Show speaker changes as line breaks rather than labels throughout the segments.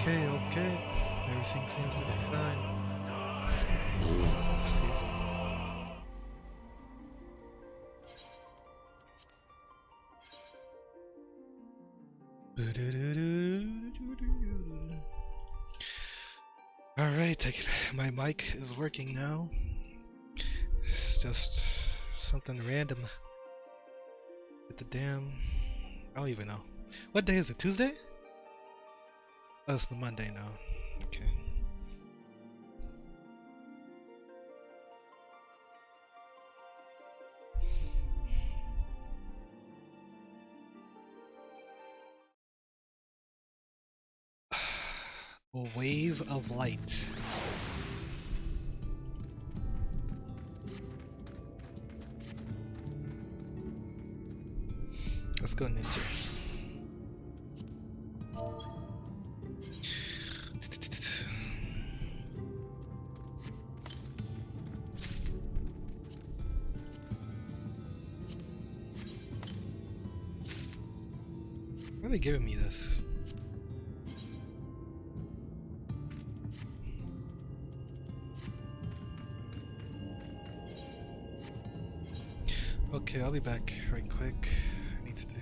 Okay. Everything seems to be fine. Excuse me. Alright, my mic is working now. It's just something random with the damn... I don't even know. What day is it? Tuesday? Oh, it's the Monday now. Okay. A wave of light. Let's go ninja. Why are they giving me this? Okay, I'll be back right quick. I need to do...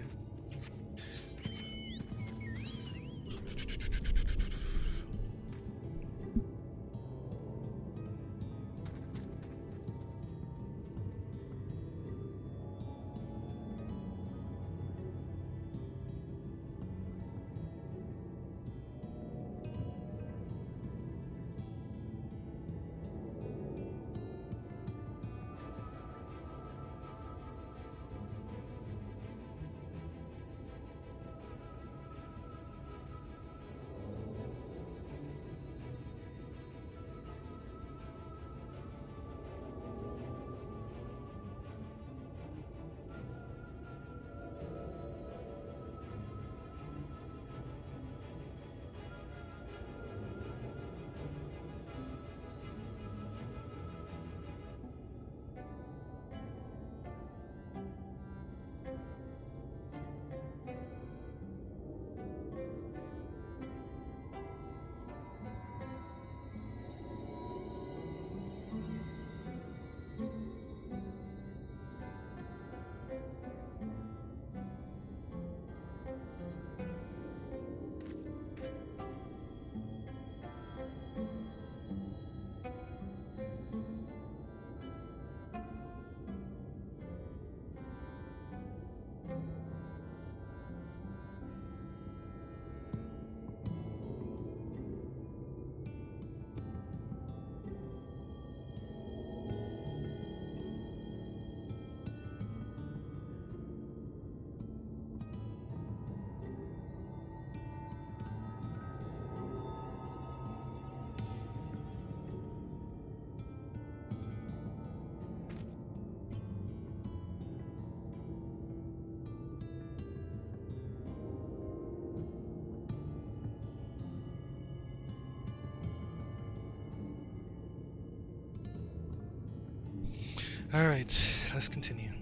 Alright, let's continue.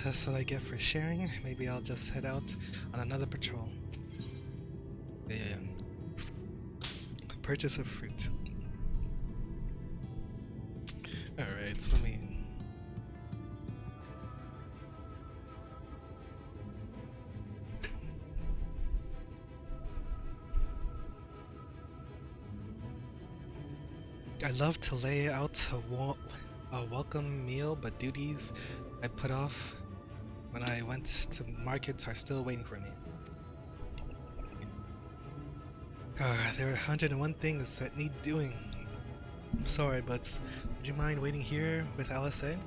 That's what I get for sharing. Maybe I'll just head out on another patrol. Yeah. Purchase of fruit. Alright, so let me... I love to lay out a welcome meal, but duties I put off when I went to markets are still waiting for me. There are 101 things that need doing. I'm sorry, but would you mind waiting here with LSA?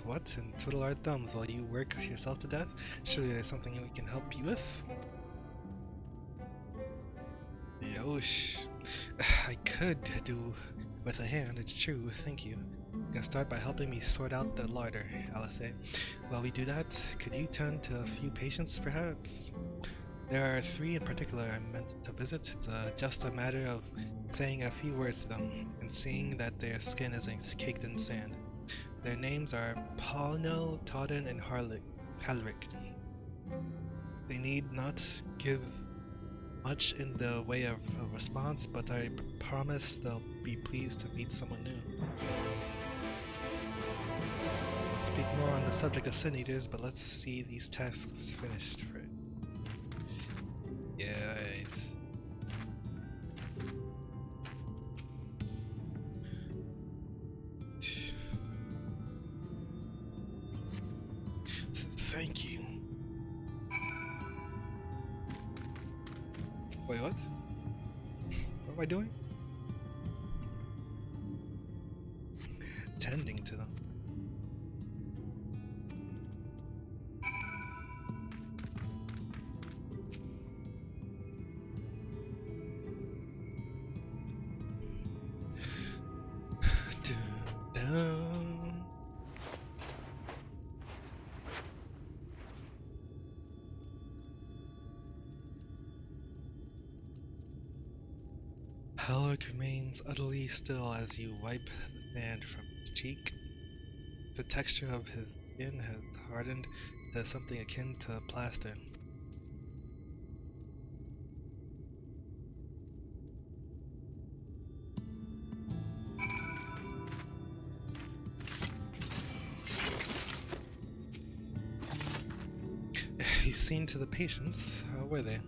What? And twiddle our thumbs while you work yourself to death? Surely there's something we can help you with? Yosh. I could do with a hand, it's true, thank you. You can start by helping me sort out the larder, LSA. While we do that, could you tend to a few patients, perhaps? There are three in particular I'm meant to visit. It's just a matter of saying a few words to them and seeing that their skin isn't caked in sand. Their names are Paulno, Todden, and Halric. They need not give much in the way of a response, but I promise they'll be pleased to meet someone new. We'll speak more on the subject of Sin Eaters, but let's see these tasks finished first. Yeah, right. Thank you. Wait, what? What am I doing? Tending to them. Down. Halleck remains utterly still as you wipe the sand from his cheek. The texture of his skin has hardened to something akin to plaster. He's seen to the patients. How were they?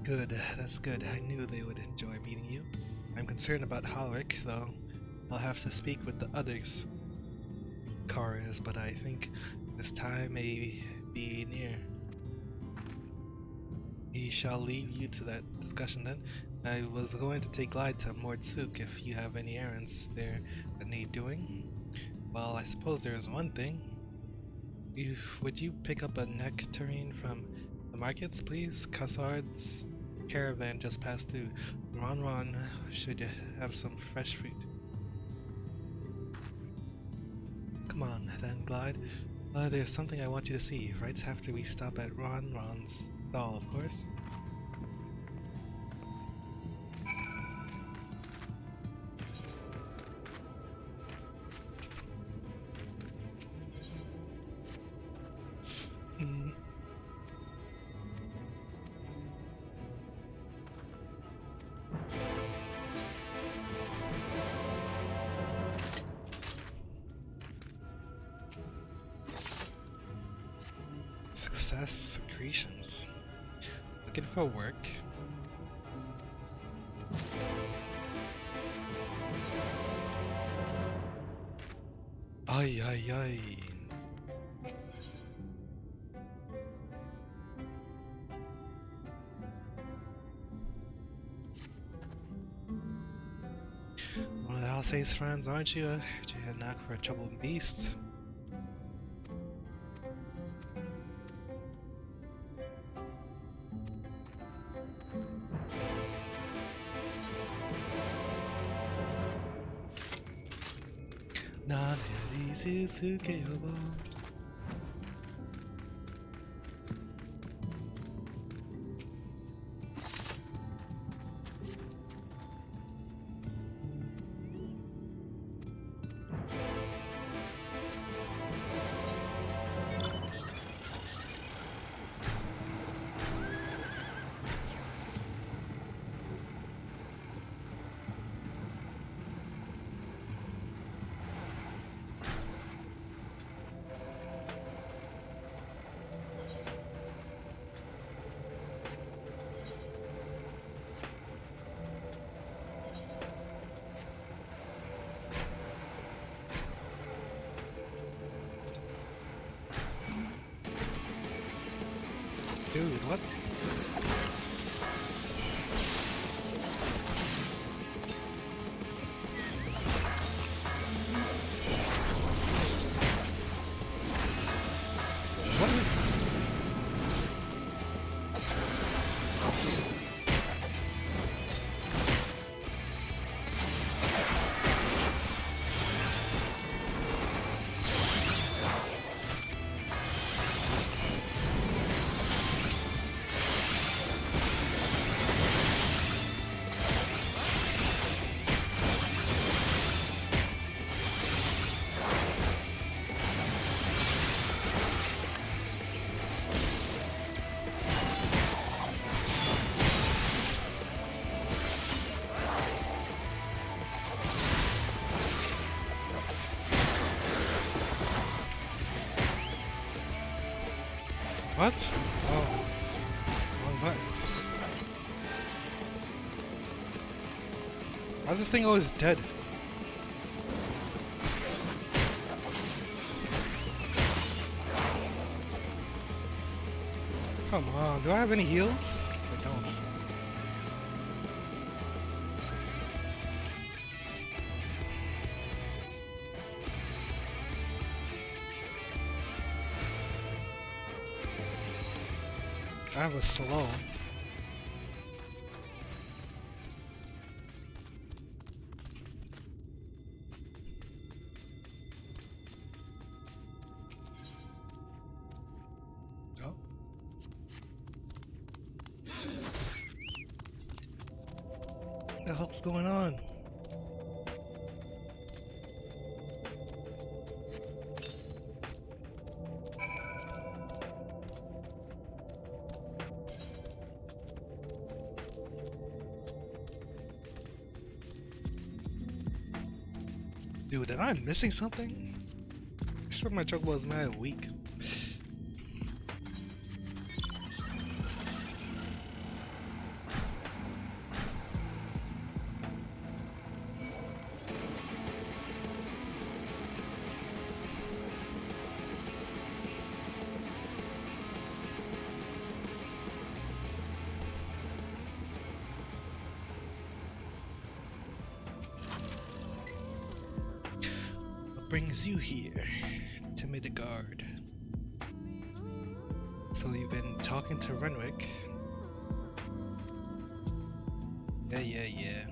Good, that's good. I knew they would enjoy meeting you. I'm concerned about Halric, though. I'll have to speak with the others. Cars, but I think this time may be near. We shall leave you to that discussion then. I was going to take Glide to Mordsuk if you have any errands there that need doing. Well, I suppose there is one thing. Would you pick up a nectarine from the markets, please? Kassard's caravan just passed through. Ron should have some fresh fruit. Come on, then, Glide. There's something I want you to see, right after we stop at Ron's stall, of course. Secretions. Looking for work. Ay ay ay. One of the Alsace friends, aren't you? Heard you had a knack for a troubled beast. Dude, what? What is this? What? Oh, wrong buttons. Why is this thing always dead? Come on, do I have any heals? I don't. I have a slow. Oh. What the hell's going on? Dude, am I missing something? I swear my chocobo is mad weak. Brings you here, timid guard. So you've been talking to Renwick. Yeah.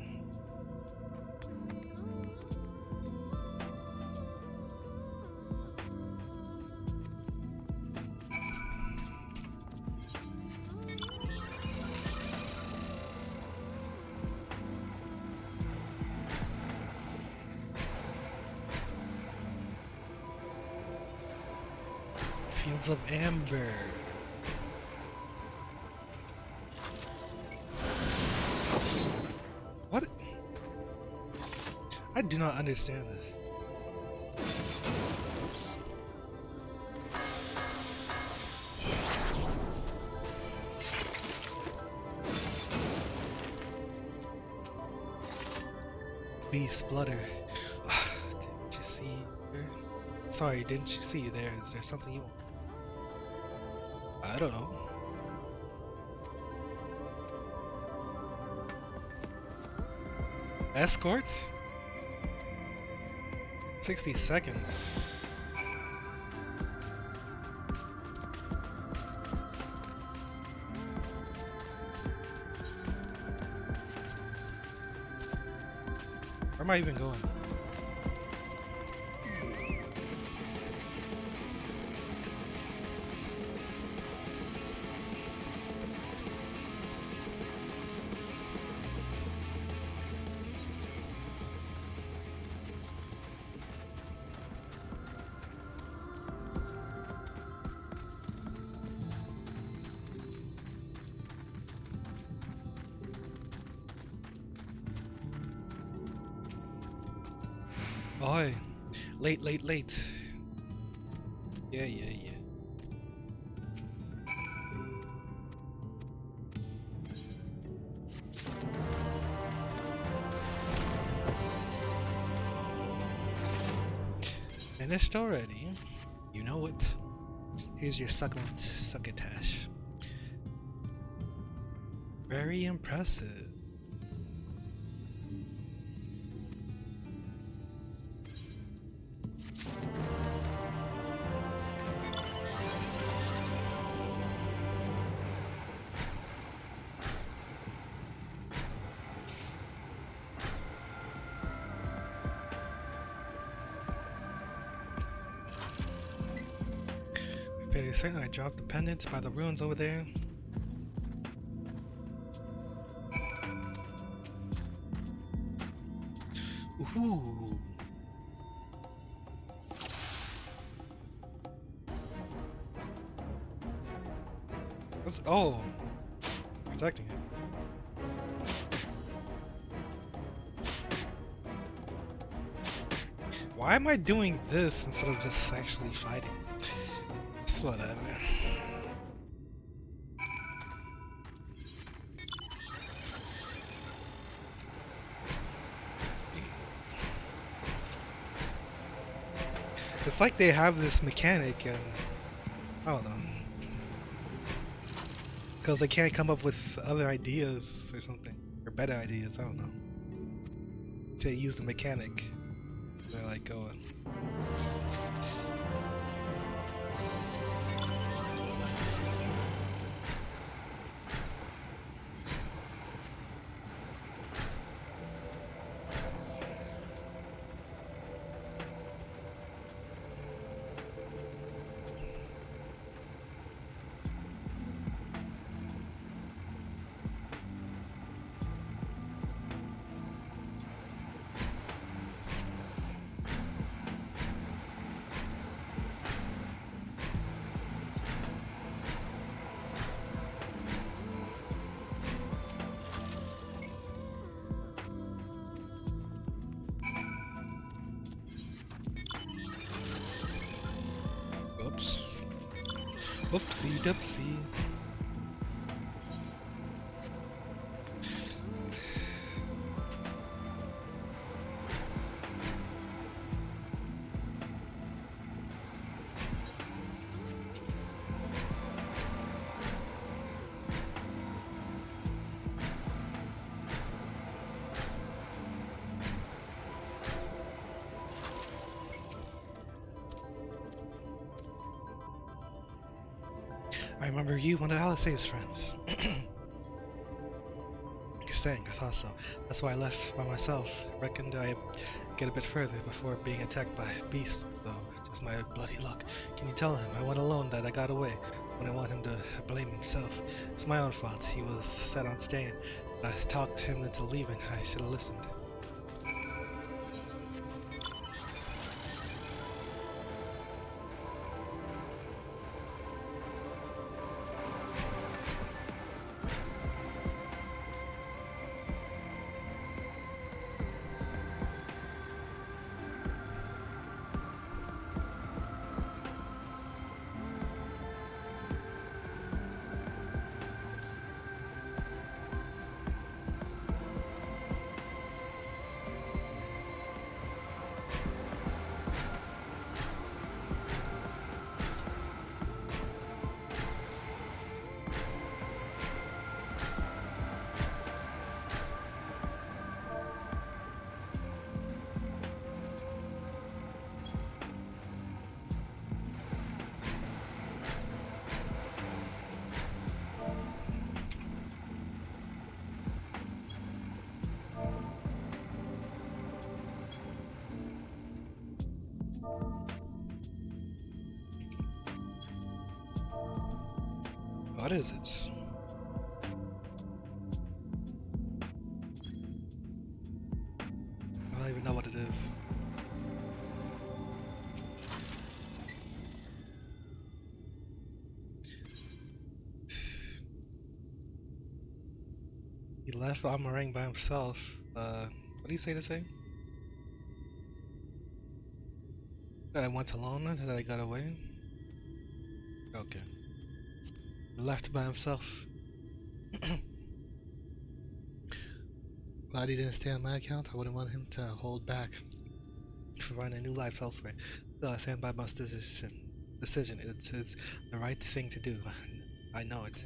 Fields of Amber. What? I do not understand this. Oops. Bee Splutter. Didn't you see her? Sorry, didn't you see there? Is there something you want? I don't know. Escort? 60 seconds. Where am I even going? Oi, late. Yeah. Finished already? You know it. Here's your succulent succotash. Very impressive. Okay, certain I dropped the pendant by the ruins over there. Ooh. What's protecting it. Why am I doing this instead of just actually fighting? It's whatever. It's like they have this mechanic and I don't know. Because they can't come up with other ideas or something. Or better ideas, I don't know. To use the mechanic. They're like, oh. Oops. Oopsie doopsie. I remember you, one of Alice's friends. Staying, I thought so. That's why I left by myself. Reckoned I'd get a bit further before being attacked by beasts, though. Just my bloody luck. Can you tell him I went alone, that I got away? I wouldn't want him to blame himself. It's my own fault. He was set on staying. But I talked him into leaving. I should have listened. What is it? I don't even know what it is. He left Amarang by himself. What do you say to say? That I went alone, that I got away? Okay. Left by himself. Glad he didn't stay on my account. I wouldn't want him to hold back to find a new life elsewhere. Still, I stand by my decision. It's the right thing to do. I know it.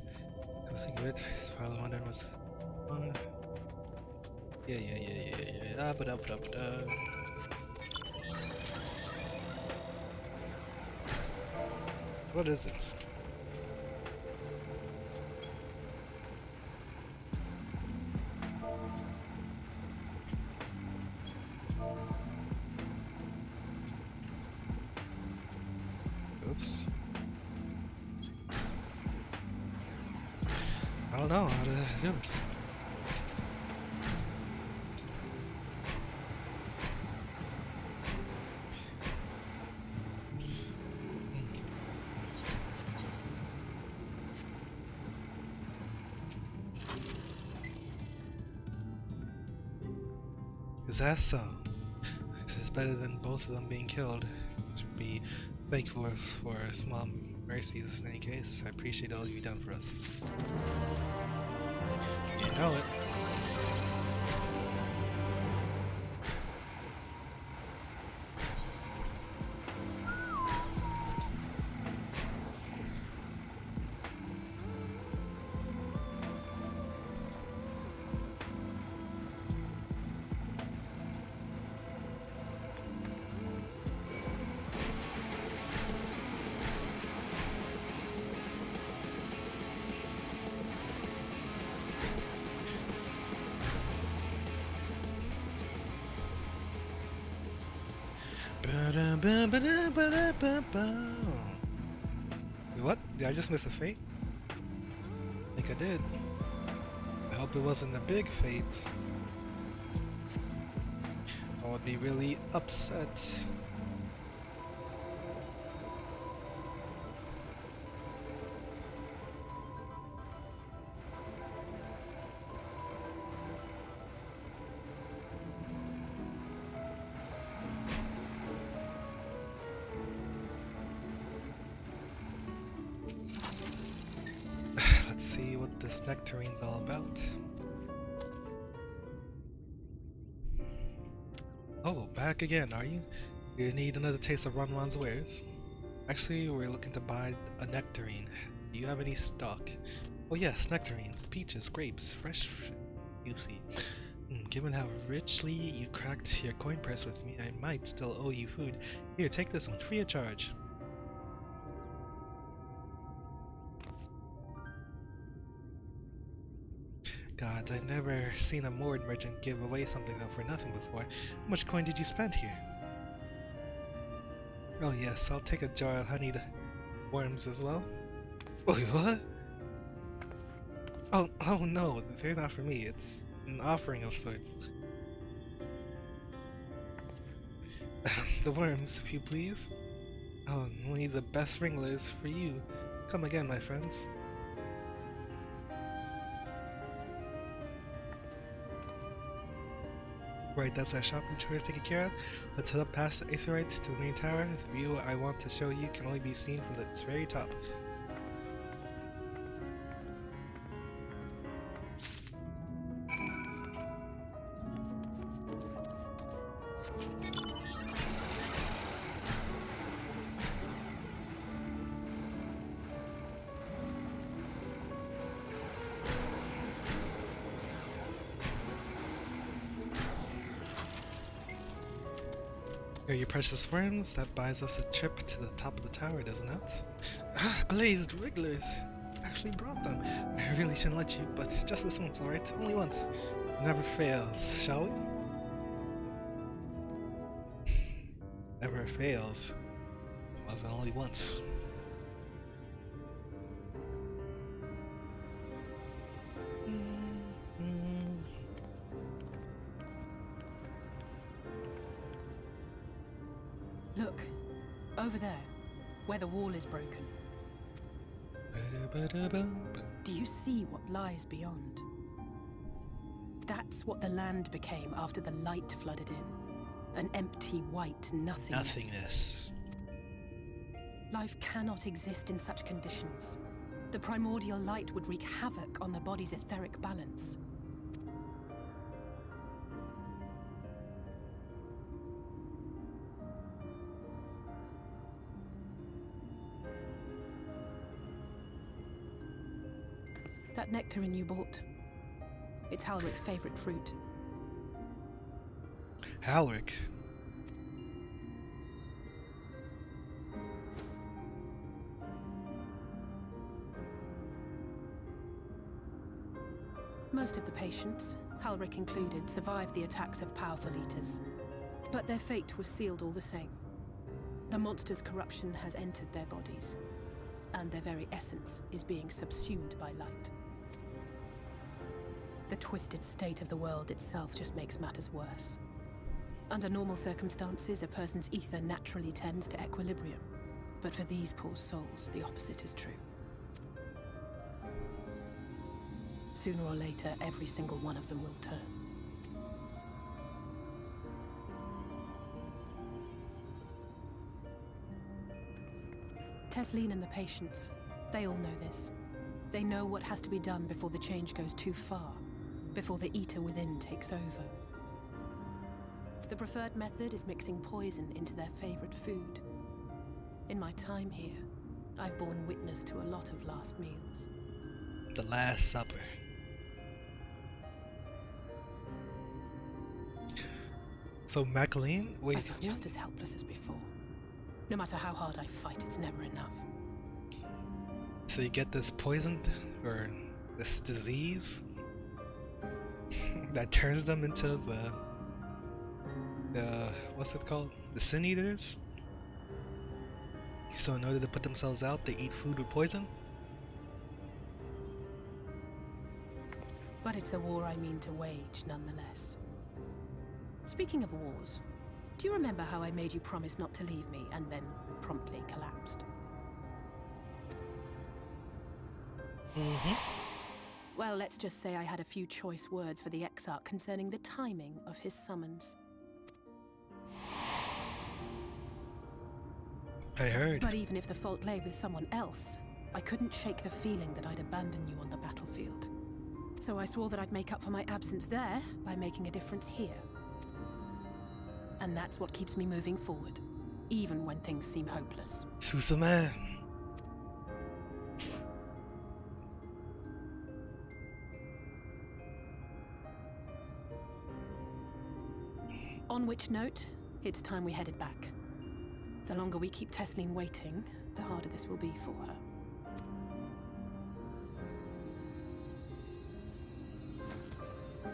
Come think of it. He's probably wondering what's. Yeah. What is it? Oops. I don't know how to do it. Is that so? This is better than both of them being killed. Should be thankful for small mercies in any case. I appreciate all you've done for us. You know it. What? Did I just miss a fate? I think I did. I hope it wasn't a big fate. I would be really upset. Let's see what this nectarine's all about. Oh, back again, are you? You need another taste of Ronron's wares? Actually, we're looking to buy a nectarine. Do you have any stock? Oh yes, nectarines, peaches, grapes, fresh, juicy. Given how richly you cracked your coin purse with me, I might still owe you food. Here, take this one, free of charge. God, I've never seen a moored merchant give away something for nothing before. How much coin did you spend here? Oh yes, I'll take a jar of honeyed worms as well. Wait, what? Oh no, they're not for me. It's an offering of sorts. The worms, if you please. Oh, only the best wranglers for you. Come again, my friends. Right, that's our shopping chores taken care of. Let's head up past the Aetherite to the main tower. The view I want to show you can only be seen from its very top. Here are your precious worms. That buys us a trip to the top of the tower, doesn't it? Ah, glazed wigglers! I actually brought them. I really shouldn't let you, but just this once, alright? Only once. Never fails, shall we? Never fails. It wasn't only once.
Look, over there, where the wall is broken. Do you see what lies beyond? That's what the land became after the light flooded in. An empty white nothingness. Life cannot exist in such conditions. The primordial light would wreak havoc on the body's etheric balance. That nectarine you bought, it's Halrick's favorite fruit.
Halrick?
Most of the patients, Halrick included, survived the attacks of powerful eaters. But their fate was sealed all the same. The monster's corruption has entered their bodies, and their very essence is being subsumed by light. The twisted state of the world itself just makes matters worse. Under normal circumstances, a person's ether naturally tends to equilibrium. But for these poor souls, the opposite is true. Sooner or later, every single one of them will turn. Tesleen and the patients, they all know this. They know what has to be done before the change goes too far, before the eater within takes over. The preferred method is mixing poison into their favorite food. In my time here, I've borne witness to a lot of last meals.
The Last Supper. So Maclean? Wait,
I feel just as helpless as before. No matter how hard I fight, it's never enough.
So you get this poisoned, or this disease that turns them into the, what's it called? The Sin Eaters. So in order to put themselves out, they eat food with poison?
But it's a war I mean to wage, nonetheless. Speaking of wars, do you remember how I made you promise not to leave me and then promptly collapsed?
Mm-hmm.
Well, let's just say I had a few choice words for the Exarch concerning the timing of his summons.
I heard.
But even if the fault lay with someone else, I couldn't shake the feeling that I'd abandon you on the battlefield. So I swore that I'd make up for my absence there by making a difference here. And that's what keeps me moving forward, even when things seem hopeless.
Susume.
On which note, it's time we headed back. The longer we keep Tesleen waiting, the harder this will be for her.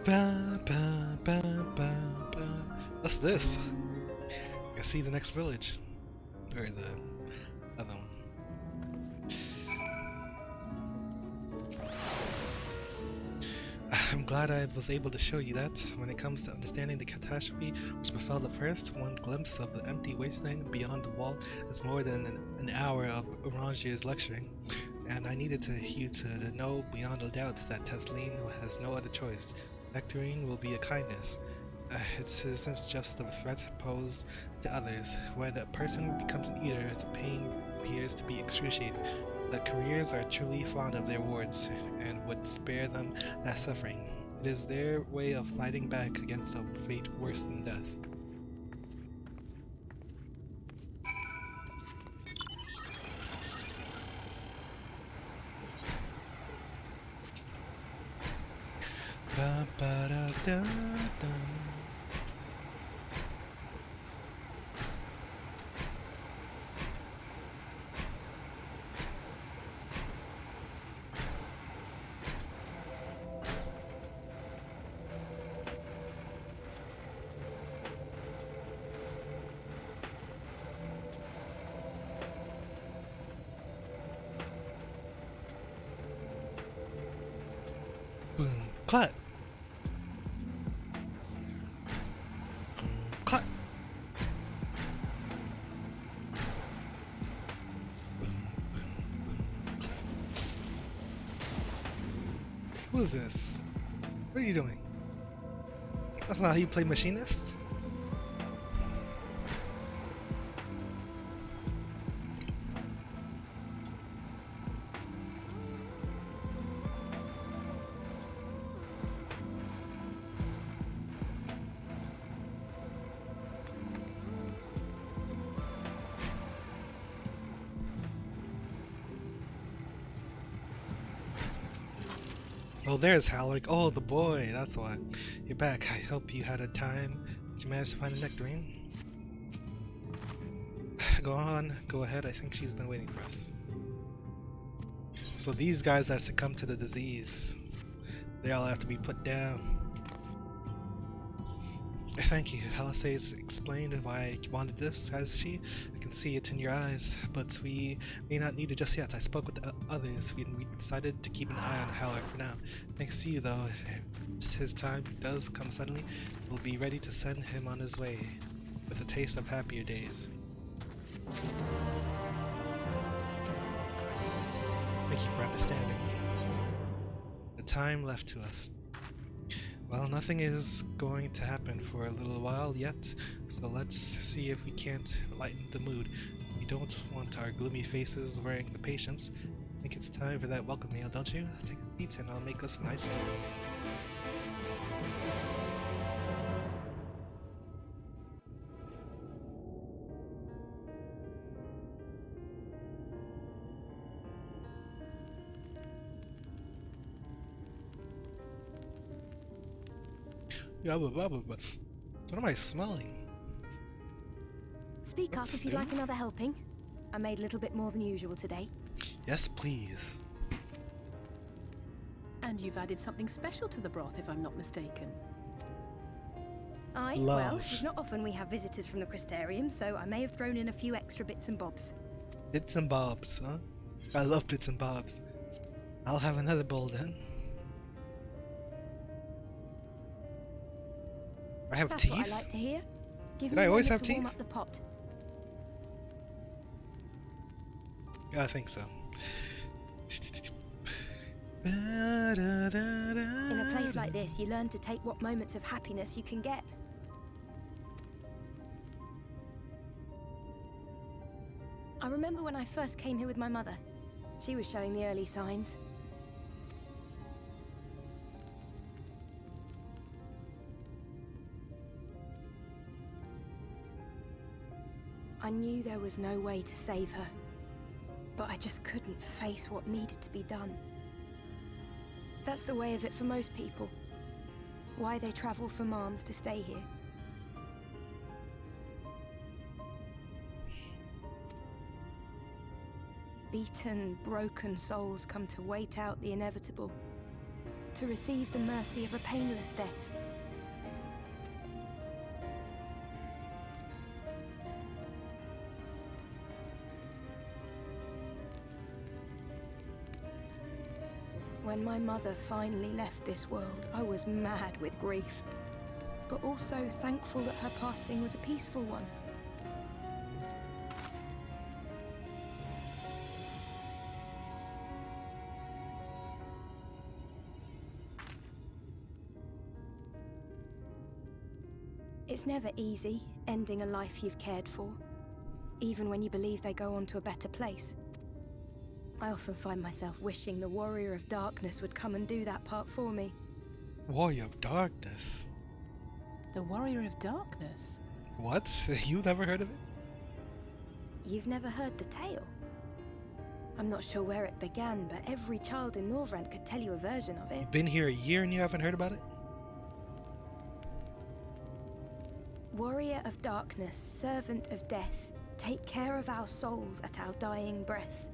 Ba, ba, ba, ba, ba. What's this? I see the next village. Or the other one. I'm glad I was able to show you that. When it comes to understanding the catastrophe which befell the first, one glimpse of the empty wasteland beyond the wall is more than an hour of Orangier's lecturing. And I needed you to know beyond a doubt that Tesleen has no other choice. Nectarine will be a kindness. It isn't just a threat posed to others. When a person becomes an eater, the pain appears to be excruciating. The careers are truly fond of their wards and would spare them that suffering. It is their way of fighting back against a fate worse than death. Ba, ba, da, da, da. Boom, clap. Clap. Who is this? What are you doing? That's not how you play machinist. Oh, there's Halleck. Oh, the boy. That's why. You're back. I hope you had a time. Did you manage to find a nectarine? Go on. Go ahead. I think she's been waiting for us. So these guys that succumb to the disease, they all have to be put down. Thank you. Halisae's explained why you wanted this, has she? I can see it in your eyes, but we may not need it just yet. I spoke with the others. We decided to keep an eye on Halleck for now. Thanks to you, though, if his time does come suddenly, we'll be ready to send him on his way with a taste of happier days. Thank you for understanding. The time left to us. Well, nothing is going to happen for a little while yet, so let's see if we can't lighten the mood. We don't want our gloomy faces wearing the patience. I think it's time for that welcome meal, don't you? Take a seat and I'll make us a nice stew. What am I smelling?
Speak up if you'd like another helping. I made a little bit more than usual today.
Yes, please.
And you've added something special to the broth, if I'm not mistaken.
Aye,
Love.
well, it's not often we have visitors from the Crystarium, so I may have thrown in a few extra bits and bobs.
Bits and bobs, huh? I love bits and bobs. I'll have another bowl then. I have
That's
teeth?
what I like to hear. Give
Did
me
I
a
always
moment
have
to warm
teeth?
up the pot.
Yeah, I think so.
In a place like this, you learn to take what moments of happiness you can get. I remember when I first came here with my mother. She was showing the early signs. I knew there was no way to save her, but I just couldn't face what needed to be done. That's the way of it for most people. Why they travel from arms to stay here. Beaten, broken souls come to wait out the inevitable, to receive the mercy of a painless death. When my mother finally left this world, I was mad with grief, but also thankful that her passing was a peaceful one. It's never easy, ending a life you've cared for, even when you believe they go on to a better place. I often find myself wishing the Warrior of Darkness would come and do that part for me.
Warrior of Darkness?
The Warrior of Darkness?
What? You never heard of it?
You've never heard the tale? I'm not sure where it began, but every child in Norvrand could tell you a version of it.
You've been here a year and you haven't heard about it?
Warrior of Darkness, servant of death, take care of our souls at our dying breath.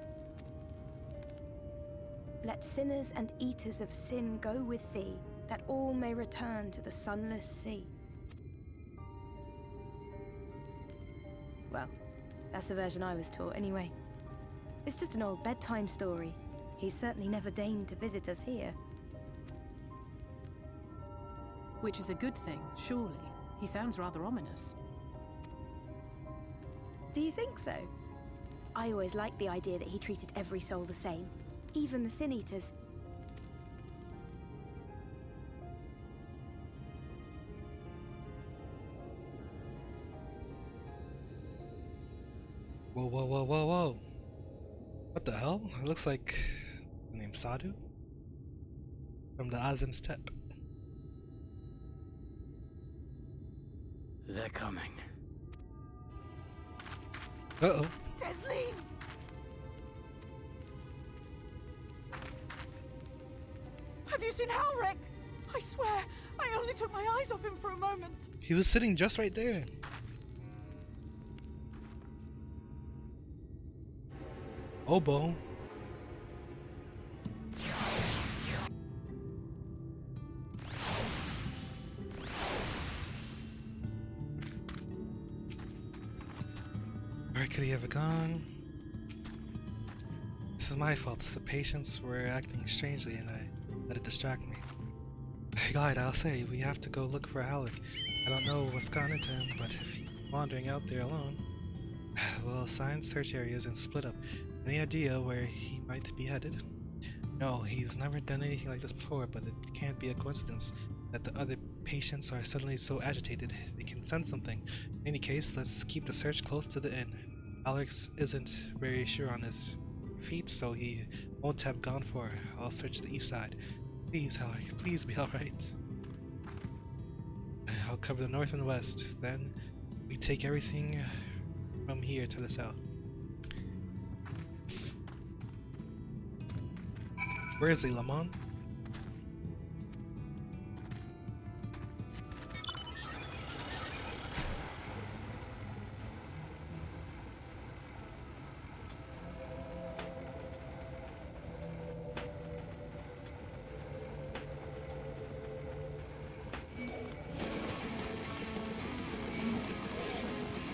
Let sinners and eaters of sin go with thee, that all may return to the sunless sea. Well, that's the version I was taught anyway. It's just an old bedtime story. He's certainly never deigned to visit us here.
Which is a good thing, surely. He sounds rather ominous.
Do you think so? I always liked the idea that he treated every soul the same, even the Sin Eaters.
Whoa, whoa, whoa, whoa, whoa. What the hell? It looks like the name Sadhu from the Azim Steppe.
They're coming.
Uh-oh.
Tesleen! Have you seen Halric? I swear, I only took my eyes off him for a moment.
He was sitting just right there. Oboe. Where could he have gone? This is my fault. The patients were acting strangely and I let it distract me. Guide, I'll say, we have to go look for Halleck. I don't know what's gone into him, but if he's wandering out there alone, we'll assign search areas and split up. Any idea where he might be headed? No, he's never done anything like this before, but it can't be a coincidence that the other patients are suddenly so agitated. They can sense something. In any case, let's keep the search close to the inn. Alex isn't very sure on his feet, so he won't have gone far. I'll search the east side. Please, Alex, please be alright. I'll cover the north and west. Then we take everything from here to the south. Where is he, Lamont?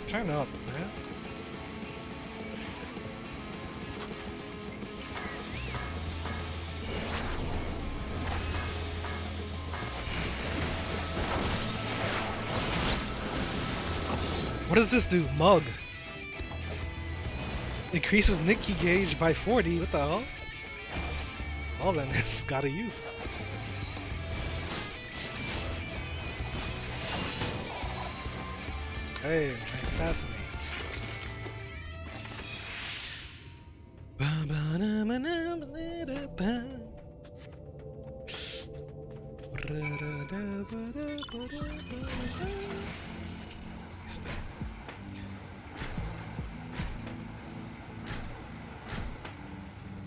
Turn up, man. What does this do? Mug. Increases Nicky gauge by 40. What the hell? Well then, it's got a use. Hey, assassinate.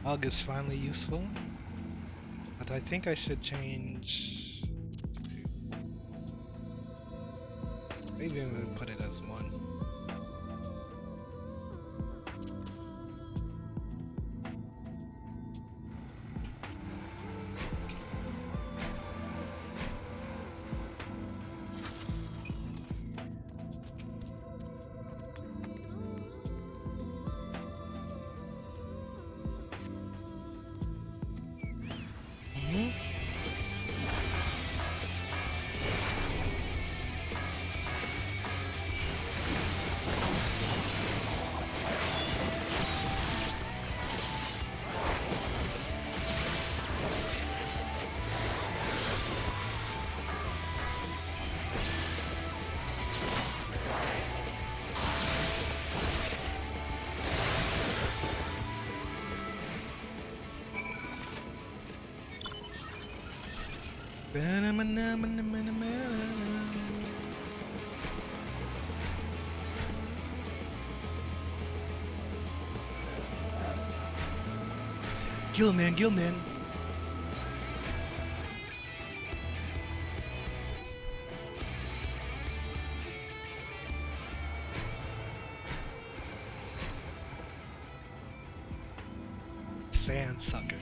Hug is finally useful, but I think I should change to... Maybe I'm gonna put it as 1. Gilman, Gilman. Sand sucker.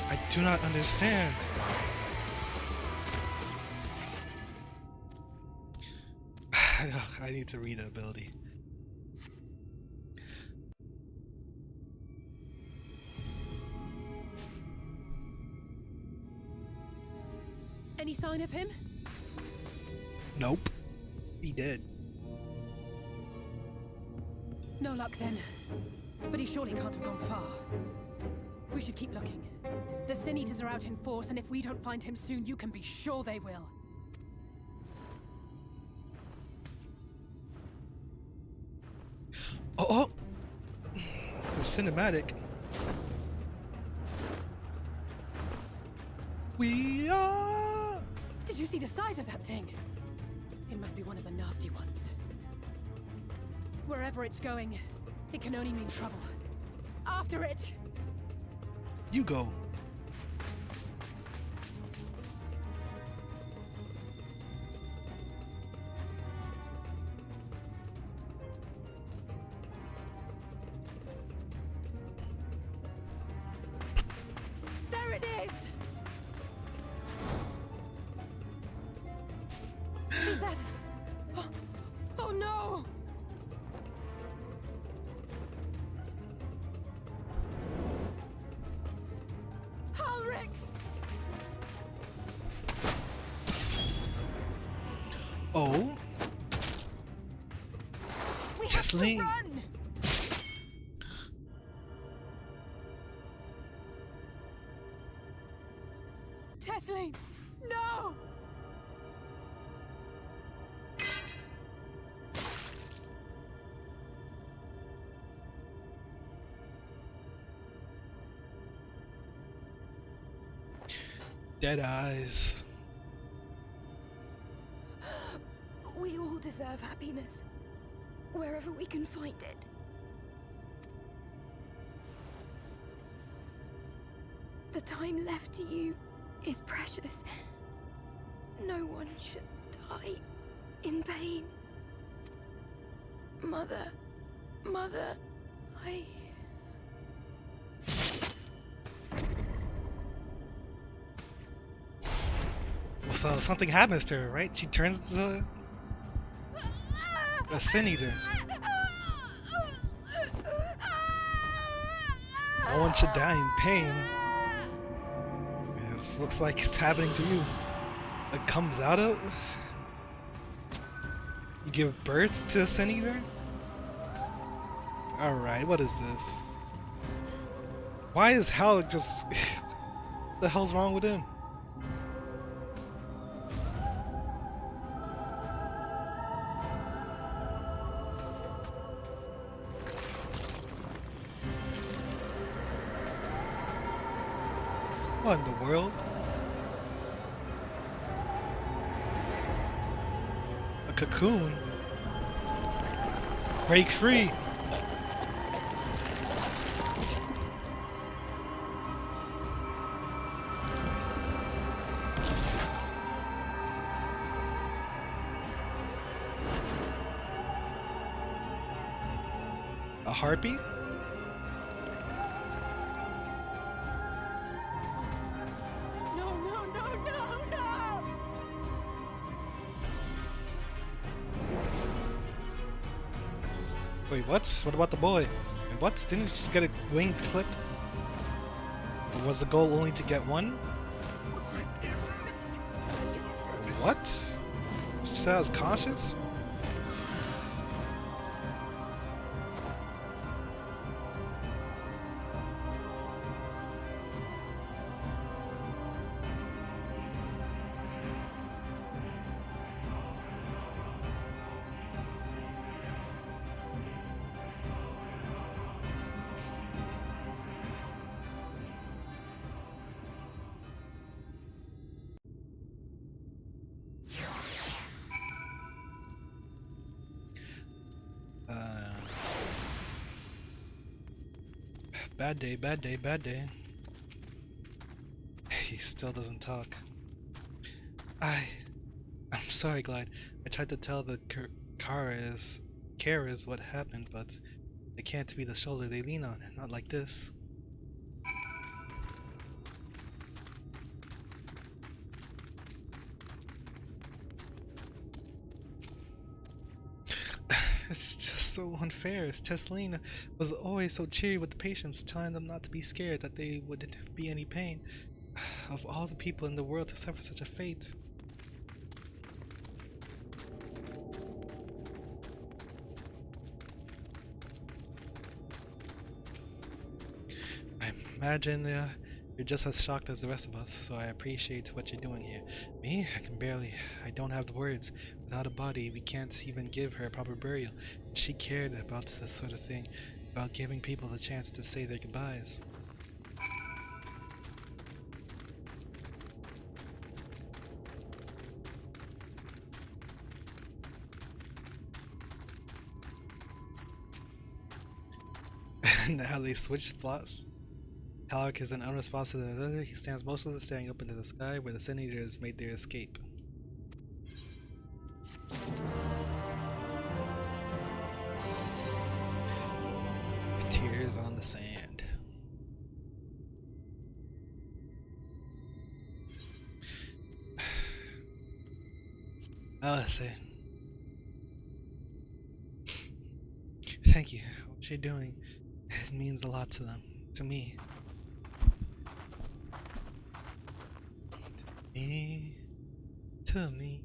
I do not understand. I need to read the ability.
Any sign of him?
Nope. He dead.
No luck then. But he surely can't have gone far. We should keep looking. The Sin Eaters are out in force, and if we don't find him soon, you can be sure they will.
Oh! The cinematic. We are...
Did you see the size of that thing? It must be one of the nasty ones. Wherever it's going, it can only mean trouble. After it!
You go.
There it is!
Is that...
Oh no! Halric!
Oh?
We have to
Tesleen.
run! Tesleen! No!
Dead eyes.
We all deserve happiness, wherever we can find it. The time left to you is precious. No one should die in pain. Mother, I...
Well, so something happens to her, right? She turns into a sin eater. No one should die in pain. Yeah, this looks like it's happening to you. It comes out of... You give birth to a sin eater? Alright, what is this? Why is Halleck just... What the hell's wrong with him? What in the world? A cocoon? Break free! A harpy? Wait, what? What about the boy? And what? Didn't she get a wing clipped? Or was the goal only to get one? What? She said I was cautious? Bad day, bad day, bad day. He still doesn't talk. I'm sorry, Glide. I tried to tell the carers what happened, but they can't be the shoulder they lean on. Not like this. It's just so unfair. Tesselina was always so cheery with the patients, telling them not to be scared, that they wouldn't be any pain. Of all the people in the world to suffer such a fate. I imagine you're just as shocked as the rest of us, so I appreciate what you're doing here. Me? I don't have the words. Without a body, we can't even give her a proper burial. And she cared about this sort of thing, about giving people the chance to say their goodbyes. Now they switched plots. Halleck is an unresponsive to the other. He stands motionless, staring up into the sky where the Sin Eaters made their escape. Tears on the sand. Let's see. Thank you. What you're doing, it means a lot to them. To me. To me.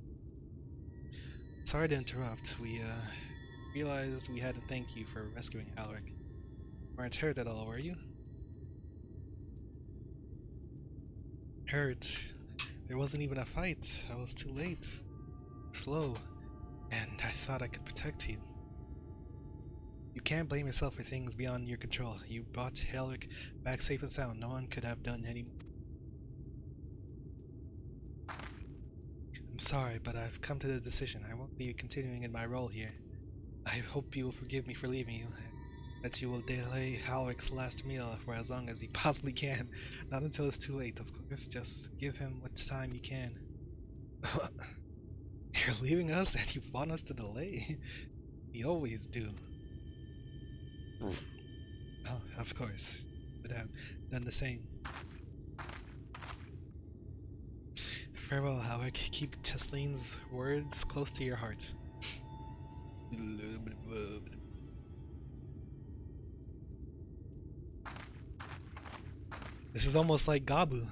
Sorry to interrupt. We realized we had to thank you for rescuing Alric. Weren't hurt at all, were you? Hurt. There wasn't even a fight. I was too late. Slow. And I thought I could protect you. You can't blame yourself for things beyond your control. You brought Halleck back safe and sound. No one could have done any more. I'm sorry, but I've come to the decision. I won't be continuing in my role here. I hope you will forgive me for leaving you. that you will delay Halrick's last meal for as long as you possibly can. Not until it's too late, of course. Just give him what time you can. You're leaving us and you want us to delay? We always do. Oh, of course. Would have done the same. Farewell, Halrick. Keep Tesline's words close to your heart. This is almost like Gabu.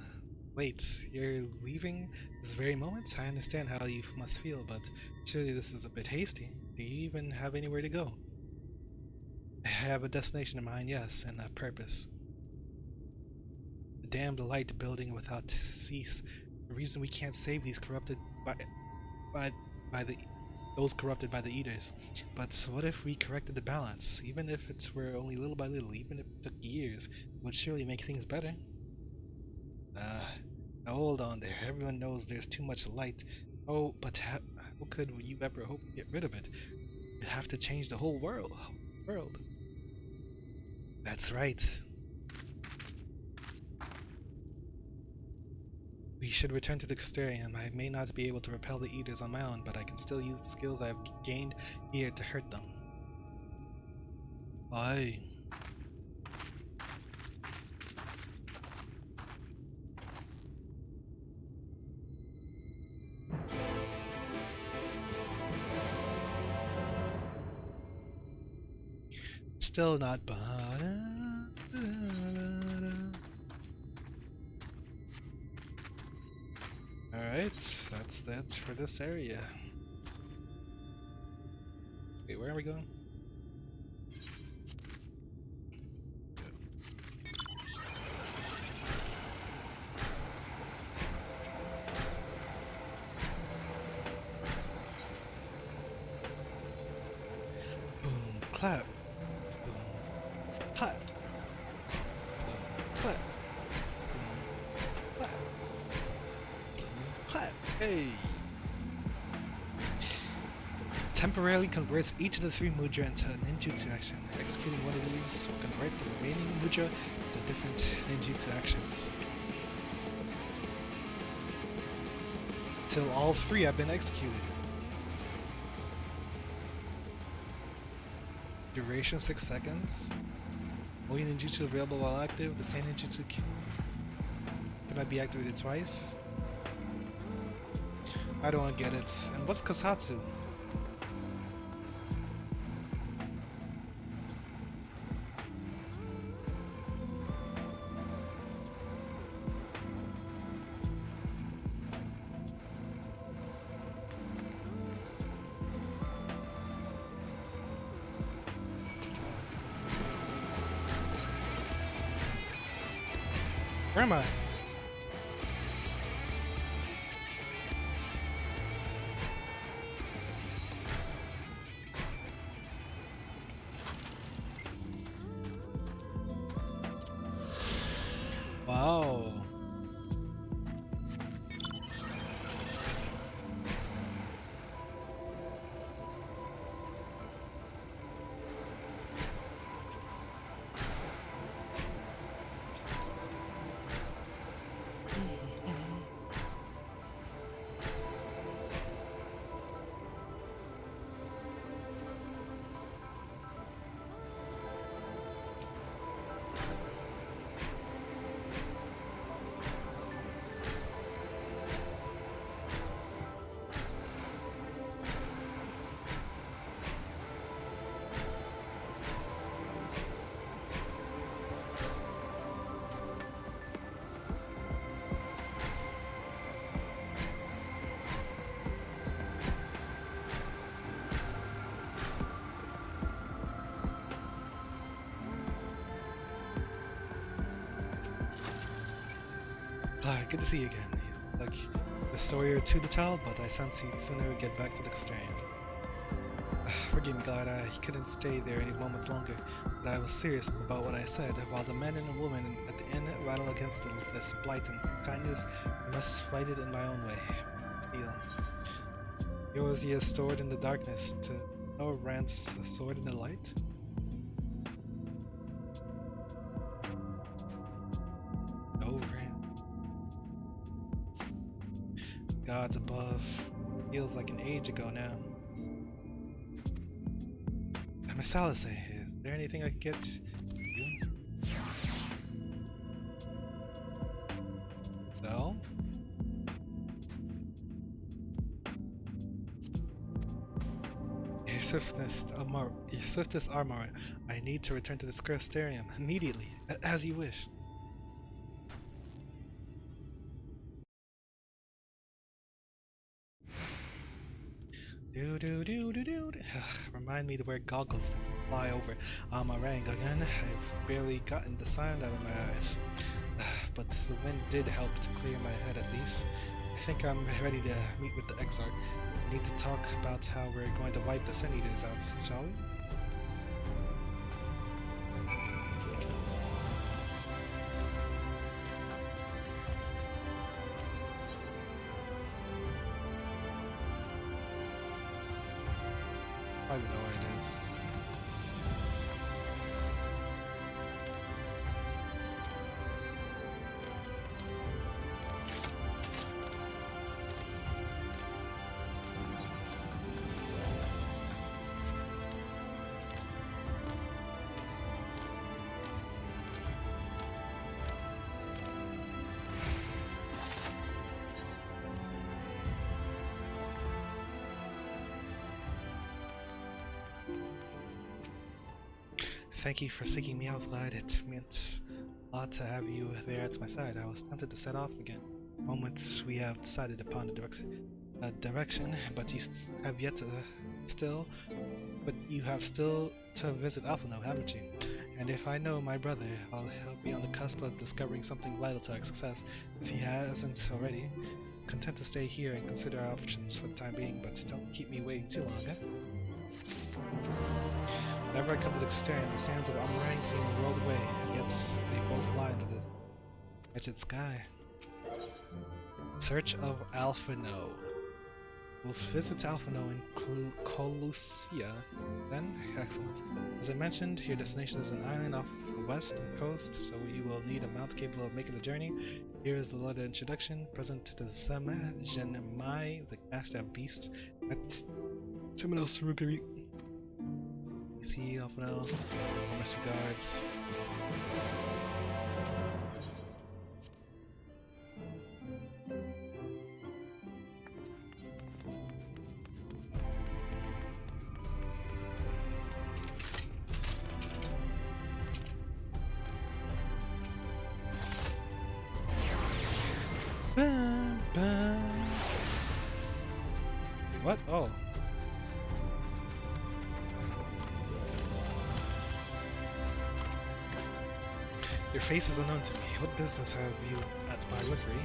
Wait, you're leaving this very moment? I understand how you must feel, but surely this is a bit hasty. Do you even have anywhere to go? I have a destination in mind, yes, and a purpose. The damned light building without cease. The reason we can't save these corrupted those corrupted by the eaters. But what if we corrected the balance? Even if it were only little by little, even if it took years, it would surely make things better. Now hold on there. Everyone knows there's too much light. Oh, but how could you ever hope to get rid of it? You'd have to change the whole world. That's right. We should return to the Custarium. I may not be able to repel the eaters on my own, but I can still use the skills I have gained here to hurt them. Aye. Still not Alright, that's that for this area. Wait, where are we going? Boom, clap. Boom, clap. Boom, clap. Boom, clap. Clap. Hey! Temporarily converts each of the 3 mudra into a ninjutsu action. Executing one of these will convert the remaining mudra into different ninjutsu actions. Till all 3 have been executed. Duration 6 seconds. Only ninjutsu available while active. The same ninjutsu cannot be activated twice. I don't get it. And what's Kasatsu? Where am I? Wow. Good to see you again. Like, the story or two to tell, but I sense you'd sooner get back to the Custarium. Forgive me, God, I couldn't stay there any moment longer, but I was serious about what I said. While the men and women at the inn rattle against this blight and kindness, I must fight it in my own way. Feel. Yours is a sword in the darkness, to no rants a sword in the light? gods above. Feels like an age ago now. Miss Alice, is there anything I can get you? No? Your swiftest armor. I need to return to the Scripterium immediately, as you wish. Remind me to wear goggles and fly over Amarang again. I've barely gotten the sound out of my eyes. But the wind did help to clear my head at least. I think I'm ready to meet with the Exarch. We need to talk about how we're going to wipe the Sin Eaters out, shall we? I don't know where it is. Thank you for seeking me out, glad it meant a lot to have you there at my side. I was tempted to set off again. The moment we have decided upon a direction, but you have yet to visit Alphano, haven't you? And if I know my brother, he'll be on the cusp of discovering something vital to our success. If he hasn't already, content to stay here and consider our options for the time being, but don't keep me waiting too long, eh? Whenever I come to the Scripterium, the sands of Amarang seem rolled away, and yet they both lie under the wretched sky. Search of Alphano. We'll visit Alphano in Colusia, then? Excellent. As I mentioned, your destination is an island off the west coast, so you will need a mount capable of making the journey. Here is the letter introduction, present to the Sama Genmai, the master of beasts, at Temenos Rugari. See Alphano, best regards. What? Oh. Your face is unknown to me. What business have you at my livery?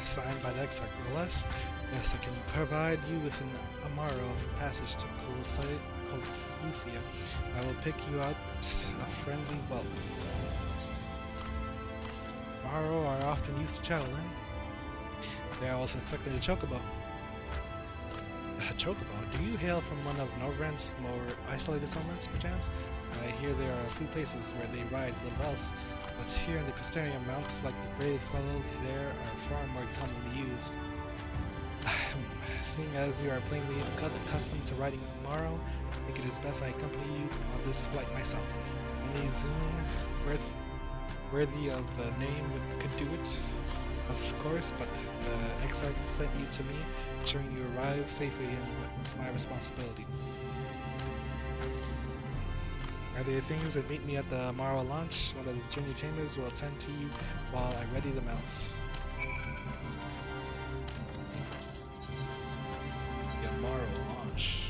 Signed by the Exarch, no less. Yes, I can provide you with an Amaro passage to Lucia. I will pick you out a friendly whelp. Amaro are often used to traveling. They are also expecting a chocobo. Chocobo? Do you hail from one of Norvrand's more isolated settlements, perchance? I hear there are a few places where they ride little else, but here in the Cristerium, mounts like the brave fellow there are far more commonly used. Seeing as you are plainly accustomed to riding Amaro, I think it is best I accompany you on this flight myself. Any Zoom worthy of the name could do it, of course, but the Exarch sent you to me, ensuring you arrive safely, and it's my responsibility. Are there things that meet me at the Amaro launch? One of the junior tamers will attend to you while I ready the mounts. The Amaro launch.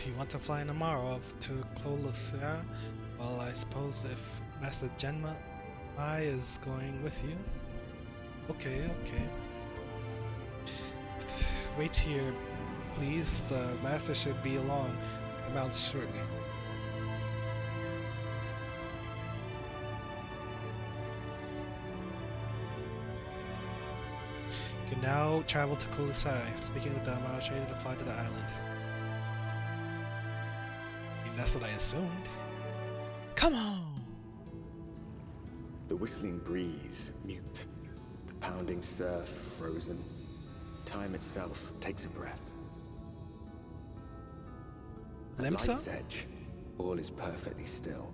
You want to fly an Amaro to Colusia? Well, I suppose if Master Genmai is going with you. Okay. Wait here, please. The Master should be along the mounts shortly. You can now travel to Kulisai. Speaking with them, I'll show you to fly to the island. I mean, that's what I assumed. Come on!
The whistling breeze, mute. The pounding surf, frozen. Time itself takes a breath. At
Limsa?
light's edge, all is perfectly still.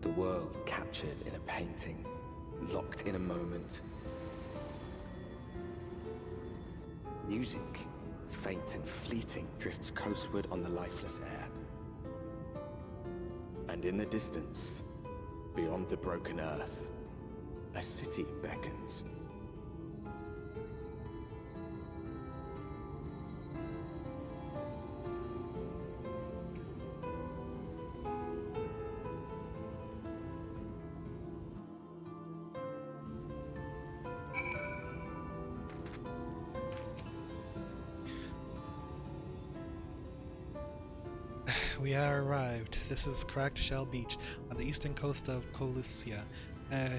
The world captured in a painting, locked in a moment. Music, faint and fleeting, drifts coastward on the lifeless air. And in the distance, beyond the broken earth, a city beckons.
We have arrived. This is Cracked Shell Beach on the eastern coast of Colusia.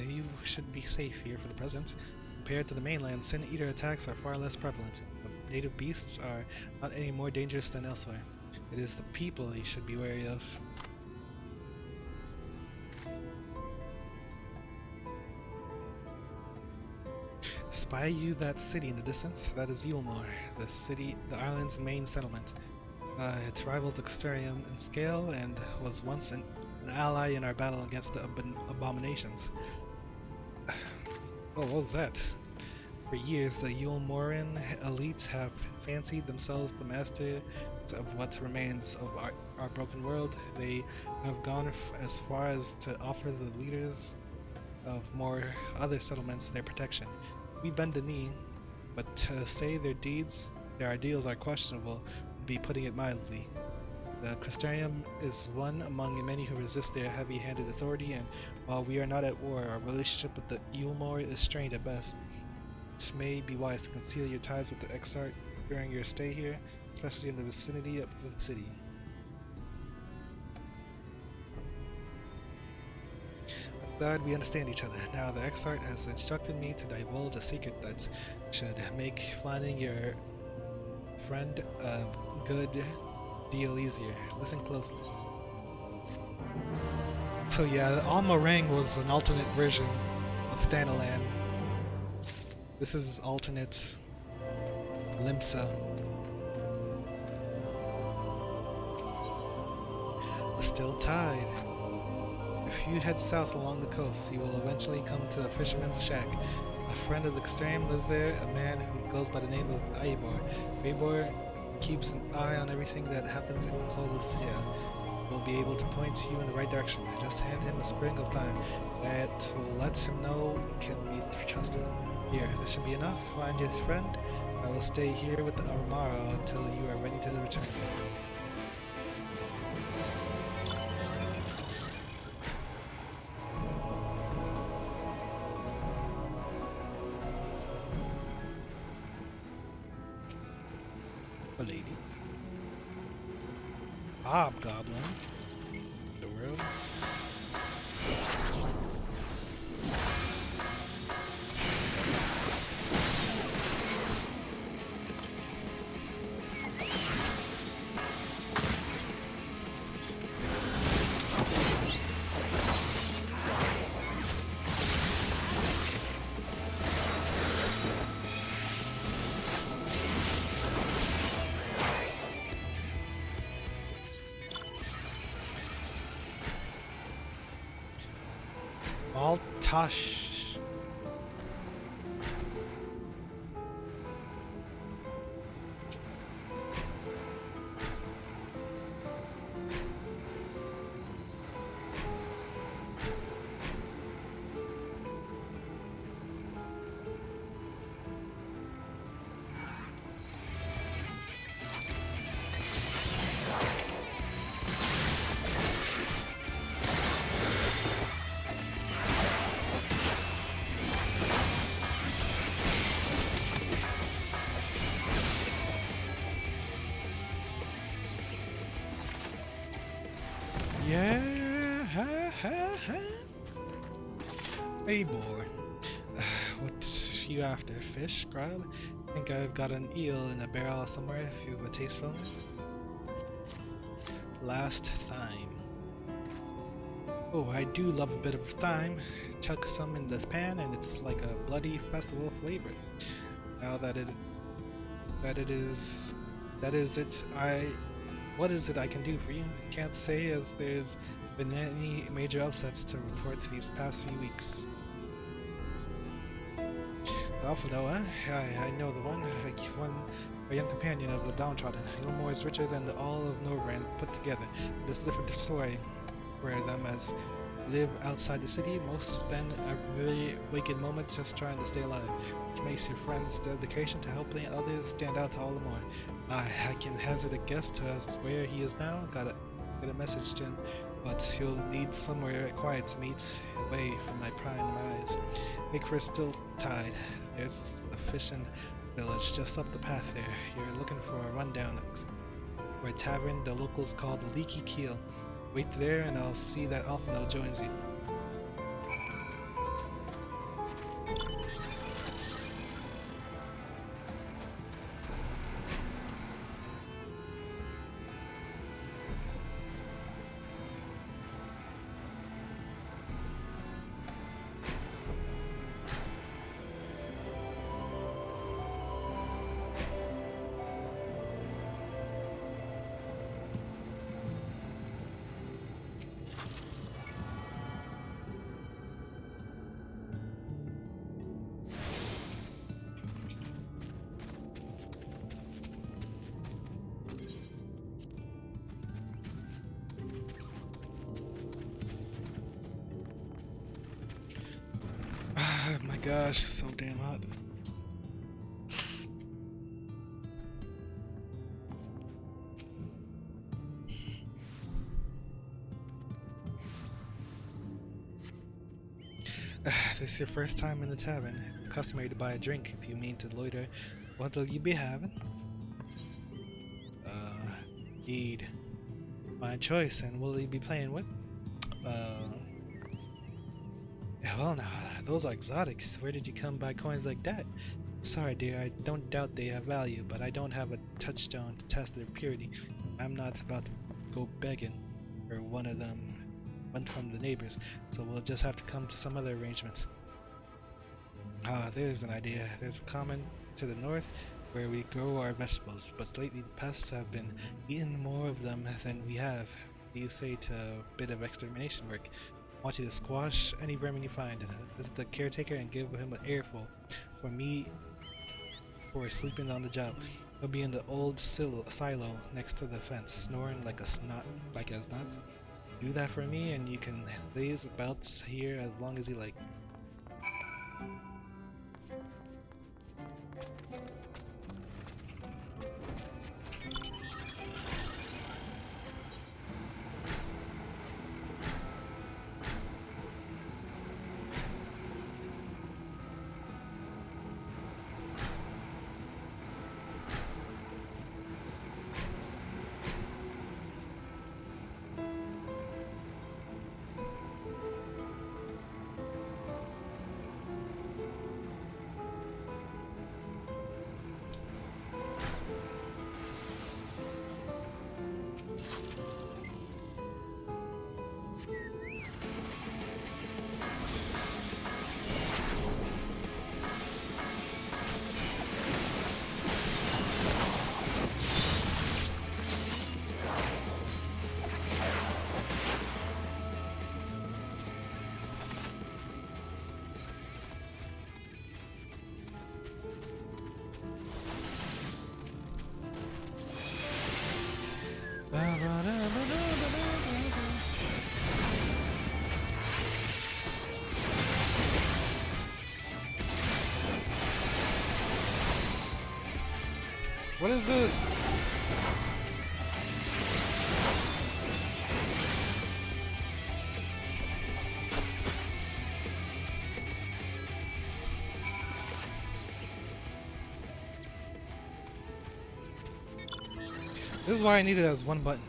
You should be safe here for the present. Compared to the mainland, Sin Eater attacks are far less prevalent. The native beasts are not any more dangerous than elsewhere. It is the people you should be wary of. Spy you that city in the distance? That is Yulmore, the island's main settlement. It rivals the Custarium in scale and was once an ally in our battle against the abominations. Oh, what was that? For years, the Yulmoran elites have fancied themselves the masters of what remains of our broken world. They have gone as far as to offer the leaders of more other settlements their protection. We bend the knee, but to say their ideals are questionable would be putting it mildly. The Crystarium is one among many who resist their heavy-handed authority, and while we are not at war, our relationship with the Yulmore is strained at best. It may be wise to conceal your ties with the Exarch during your stay here, especially in the vicinity of the city. Glad we understand each other. Now, the Exarch has instructed me to divulge a secret that should make finding your friend a good deal easier. Listen closely. So yeah, Almarang was an alternate version of Thanalan. This is alternate Limsa. The still tide. If you head south along the coast, you will eventually come to a fisherman's shack. A friend of the Extreme lives there, a man who goes by the name of Eivor. Eivor keeps an eye on everything that happens in Colusia. Will be able to point you in the right direction. Just hand him a spring of time that will let him know you can be trusted. Here, this should be enough. Find your friend. I will stay here with the Armaro until you are ready to return. A lady. Hobgoblin. The world. Maltash. Yeah, ha ha ha. Eivor. What you after? Fish? Grub? I think I've got an eel in a barrel somewhere if you have a taste for it. Last thyme. Oh, I do love a bit of thyme. Chuck some in this pan and it's like a bloody festival flavor. Now that is it, what is it I can do for you? Can't say as there's been any major upsets to report these past few weeks. Alphino, eh? I know the one, a young companion of the downtrodden. Ilmore is richer than all of Norbrand put together. There's a different story where them as live outside the city, most spend a really wicked moment just trying to stay alive, which makes your friend's dedication to helping others stand out all the more. I can hazard a guess to us where he is now. Gotta get a message to him, but he'll need somewhere quiet to meet away from my prying eyes. Make for a still tide. There's a fishing village just up the path there. You're looking for a rundown for a tavern the locals call the Leaky Keel. Wait there and I'll see that Alphino joins you. Oh my gosh, it's so damn hot. This is your first time in the tavern. It's customary to buy a drink if you mean to loiter. What'll you be having? Indeed. My choice, and will you be playing with? Well now, those are exotic. Where did you come by coins like that? Sorry dear, I don't doubt they have value, but I don't have a touchstone to test their purity. I'm not about to go begging for one from the neighbors, so we'll just have to come to some other arrangement. Ah, there's an idea. There's a common to the north where we grow our vegetables, but lately the pests have been eating more of them than we have. What do you say to a bit of extermination work? I want you to squash any vermin you find. Visit the caretaker and give him an earful for me for sleeping on the job. He'll be in the old silo next to the fence, snoring like a snot. Do that for me, and you can laze about here as long as you like. What is this? This is why I need it as one button.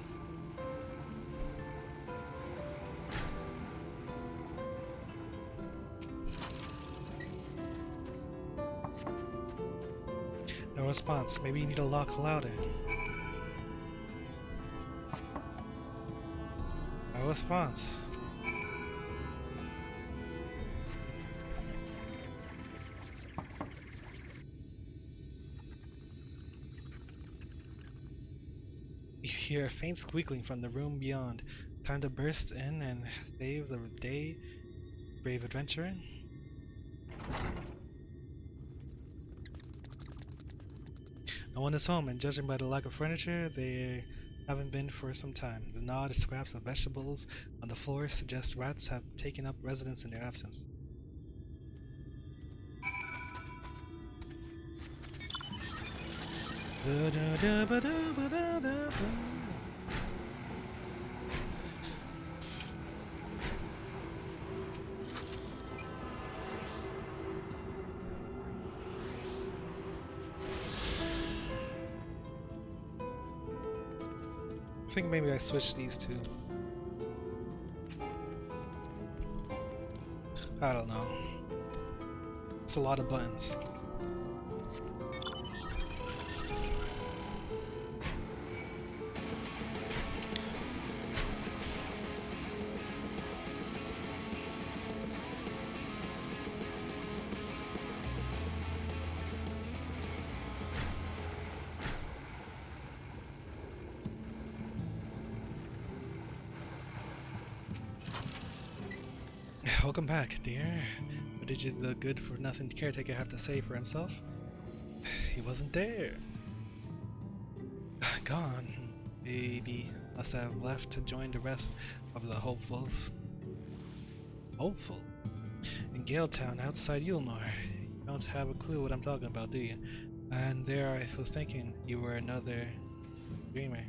No response. Maybe you need to lock louder. No response. You hear a faint squealing from the room beyond. Time to burst in and save the day, brave adventurer. No one is home, and judging by the lack of furniture, they haven't been for some time. The gnawed scraps of vegetables on the floor suggest rats have taken up residence in their absence. I think maybe I switched these two. I don't know. It's a lot of buttons. Welcome back, dear. What did the good-for-nothing caretaker have to say for himself? He wasn't there. Gone. Maybe must have left to join the rest of the hopefuls. Hopeful? In Galetown, outside Yulnor. You don't have a clue what I'm talking about, do you? And there I was thinking you were another dreamer.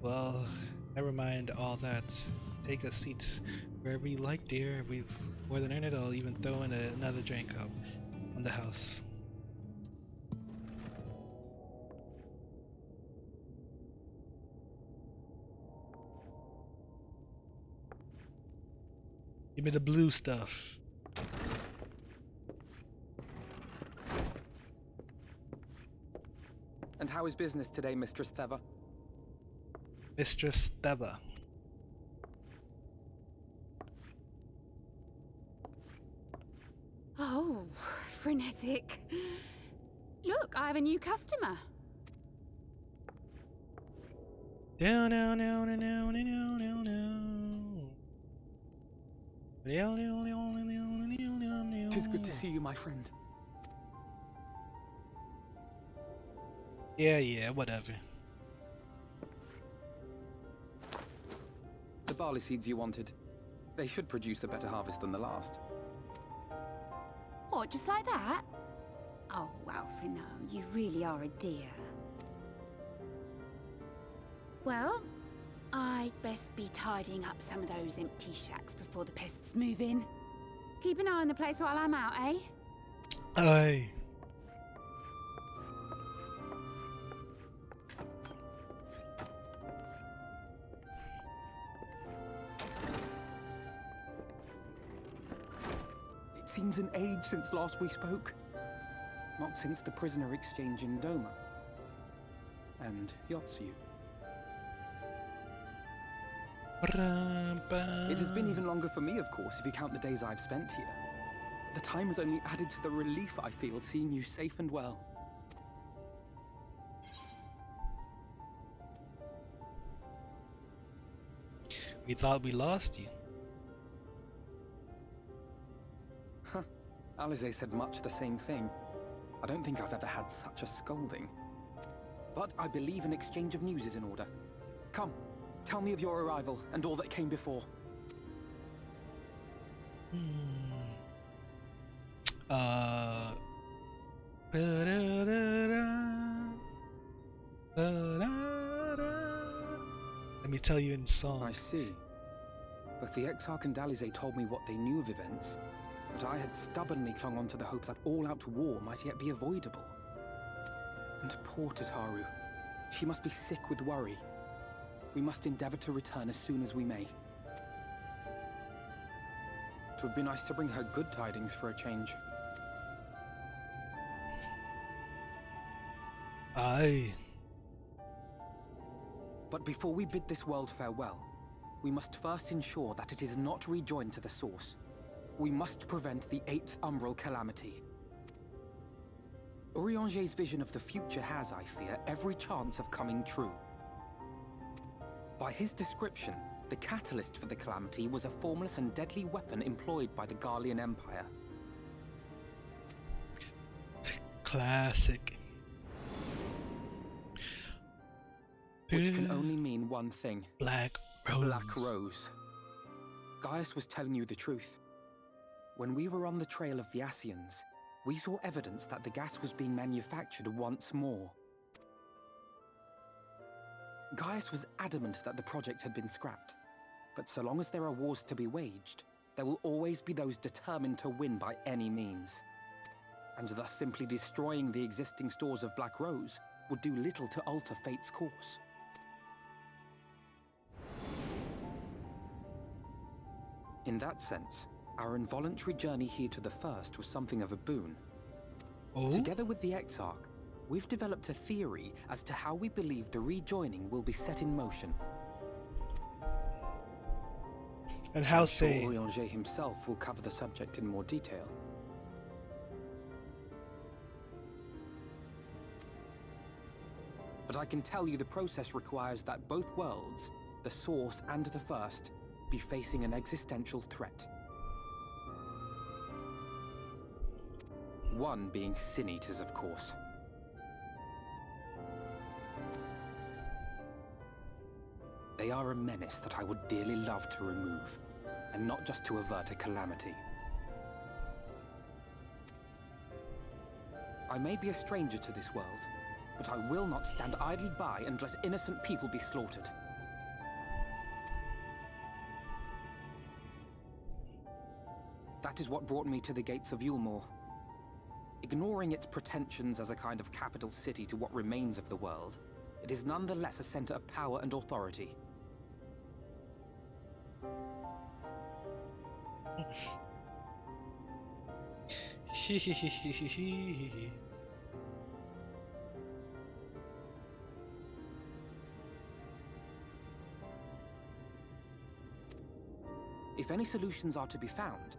Well, never mind all that. Take a seat wherever you like, dear. We've more than earned it. I'll even throw in another drink up on the house. Give me the blue stuff.
And how is business today, Mistress Theva?
Mistress Theva.
Oh, frenetic. Look, I have a new customer.
Down, down, down, down, down, down, down, down.
'Tis good to see you, my friend.
Yeah, whatever.
The barley seeds you wanted. They should produce a better harvest than the last.
What, just like that? Oh, Alfie, no, you really are a dear. Well, I'd best be tidying up some of those empty shacks before the pests move in. Keep an eye on the place while I'm out, eh?
Aye.
It seems an age since last we spoke. Not since the prisoner exchange in Doma. And Yotsu. It has been even longer for me, of course, if you count the days I've spent here. The time has only added to the relief I feel seeing you safe and well.
We thought we lost you.
Huh. Alize said much the same thing. I don't think I've ever had such a scolding. But I believe an exchange of news is in order. Come, tell me of your arrival and all that came before.
Let me tell you in song.
I see. Both the Exarch and Alize told me what they knew of events, but I had stubbornly clung on to the hope that all-out war might yet be avoidable. And poor Tataru. She must be sick with worry. We must endeavor to return as soon as we may. It would be nice to bring her good tidings for a change.
Aye.
But before we bid this world farewell, we must first ensure that it is not rejoined to the source. We must prevent the 8th Umbral calamity. Urianger's vision of the future has, I fear, every chance of coming true. By his description, the catalyst for the calamity was a formless and deadly weapon employed by the Garlean Empire.
Classic.
Which can only mean one thing.
Black Rose.
Black Rose. Gaius was telling you the truth. When we were on the trail of the Ascians, we saw evidence that the gas was being manufactured once more. Gaius was adamant that the project had been scrapped. But so long as there are wars to be waged, there will always be those determined to win by any means. And thus simply destroying the existing stores of Black Rose would do little to alter fate's course. In that sense, our involuntary journey here to the First was something of a boon.
Oh?
Together with the Exarch, we've developed a theory as to how we believe the rejoining will be set in motion.
And how
I'm sure
say?
Urianger himself will cover the subject in more detail. But I can tell you the process requires that both worlds, the Source and the First, be facing an existential threat. One being Sin Eaters, of course. They are a menace that I would dearly love to remove, and not just to avert a calamity. I may be a stranger to this world, but I will not stand idly by and let innocent people be slaughtered. That is what brought me to the gates of Yulmore. Ignoring its pretensions as a kind of capital city to what remains of the world, it is nonetheless a center of power and authority. If any solutions are to be found,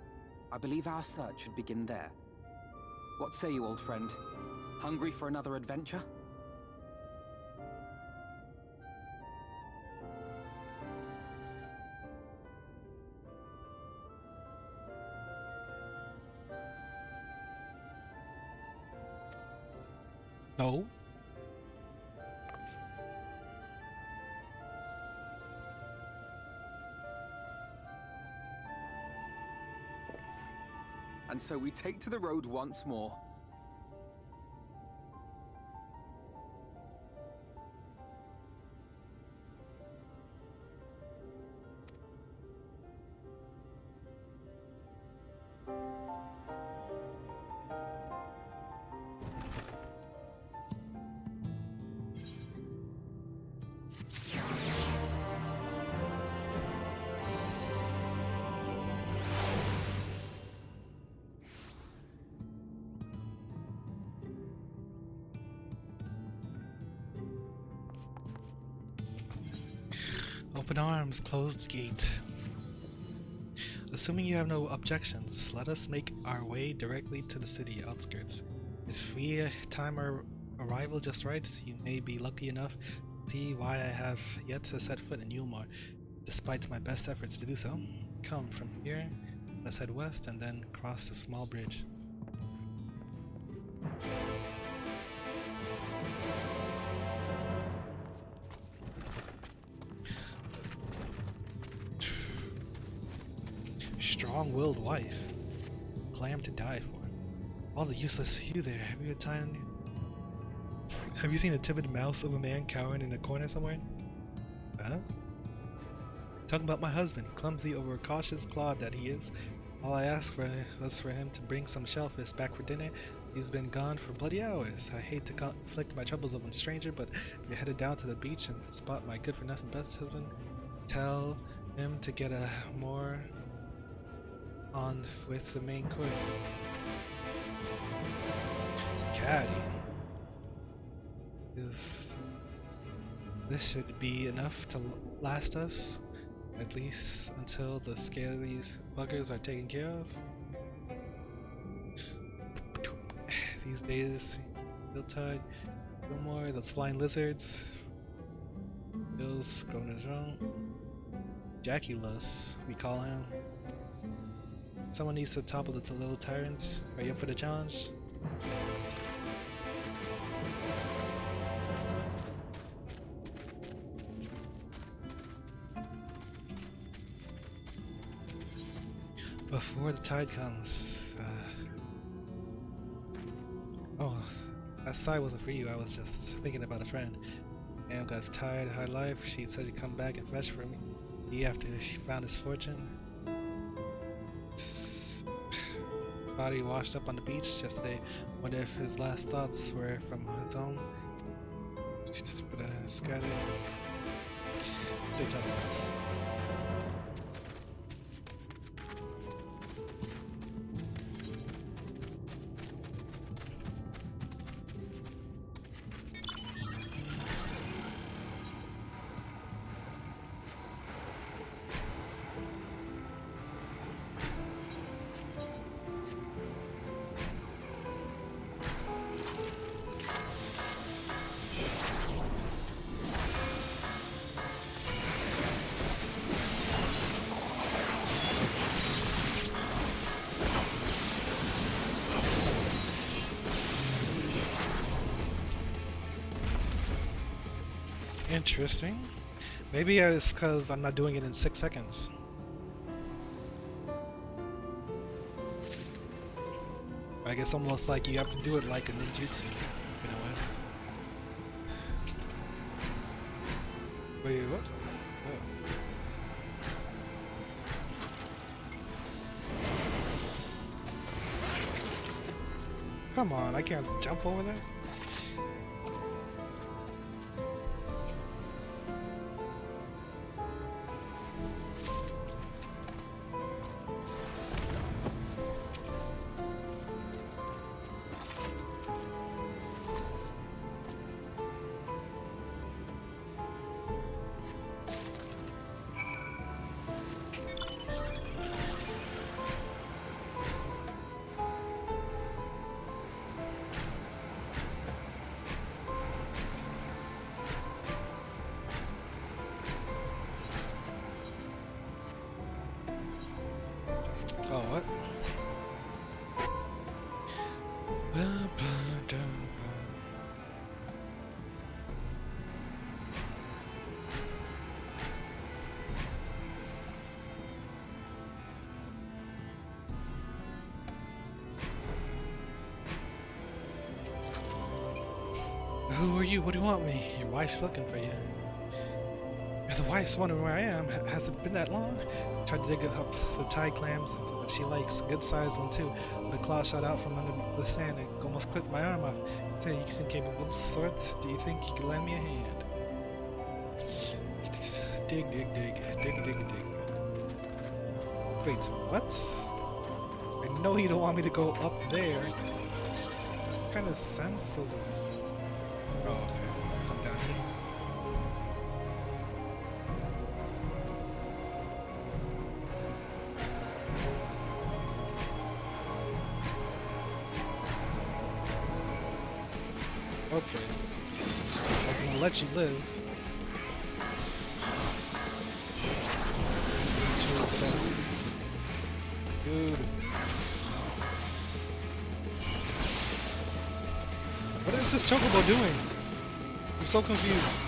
I believe our search should begin there. What say you, old friend? Hungry for another adventure?
No.
And so we take to the road once more.
Open arms, closed gate. Assuming you have no objections, let us make our way directly to the city outskirts. If we time our arrival just right, you may be lucky enough to see why I have yet to set foot in Yulmore, despite my best efforts to do so. Come from here, let's head west and then cross the small bridge. Strong-willed wife, clam to die for. All the useless you there. Have you seen a timid mouse of a man cowering in a corner somewhere? Huh? Talking about my husband, clumsy, overcautious clod that he is. All I asked for was for him to bring some shellfish back for dinner. He's been gone for bloody hours. I hate to inflict my troubles on a stranger, but if you're headed down to the beach and spot my good-for-nothing best husband, tell him to get a more on with the main course. Caddy. This should be enough to last us, at least until the scaly buggers are taken care of. These days, Hilltide, no more those flying lizards. Bill's going his own. Jackulus, we call him. Someone needs to topple the little tyrant. Are you up for the challenge? Before the tide comes. Oh, that sigh wasn't for you. I was just thinking about a friend. Anne got tired of her life. She said she'd come back and fetch for me after she found his fortune. Body washed up on the beach yesterday. Wonder if his last thoughts were from his own. Scattered. Big time of this. Interesting. Maybe it's because I'm not doing it in 6 seconds. I guess almost like you have to do it like a ninjutsu in a way. Wait, what? Oh. Come on, I can't jump over there? Oh, what? Who are you? What do you want me? Your wife's looking for you. The wife's wondering where I am. Has it been that long? Tried to dig up the tide clams that she likes. Good sized one too. But a claw shot out from under the sand and almost clipped my arm off. Say, you seem capable of sorts. Do you think you can lend me a hand? Dig, dig, dig. Dig, dig, dig. Wait, what? I know you don't want me to go up there. What kind of sense does this? Oh, okay. Some down here. Okay. I was gonna let you live. Dude. What is this chocobo doing? I'm so confused.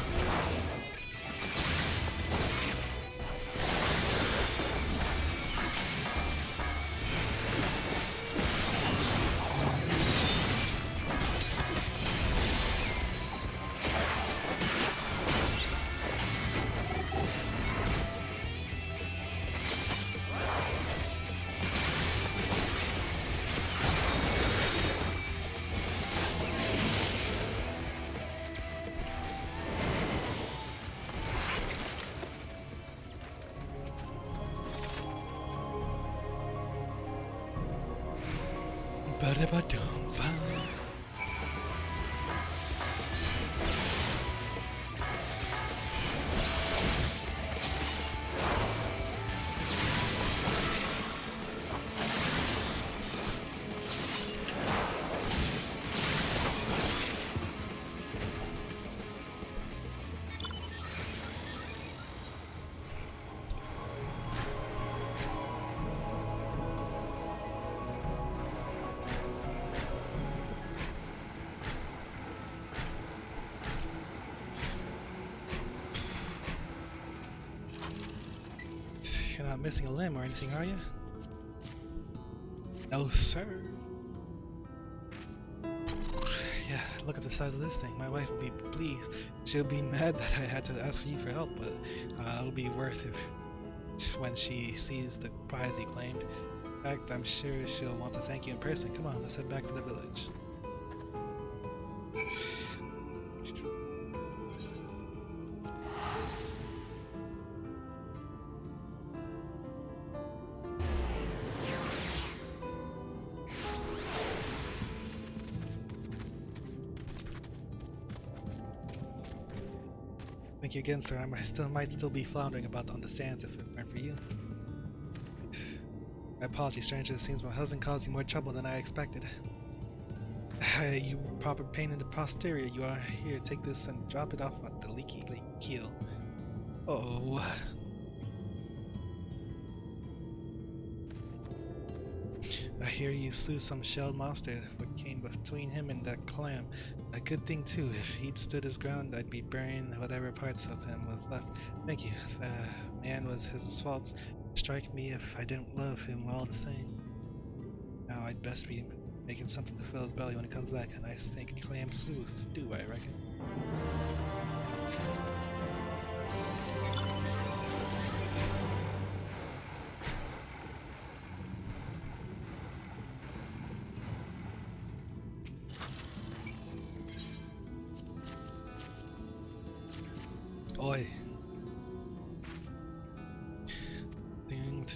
not missing a limb or anything, are you? No, sir. Yeah, look at the size of this thing. My wife will be pleased. She'll be mad that I had to ask you for help, but it'll be worth it when she sees the prize you claimed. In fact, I'm sure she'll want to thank you in person. Come on, let's head back to the village. Thank you again, sir. I might still be floundering about on the sands if it weren't for you. My apologies, stranger. It seems my husband caused you more trouble than I expected. You proper pain in the posterior. You are here. Take this and drop it off at the leaky lake keel. Oh. I hear you slew some shelled monster. What came between him and that clam? A good thing too. If he'd stood his ground, I'd be burying whatever parts of him was left. Thank you. The man was his faults. Strike me if I didn't love him all the same. Now I'd best be making something to fill his belly when he comes back. A nice thick clam stew, I reckon. Oi.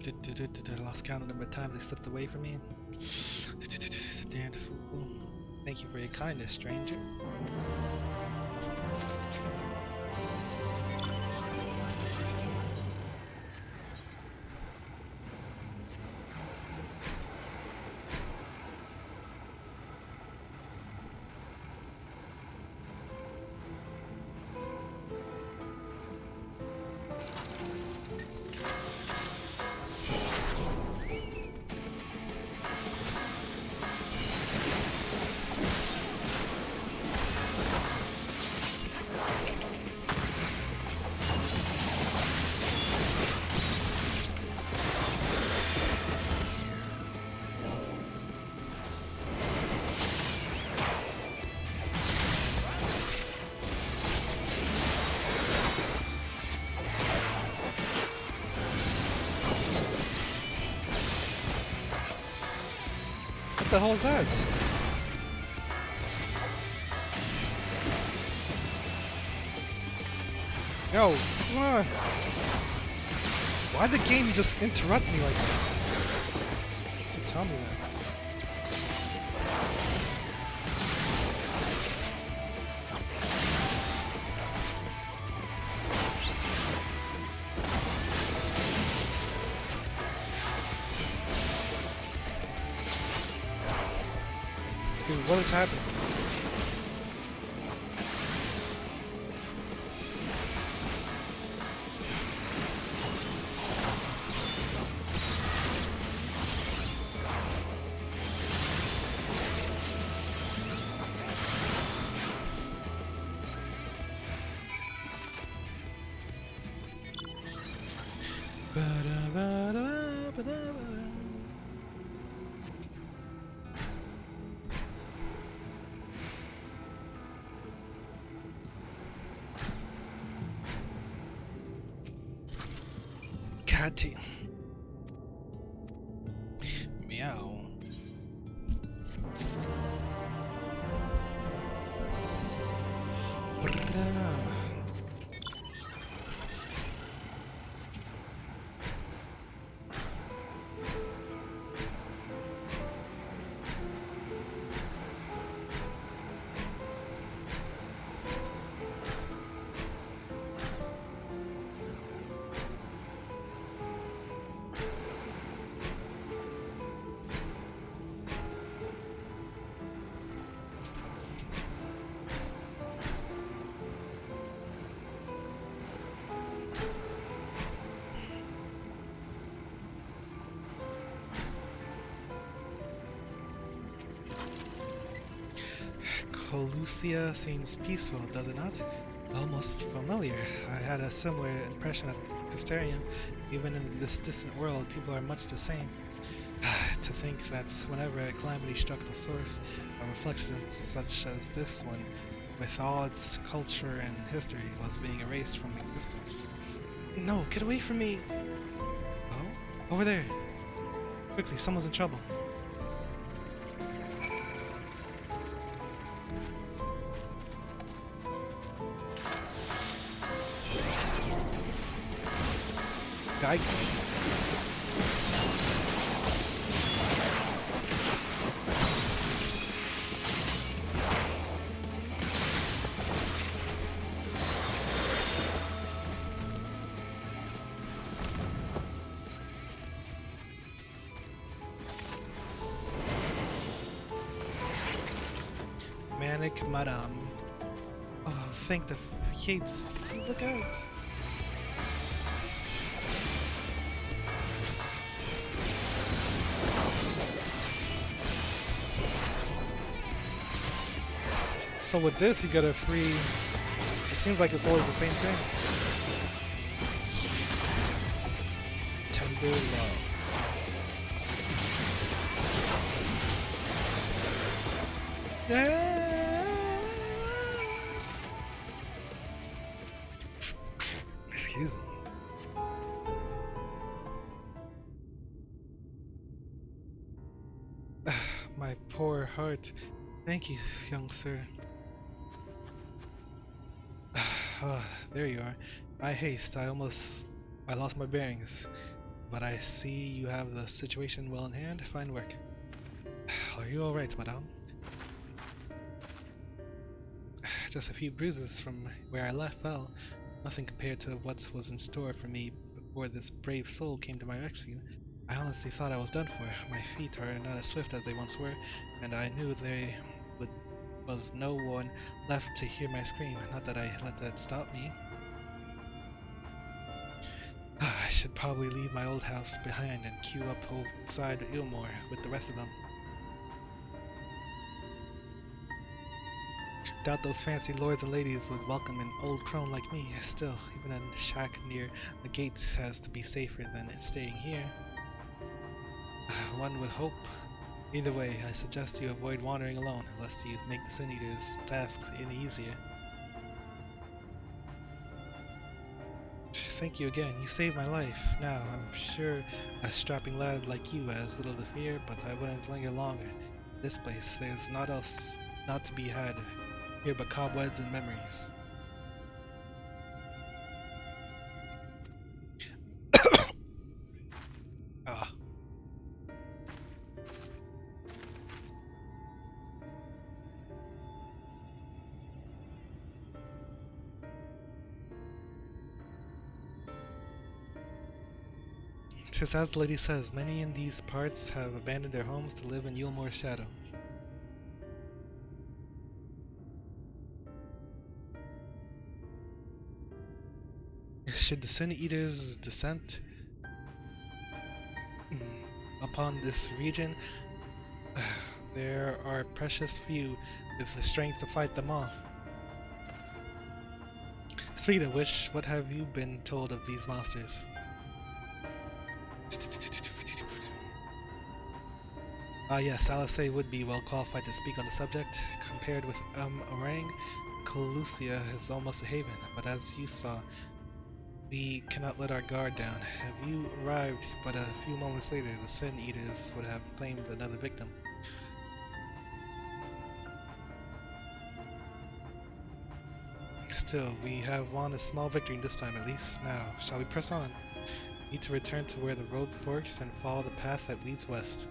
I lost count of the number of times they slipped away from me. Damned fool. Thank you for your kindness, stranger. What the hell is that? Yo, what's going on? Why'd the game just interrupt me like that? Don't tell me that. Dude, what is happening? Catty. Meow. Colusia seems peaceful, does it not? Almost familiar. I had a similar impression at Castarian. Even in this distant world, people are much the same. To think that whenever a calamity struck the source, a reflection such as this one, with all its culture and history, was being erased from existence. No, get away from me! Oh? Over there! Quickly, someone's in trouble. Guy. Manic Madame. Oh, thank the Yates. Look out! So with this, you get a free. It seems like it's always the same thing. Tender love. Excuse me. My poor heart. Thank you, young sir. There you are. My haste, I lost my bearings. But I see you have the situation well in hand. Fine work. Are you alright, madame? Just a few bruises from where I left fell. Nothing compared to what was in store for me before this brave soul came to my rescue. I honestly thought I was done for. My feet are not as swift as they once were, and I knew was no one left to hear my scream. Not that I let that stop me. I should probably leave my old house behind and queue up outside Ilmore with the rest of them. Doubt those fancy lords and ladies would welcome an old crone like me. Still, even a shack near the gates has to be safer than staying here. One would hope. Either way, I suggest you avoid wandering alone, lest you make the Sin Eater's tasks any easier. Thank you again, you saved my life. Now, I'm sure a strapping lad like you has little to fear, but I wouldn't linger longer. This place, there's naught else not to be had here but cobwebs and memories. Ah. Tis as the lady says, many in these parts have abandoned their homes to live in Yulmore's shadow. Should the Sin Eater's descent upon this region, there are precious few with the strength to fight them off. Speaking of which, what have you been told of these monsters? Yes, Alisei would be well qualified to speak on the subject. Compared with Orang, Colusia is almost a haven, but as you saw, we cannot let our guard down. Have you arrived, but a few moments later, the Sin Eaters would have claimed another victim. Still, we have won a small victory this time at least. Now, shall we press on? We need to return to where the road forks and follow the path that leads west.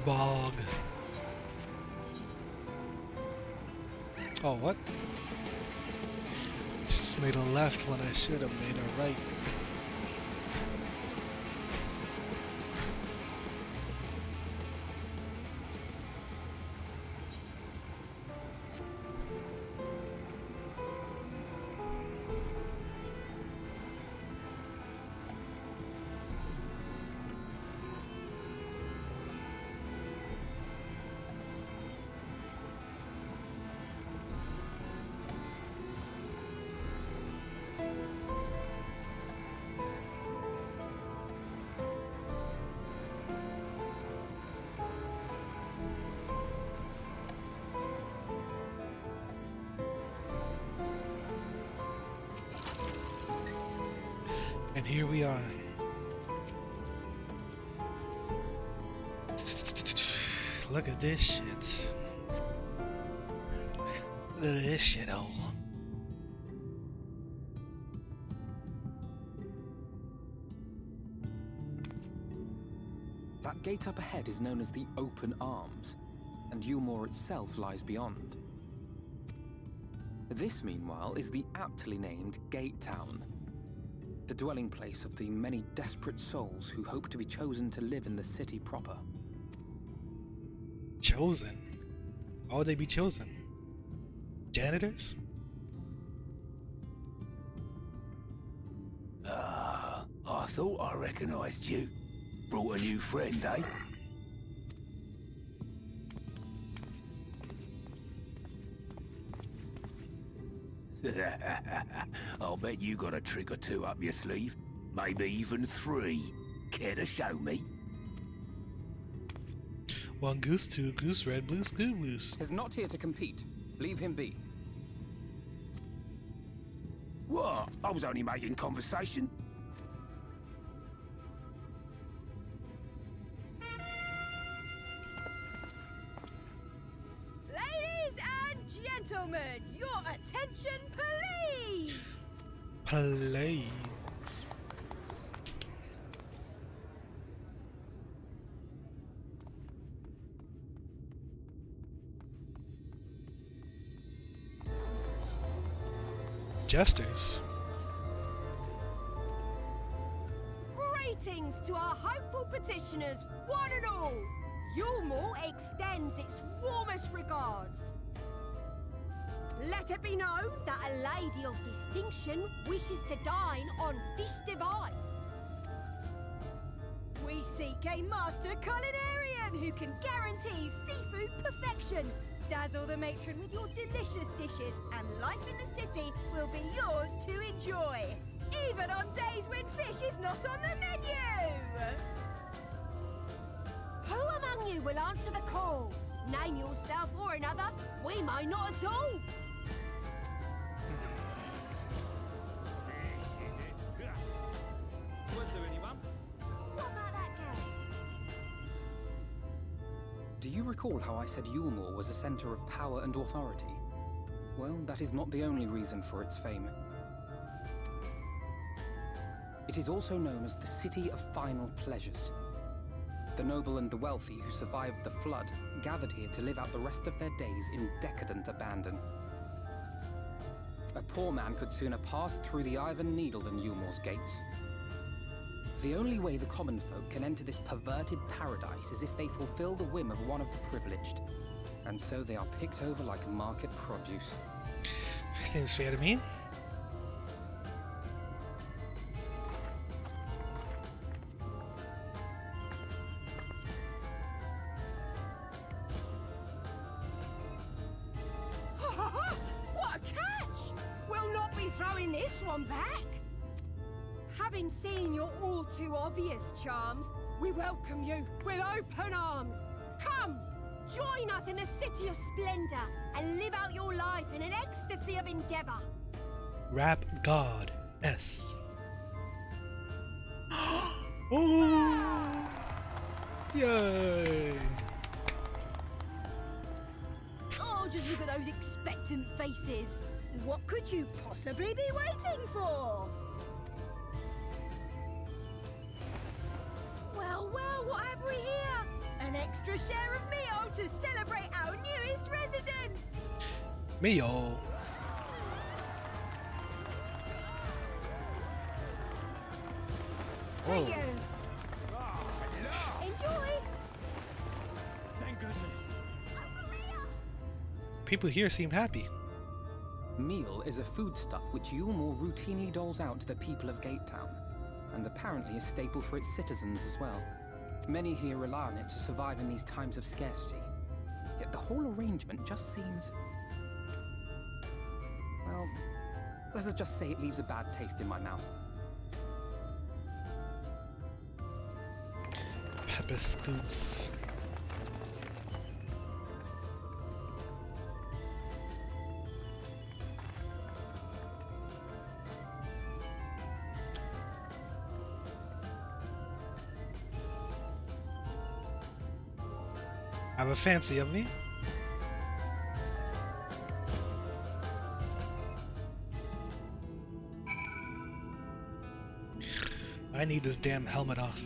Bog. Oh, what? Just made a left when I should have made a right. And here we are. Look at this shit. Look at this shit, oh.
That gate up ahead is known as the Open Arms, and Yulmore itself lies beyond. This, meanwhile, is the aptly named Gate Town, the dwelling place of the many desperate souls who hope to be chosen to live in the city proper.
Chosen? Why would they be chosen? Janitors?
Ah, I thought I recognized you. Brought a new friend, eh? I'll bet you got a trick or two up your sleeve. Maybe even 3. Care to show me?
1 goose, 2 goose, red blues, goo goose.
He's not here to compete. Leave him be.
What? I was only making conversation.
Ladies and gentlemen, your attention, please!
Please. Jesters.
Greetings to our hopeful petitioners, one and all. Yulmore extends its warmest regards. Let it be known that a lady of distinction wishes to dine on fish divine. We seek a master culinarian who can guarantee seafood perfection. Dazzle the matron with your delicious dishes, and life in the city will be yours to enjoy. Even on days when fish is not on the menu! Who among you will answer the call? Name yourself or another, we might not at all.
Was there anyone?
What about that girl?
Do you recall how I said Yulmore was a center of power and authority? Well, that is not the only reason for its fame. It is also known as the City of Final Pleasures. The noble and the wealthy who survived the flood gathered here to live out the rest of their days in decadent abandon. A poor man could sooner pass through the Iron Needle than Yulmore's gates. The only way the common folk can enter this perverted paradise is if they fulfill the whim of one of the privileged. And so they are picked over like market produce.
Seems fair to me.
What a catch! We'll not be throwing this one back. Having seen your all too obvious charms, we welcome you with open arms. Come, join us in the City of Splendor and live out your life in an ecstasy of endeavor.
Rap God S. Oh! Yay!
Oh, just look at those expectant faces. What could you possibly be waiting for? Well, well, what have we here? An extra share of meal to celebrate our newest resident!
Meal.
For
Oh.
you! Enjoy!
Thank goodness.
People here seem happy.
Meal is a foodstuff which Yulmore routinely doles out to the people of Gatetown, and apparently a staple for its citizens as well. Many here rely on it to survive in these times of scarcity. Yet the whole arrangement just seems... well, let us just say it leaves a bad taste in my mouth.
Pepper scoops. Have a fancy of me? I need this damn helmet off.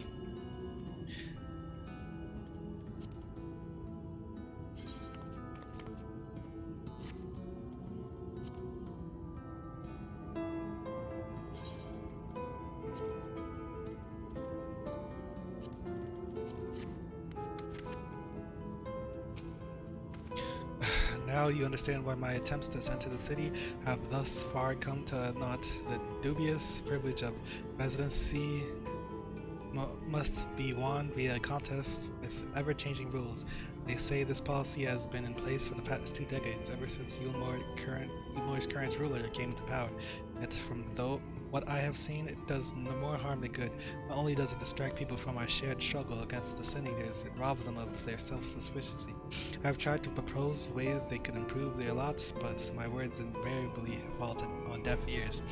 Now you understand why my attempts to enter the city have thus far come to naught. The dubious privilege of residency must be won via a contest with ever-changing rules. They say this policy has been in place for the past 2 decades, ever since Yulmore's current ruler came to power. Yet from what I have seen, it does no more harm than good. Not only does it distract people from our shared struggle against the Sin Eaters, it robs them of their self-sufficiency. I have tried to propose ways they could improve their lots, but my words invariably fall on deaf ears.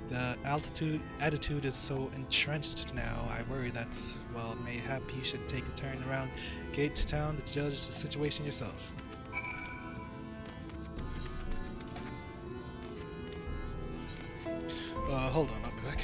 The attitude is so entrenched now, I worry that, well, mayhap you should take a turn around Gatetown to judge the situation yourself. Hold on, I'll be back.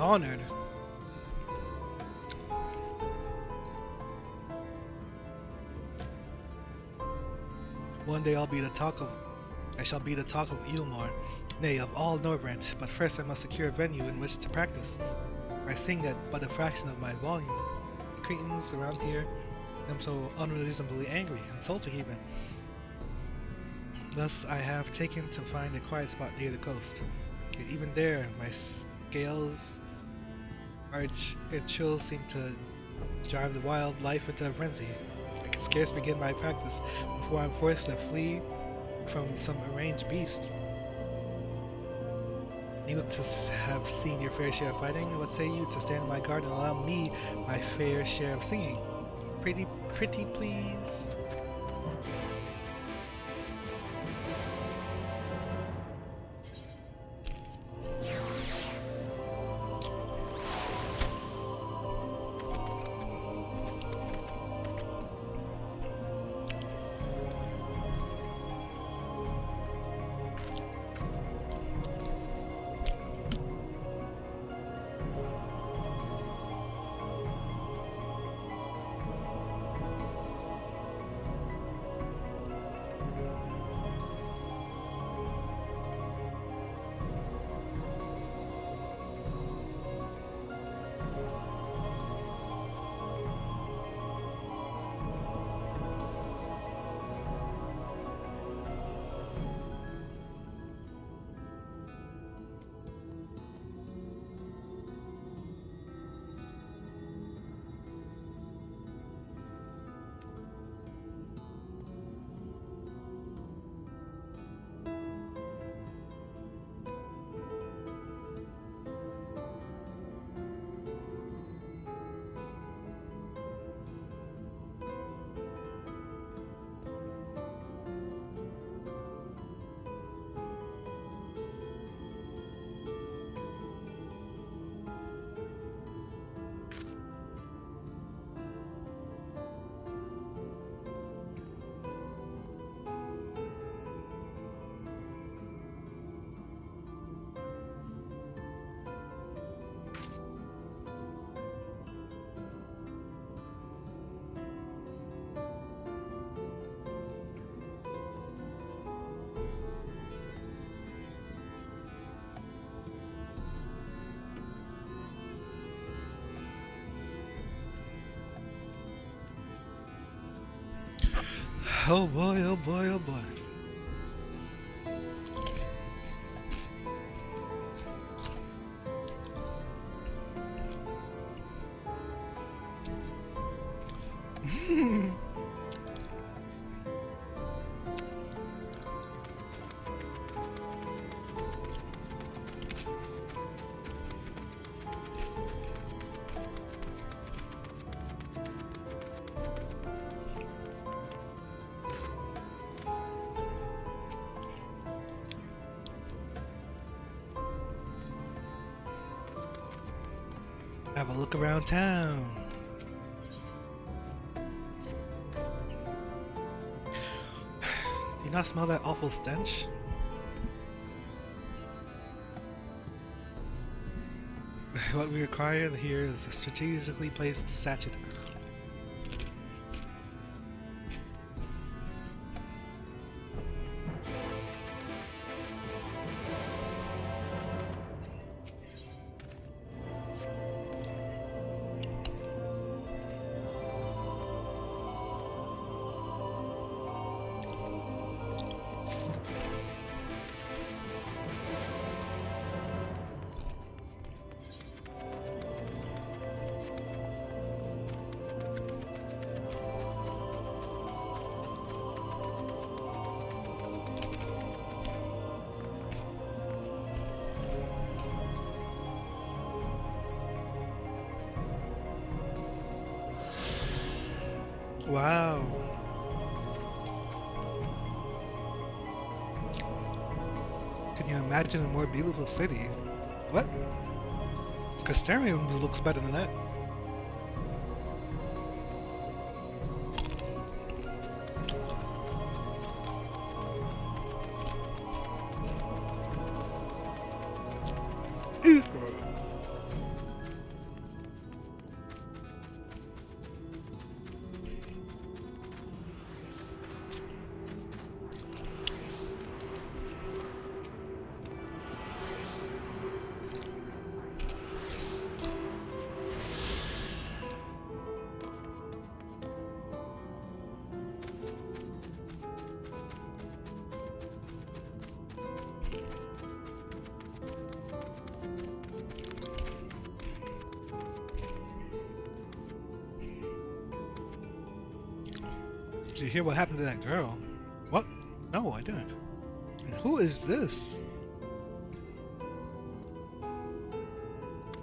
Honored. One day I shall be the talk of Edelmar, nay, of all Norbrent, but first I must secure a venue in which to practice. I sing at but a fraction of my volume. The cretins around here am so unreasonably angry, insulting even. Thus I have taken to find a quiet spot near the coast. Yet even there, my scales and chills seem to drive the wild life into a frenzy. I can scarce begin my practice before I'm forced to flee from some arranged beast. You look to have seen your fair share of fighting. What say you to stand in my guard and allow me my fair share of singing? Pretty please. Oh boy, oh boy, oh boy. Have a look around town. Do you not smell that awful stench? What we require here is a strategically placed sachet. Wow. Can you imagine a more beautiful city? What? Castellarium looks better than that. you hear what happened to that girl? What? No, I didn't. And who is this?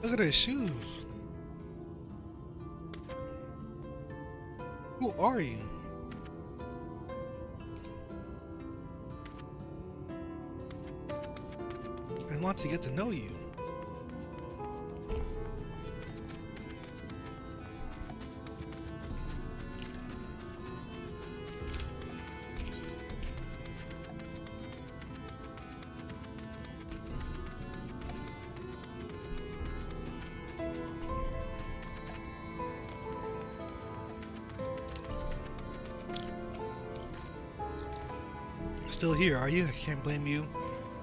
Look at her shoes. Who are you? I want to get to know you. Still here, are you? I can't blame you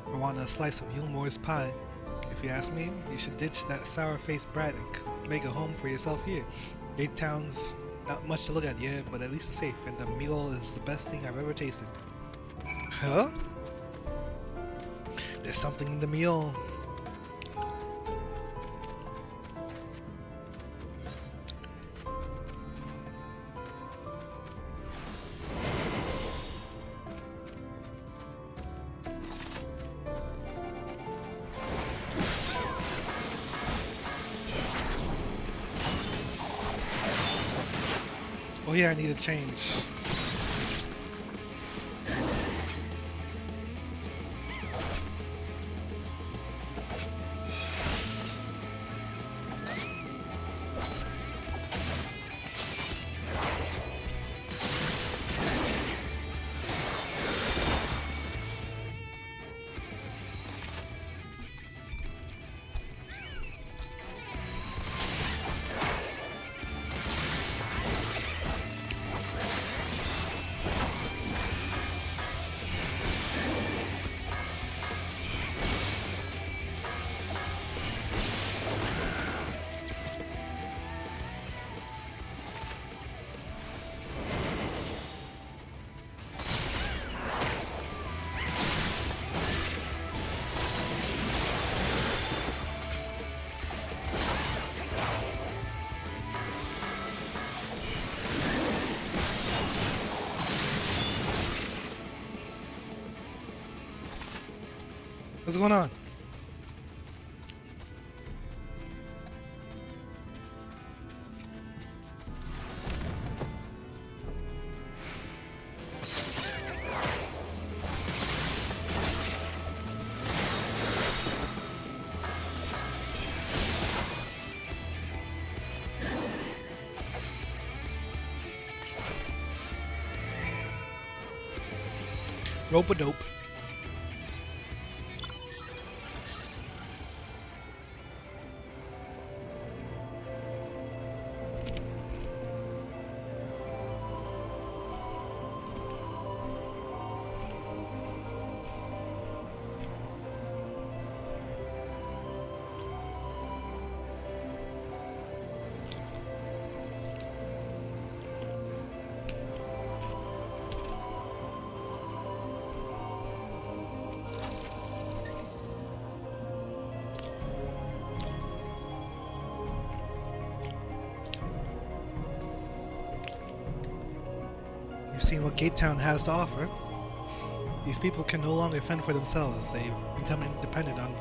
for wanting a slice of Yulmore's pie. If you ask me, you should ditch that sour-faced brat and make a home for yourself here. Gate Town's not much to look at yet, but at least it's safe, and the mule is the best thing I've ever tasted. Huh? There's something in the mule. Oh yeah, I need a change. What's going on? Rope-a-dope. Seeing what Gate Town has to offer. These people can no longer fend for themselves. They've become independent on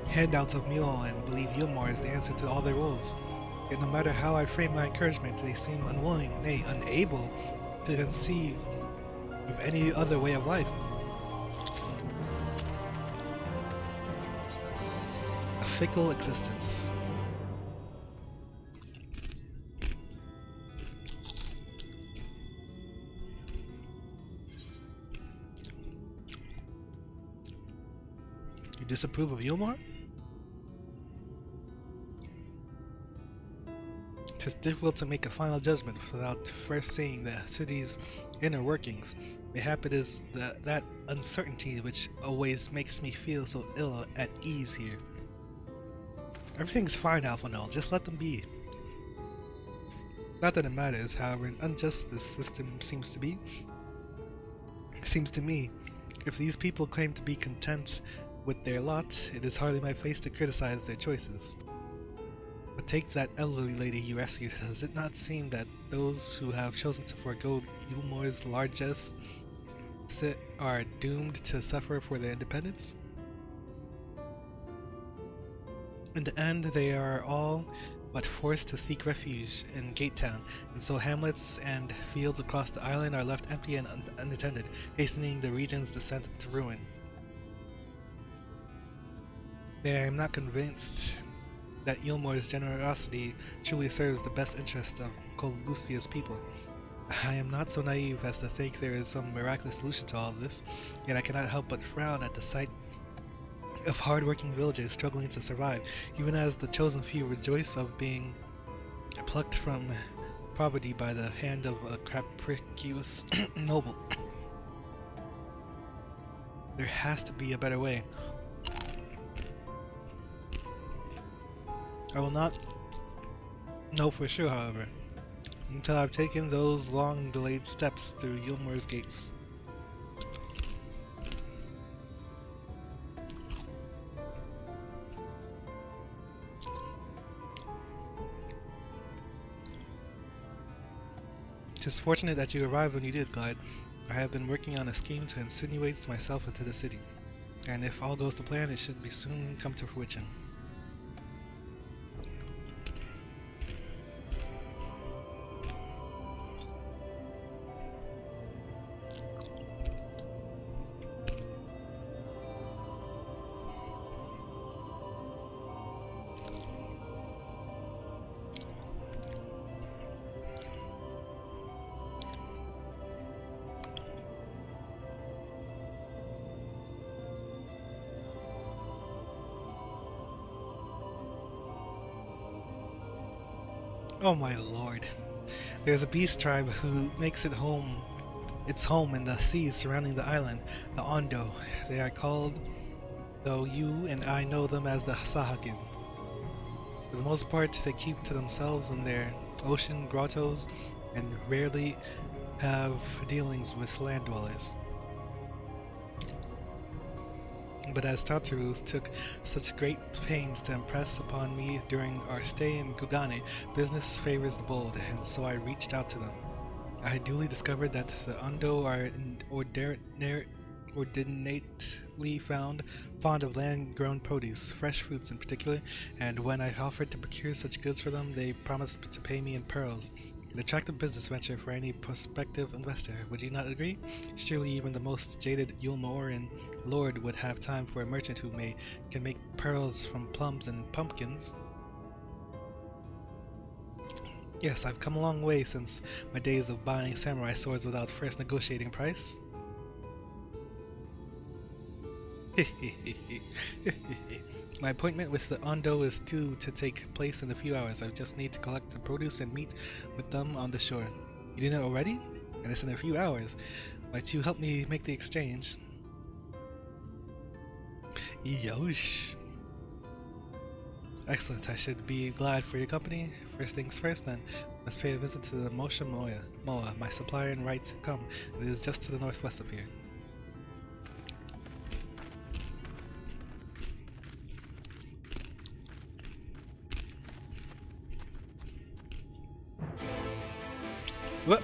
handouts of mule and believe Yulmore is the answer to all their woes. Yet no matter how I frame my encouragement, they seem unwilling, nay, unable to conceive of any other way of life. A fickle existence. Disapprove of Yulmore? It is difficult to make a final judgment without first seeing the city's inner workings. Mayhap it is that uncertainty which always makes me feel so ill at ease here. Everything's fine, Alphonel, just let them be. Not that it matters, however unjust this system seems to be. It seems to me, if these people claim to be content with their lot, it is hardly my place to criticize their choices. But take that elderly lady you rescued. Does it not seem that those who have chosen to forego Yulmor's largesse are doomed to suffer for their independence? In the end, they are all but forced to seek refuge in Gate Town, and so hamlets and fields across the island are left empty and unattended, hastening the region's descent to ruin. I am not convinced that Yulmor's generosity truly serves the best interest of Colucia's people. I am not so naive as to think there is some miraculous solution to all of this, yet I cannot help but frown at the sight of hard-working villagers struggling to survive, even as the chosen few rejoice of being plucked from poverty by the hand of a capricious noble. There has to be a better way. I will not know for sure, however, until I've taken those long-delayed steps through Yulmor's gates. Tis fortunate that you arrived when you did, Glide. I have been working on a scheme to insinuate myself into the city, and if all goes to plan, it should be soon come to fruition. Oh my lord. There's a beast tribe who makes its home in the seas surrounding the island, the Ondo. They are called, though you and I know them as the Sahagin. For the most part, they keep to themselves in their ocean grottos and rarely have dealings with land dwellers. But as Tartarus took such great pains to impress upon me during our stay in Kugane, business favors the bold, and so I reached out to them. I duly discovered that the Ondo are ordinately fond of land-grown produce, fresh fruits in particular, and when I offered to procure such goods for them, they promised to pay me in pearls. An attractive business venture for any prospective investor, would you not agree? Surely even the most jaded Yulmoran lord would have time for a merchant who can make pearls from plums and pumpkins. Yes, I've come a long way since my days of buying samurai swords without first negotiating price. My appointment with the Ondo is due to take place in a few hours. I just need to collect the produce and meet with them on the shore. You did it already? And it's in a few hours. Might you help me make the exchange? Yosh. Excellent. I should be glad for your company. First things first, then. Let's pay a visit to the Moa, my supplier in right to come. It is just to the northwest of here. What?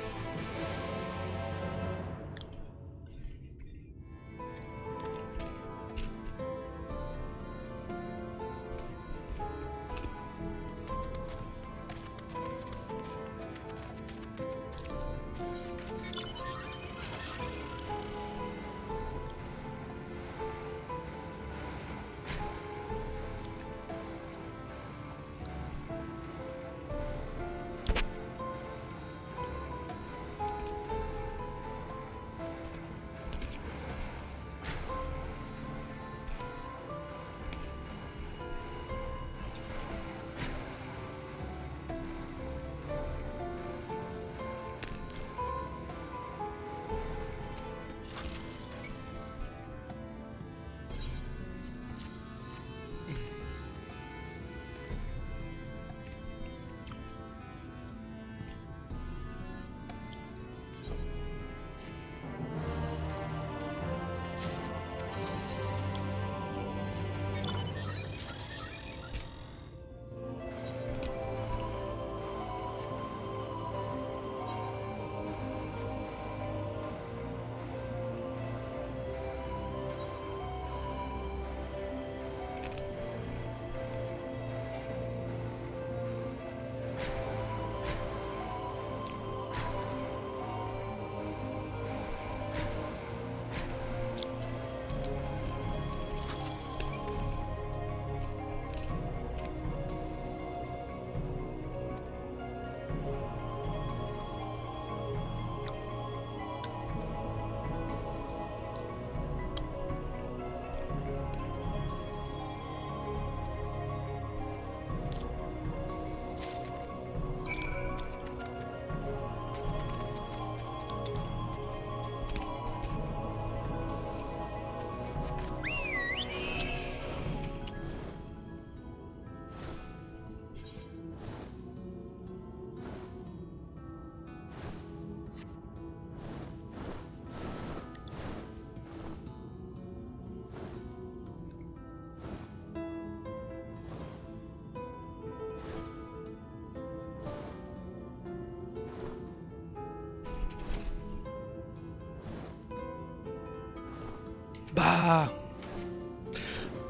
Bah!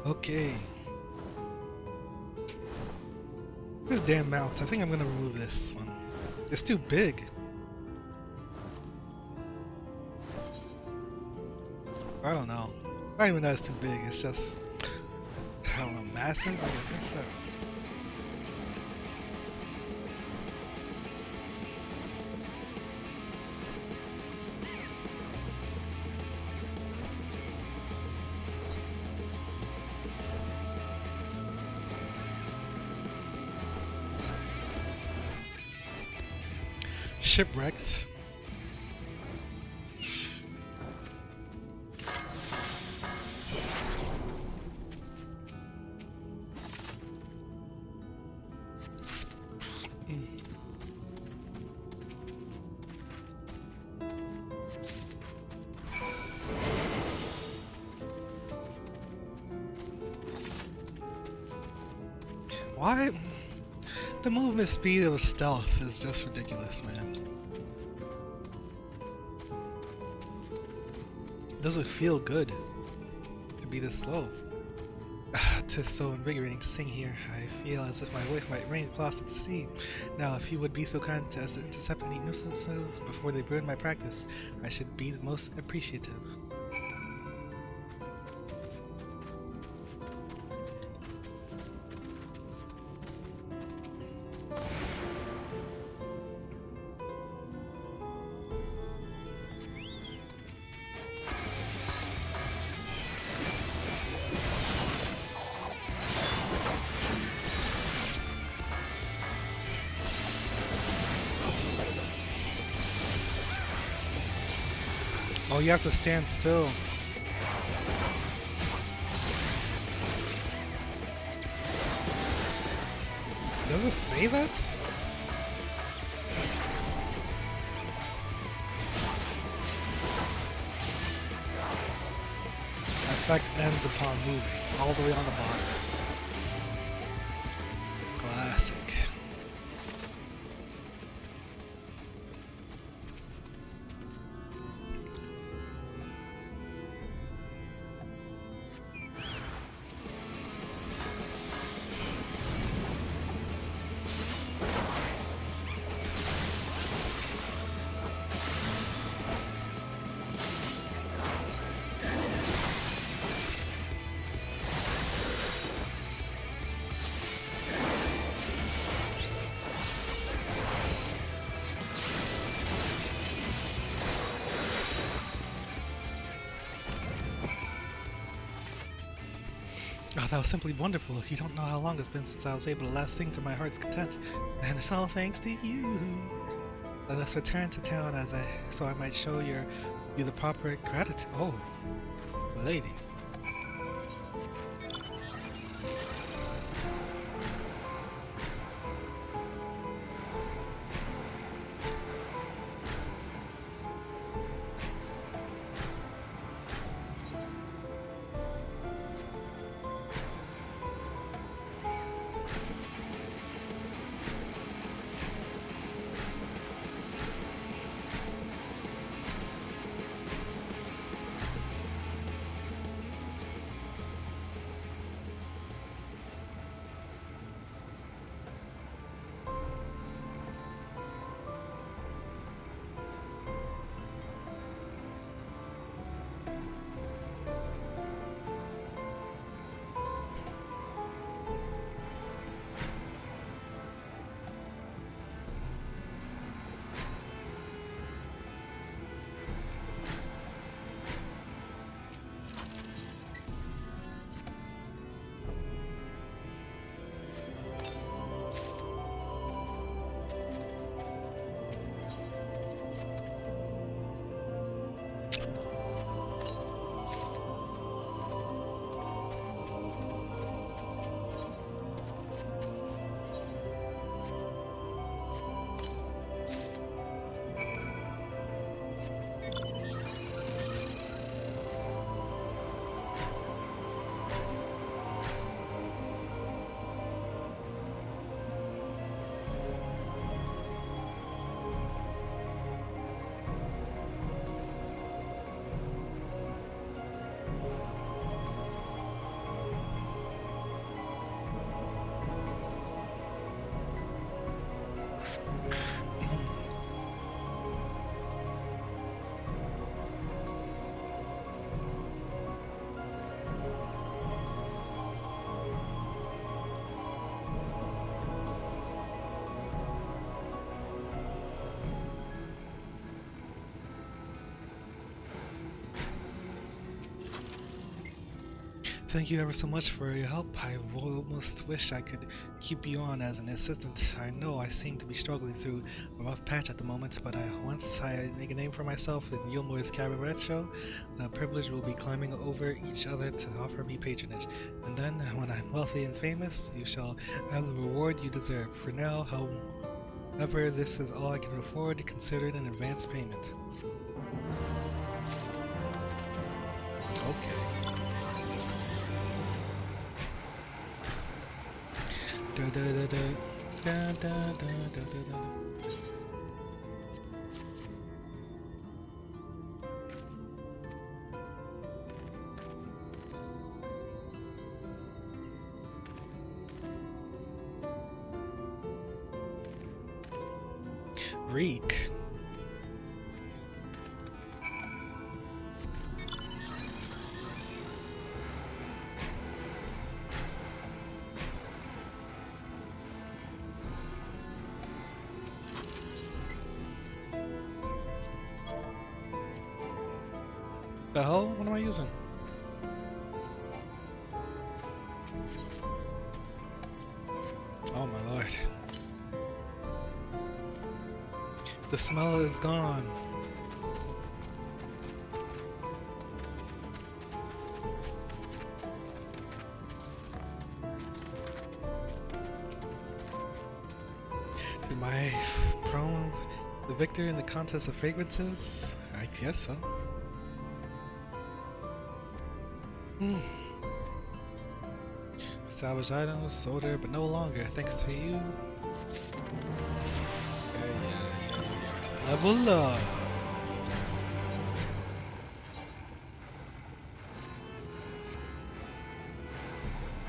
Okay. This damn mount. I think I'm gonna remove this one. It's too big. I don't know. I don't even know it's too big. It's just, I don't know, massive? I don't think so. Shipwrecked. Why? The movement speed of stealth is just ridiculous, man. Doesn't feel good to be this slow. Tis so invigorating to sing here. I feel as if my voice might ring across the sea. Now, if you would be so kind as to intercept any nuisances before they ruin my practice, I should be the most appreciative. Oh, you have to stand still. Does it say that? Effect ends upon moving, all the way on the bottom. Classic. Oh, that was simply wonderful. You don't know how long it's been since I was able to last sing to my heart's content, and it's all thanks to you. Let us return to town so I might show you the proper gratitude. Oh, lady. Thank you ever so much for your help. I almost wish I could keep you on as an assistant. I know I seem to be struggling through a rough patch at the moment, but once I make a name for myself in Yulmore's cabaret show, the privilege will be climbing over each other to offer me patronage. And then, when I'm wealthy and famous, you shall have the reward you deserve. For now, however, this is all I can afford, consider it an advance payment. Okay. Da da da da da da da da da. Reek. The hell? What am I using? Oh my lord. The smell is gone. Am I prone the victor in the contest of fragrances? I guess so. Salvage items, soda, but no longer, thanks to you. Level up!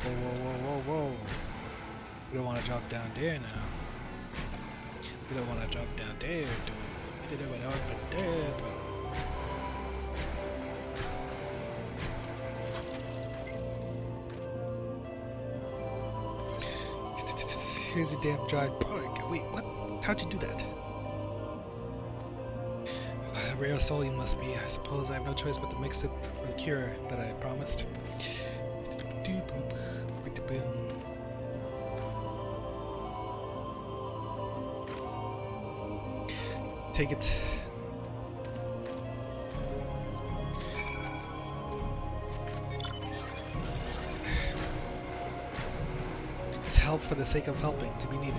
Whoa, whoa, whoa, whoa, whoa. We don't want to drop down there now. We don't want to drop down there, do we? We don't want to drop there, bro. Here's your damn dried bark. Wait, what? How'd you do that? A rare soul you must be. I suppose I have no choice but to mix it for the cure that I promised. Take it. Help for the sake of helping, to be needed.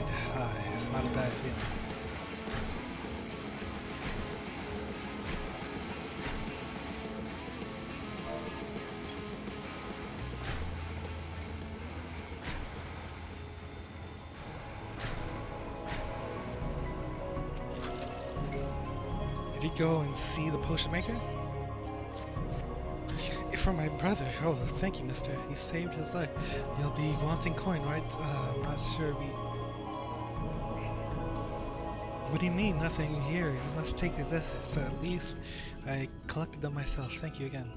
It's not a bad feeling. Did he go and see the potion maker? For my brother. Oh, thank you, mister. You saved his life. You'll be wanting coin, right? I'm not sure we... What do you mean? Nothing here. You must take this. At least I collected them myself. Thank you again.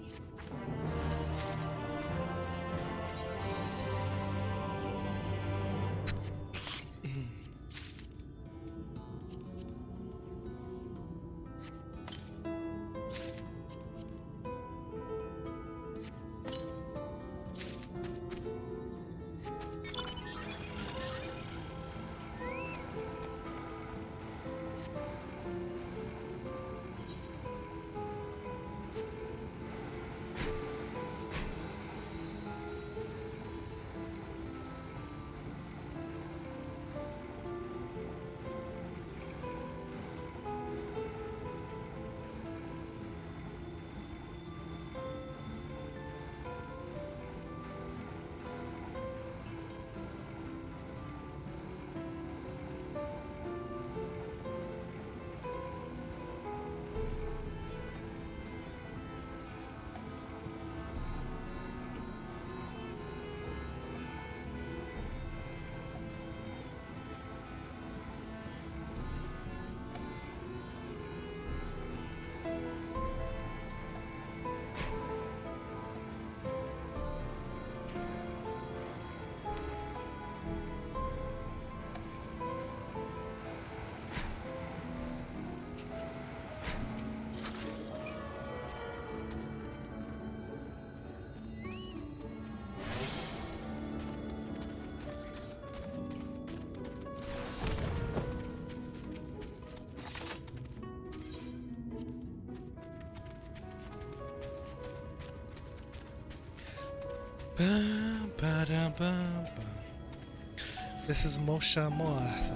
Bum, ba-dum, bum, bum. This is Moshe Moa, the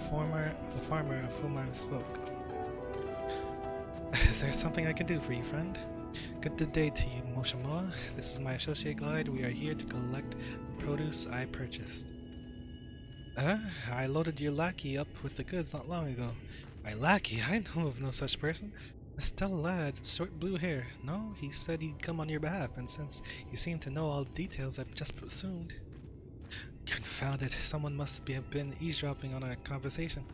farmer of whom I spoke. Is there something I can do for you, friend? Good day to you, Moshe Moa. This is my associate Glide. We are here to collect the produce I purchased. I loaded your lackey up with the goods not long ago. My lackey? I know of no such person. A stellar lad, short blue hair. No, he said he'd come on your behalf, and since he seemed to know all the details, I've just assumed. Confound it, someone must have been eavesdropping on our conversation.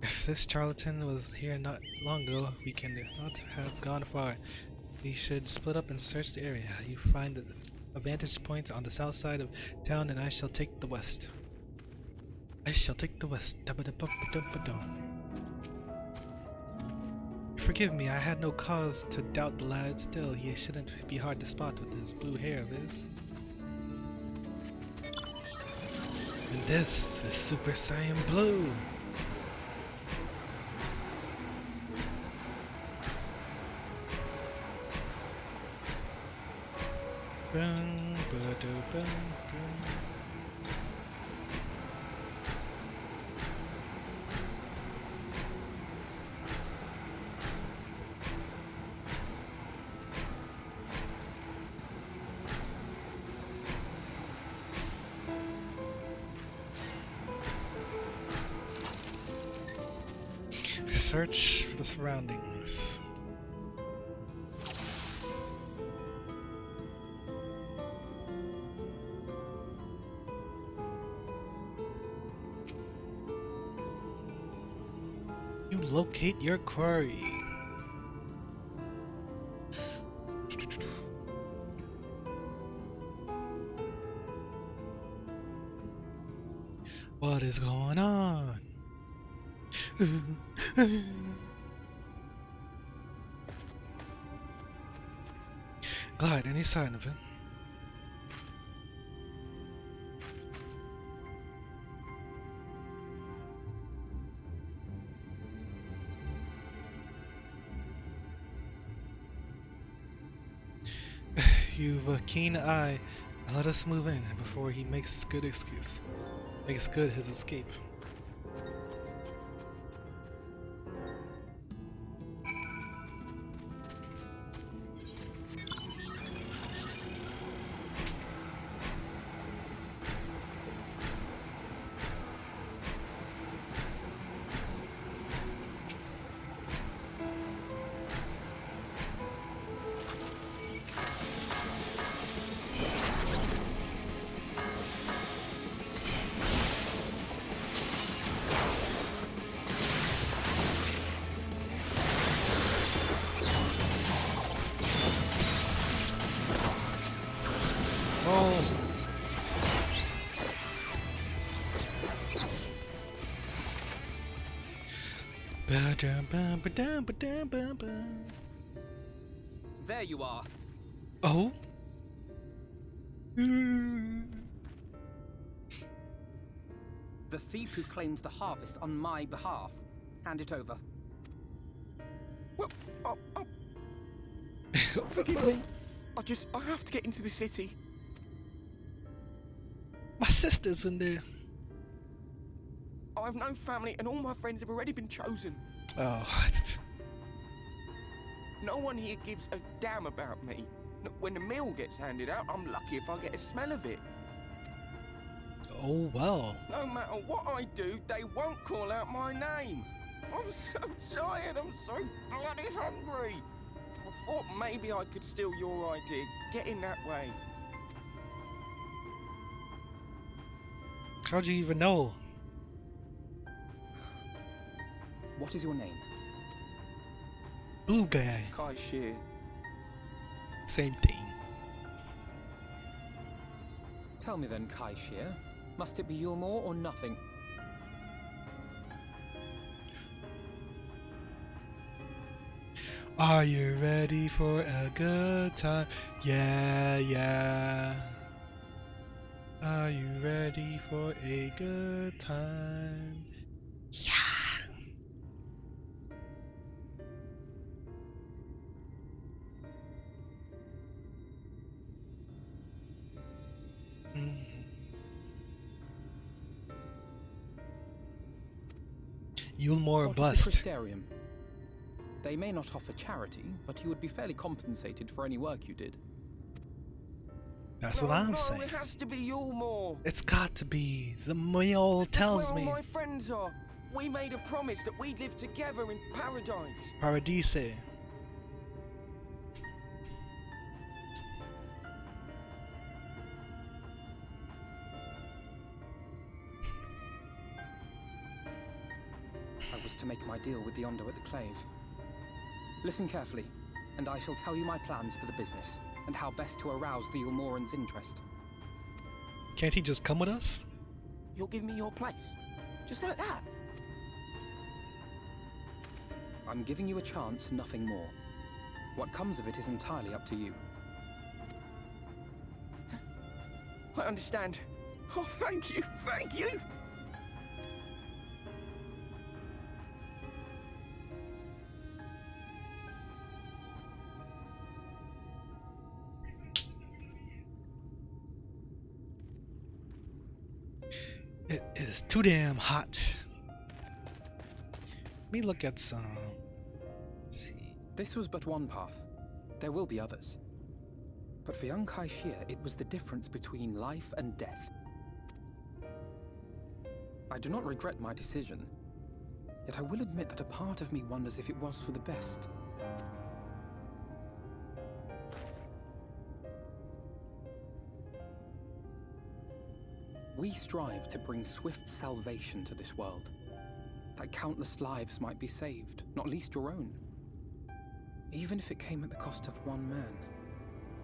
If this charlatan was here not long ago, we cannot have gone far. We should split up and search the area. You find a vantage point on the south side of town, and I shall take the west. I shall take the west. Forgive me, I had no cause to doubt the lad. Still, he shouldn't be hard to spot with his blue hair of his. And this is Super Saiyan Blue. Bum, ba-da, bum, bum. Search for the surroundings. You locate your quarry. What is going on? Glide, any sign of him? You've a keen eye. Let us move in before he makes good his escape.
There you are.
Oh?
The thief who claims the harvest on my behalf. Hand it over.
Well, forgive me. I have to get into the city.
My sister's in there.
I have no family and all my friends have already been chosen.
Oh.
No one here gives a damn about me. When the meal gets handed out, I'm lucky if I get a smell of it.
Oh well.
No matter what I do, they won't call out my name. I'm so tired, I'm so bloody hungry. I thought maybe I could steal your idea. Get in that way.
How'd you even know?
What is your name?
Blue guy.
Kai Shear.
Same thing.
Tell me then, Kai Shear. Must it be Yulmore or nothing?
Are you ready for a good time? Yeah, yeah. Are you ready for a good time? Yeah. Yulmore
What
bust.
of the Crystarium? They may not offer charity, but you would be fairly compensated for any work you did.
That's what I'm
no,
saying.
It has to be Yulmore.
It's got to be. The mule tells
That's where
me.
all my friends are. We made a promise that we'd live together in paradise.
Paradise.
I was to make my deal with the Ondo at the Clave. Listen carefully, and I shall tell you my plans for the business, and how best to arouse the Yulmoran's interest.
Can't he just come with us?
You'll give me your place. Just like that.
I'm giving you a chance, nothing more. What comes of it is entirely up to you.
I understand. Oh, thank you, thank you.
It is too damn hot. Let me look at some. Let's see.
This was but one path. There will be others. But for young Kaishia, it was the difference between life and death. I do not regret my decision, yet I will admit that a part of me wonders if it was for the best. We strive to bring swift salvation to this world, that countless lives might be saved, not least your own. Even if it came at the cost of one man,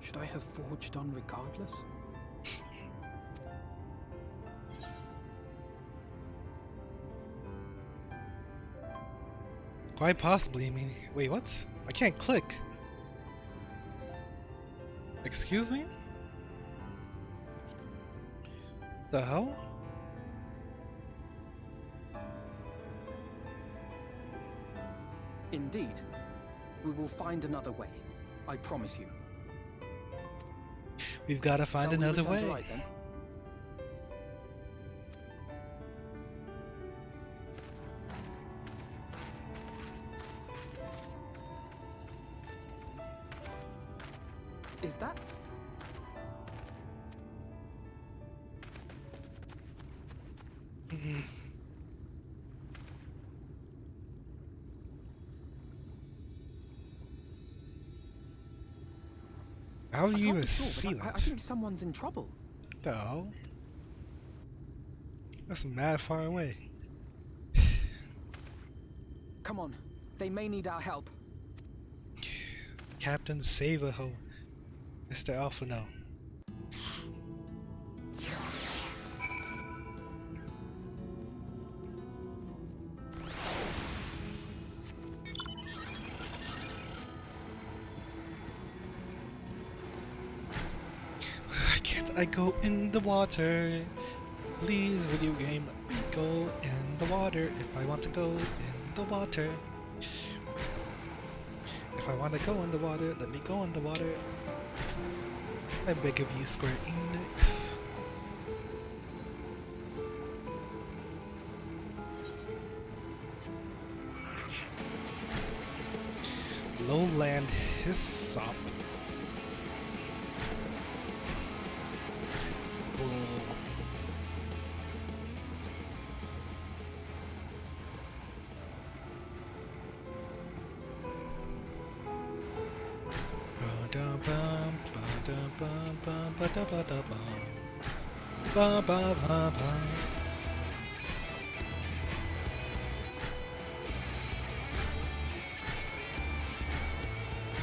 should I have forged on regardless?
Quite possibly. I mean, wait, what? I can't click. Excuse me? The hell?
Indeed. We will find another way. I promise you.
We've got to find
Shall we
another
return to
way.
right, then? Is that?
How do
I
you
can't
even
be sure,
see
but
that?
I think someone's in trouble.
What the hell? That's mad far away.
Come on, they may need our help.
Captain Save-A-Ho. Mr. Alpha no. Why can't I go in the water? Please, video game, let me go in the water if I want to go in the water. If I want to go in the water, let me go in the water. I beg of you, Square Enix. Lowland Hyssop. Whoa. Ba-da-bum, ba-da-bum, bum, ba-da-ba-da-bum. Ba-ba-ba-bum.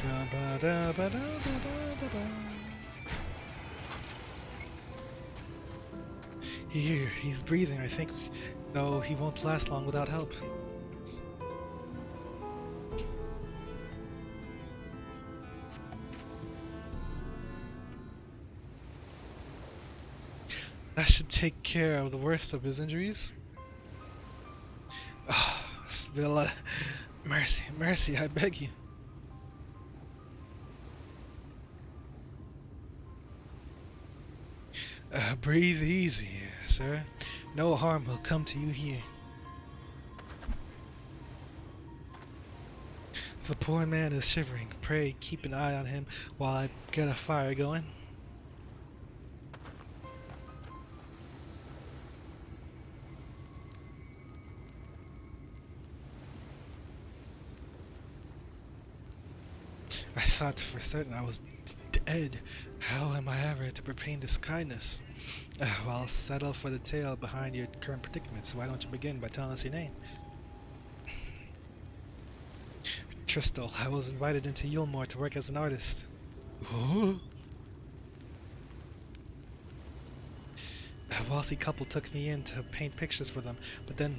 Ba-ba-da-ba-da-ba-da-ba-bum. Here, he's breathing, I think, though he won't last long without help. That should take care of the worst of his injuries. Oh, Spilla, mercy, mercy, I beg you. Breathe easy, sir. No harm will come to you here. The poor man is shivering. Pray keep an eye on him while I get a fire going. I thought for certain I was dead. How am I ever to repay this kindness? Well, settle for the tale behind your current predicament, so why don't you begin by telling us your name? Tristal, I was invited into Yulmore to work as an artist. Ooh. A wealthy couple took me in to paint pictures for them, but then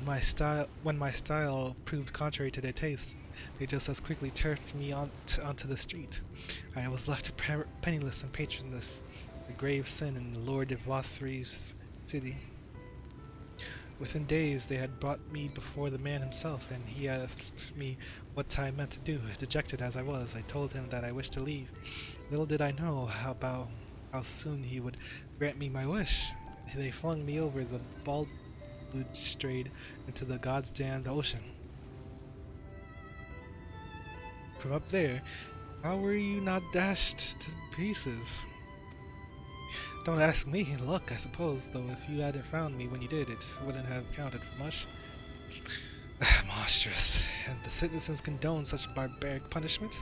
when my style proved contrary to their taste, they just as quickly turfed me onto the street. I was left penniless and patronless, a grave sin in Lord of Vothri's city. Within days they had brought me before the man himself, and he asked me what I meant to do. Dejected as I was, I told him that I wished to leave. Little did I know how soon he would grant me my wish. They flung me over the balustrade into the God's damned ocean. From up there, how were you not dashed to pieces? Don't ask me. Luck, I suppose, though if you hadn't found me when you did, it wouldn't have counted for much. Monstrous. And the citizens condone such barbaric punishment?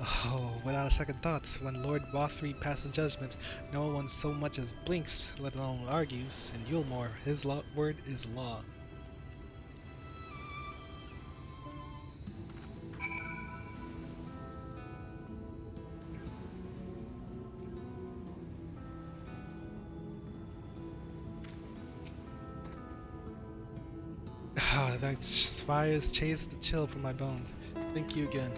Oh, without a second thought, when Lord Vothri passes judgment, no one so much as blinks, let alone argues. In Yulmore, his word is law. Ah, that fires chased the chill from my bones. Thank you again.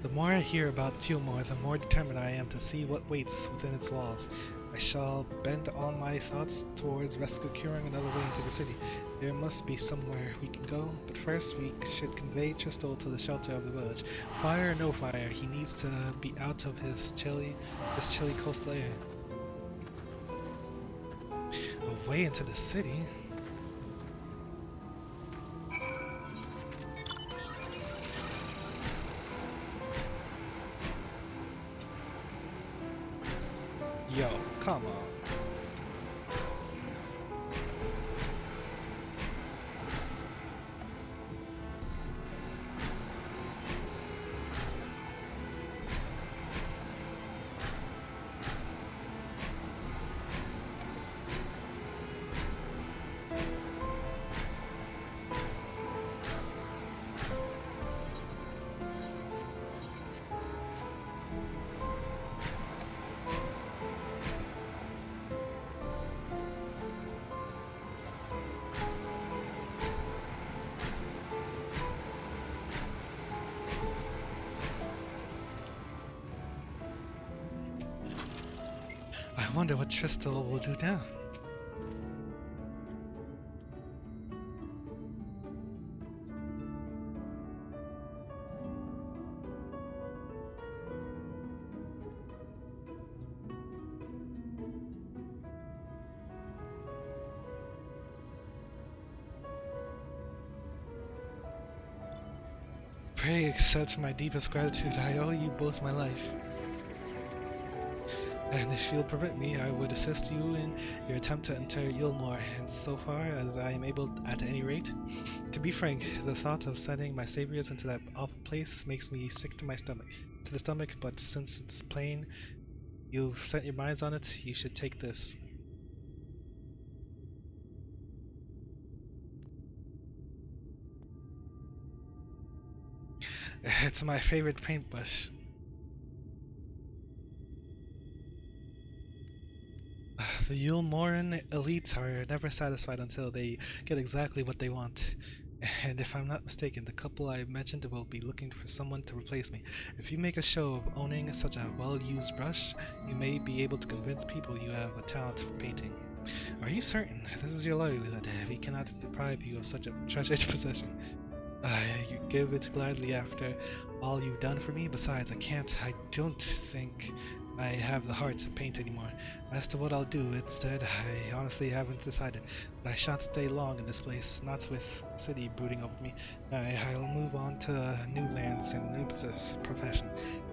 The more I hear about Yulmore, the more determined I am to see what waits within its walls. I shall bend all my thoughts towards securing another way into the city. There must be somewhere we can go, but first we should convey Tristal to the shelter of the village. Fire or no fire, he needs to be out of this chilly coastal air. A way into the city? Yo, come on. I wonder what Tristal will do now. Pray accept my deepest gratitude. I owe you both my life. And if you'll permit me, I would assist you in your attempt to enter Yulmore, and so far as I am able at any rate. To be frank, the thought of sending my saviors into that awful place makes me sick to the stomach, but since it's plain you've set your minds on it, you should take this. It's my favorite paintbrush. The Yulmoran elites are never satisfied until they get exactly what they want. And if I'm not mistaken, the couple I mentioned will be looking for someone to replace me. If you make a show of owning such a well-used brush, you may be able to convince people you have a talent for painting. Are you certain? This is your livelihood. We cannot deprive you of such a treasured possession. You give it gladly after all you've done for me. Besides, I don't think I have the heart to paint anymore. As to what I'll do instead, I honestly haven't decided. But I shan't stay long in this place, not with the city brooding over me. I'll move on to new lands and a new profession,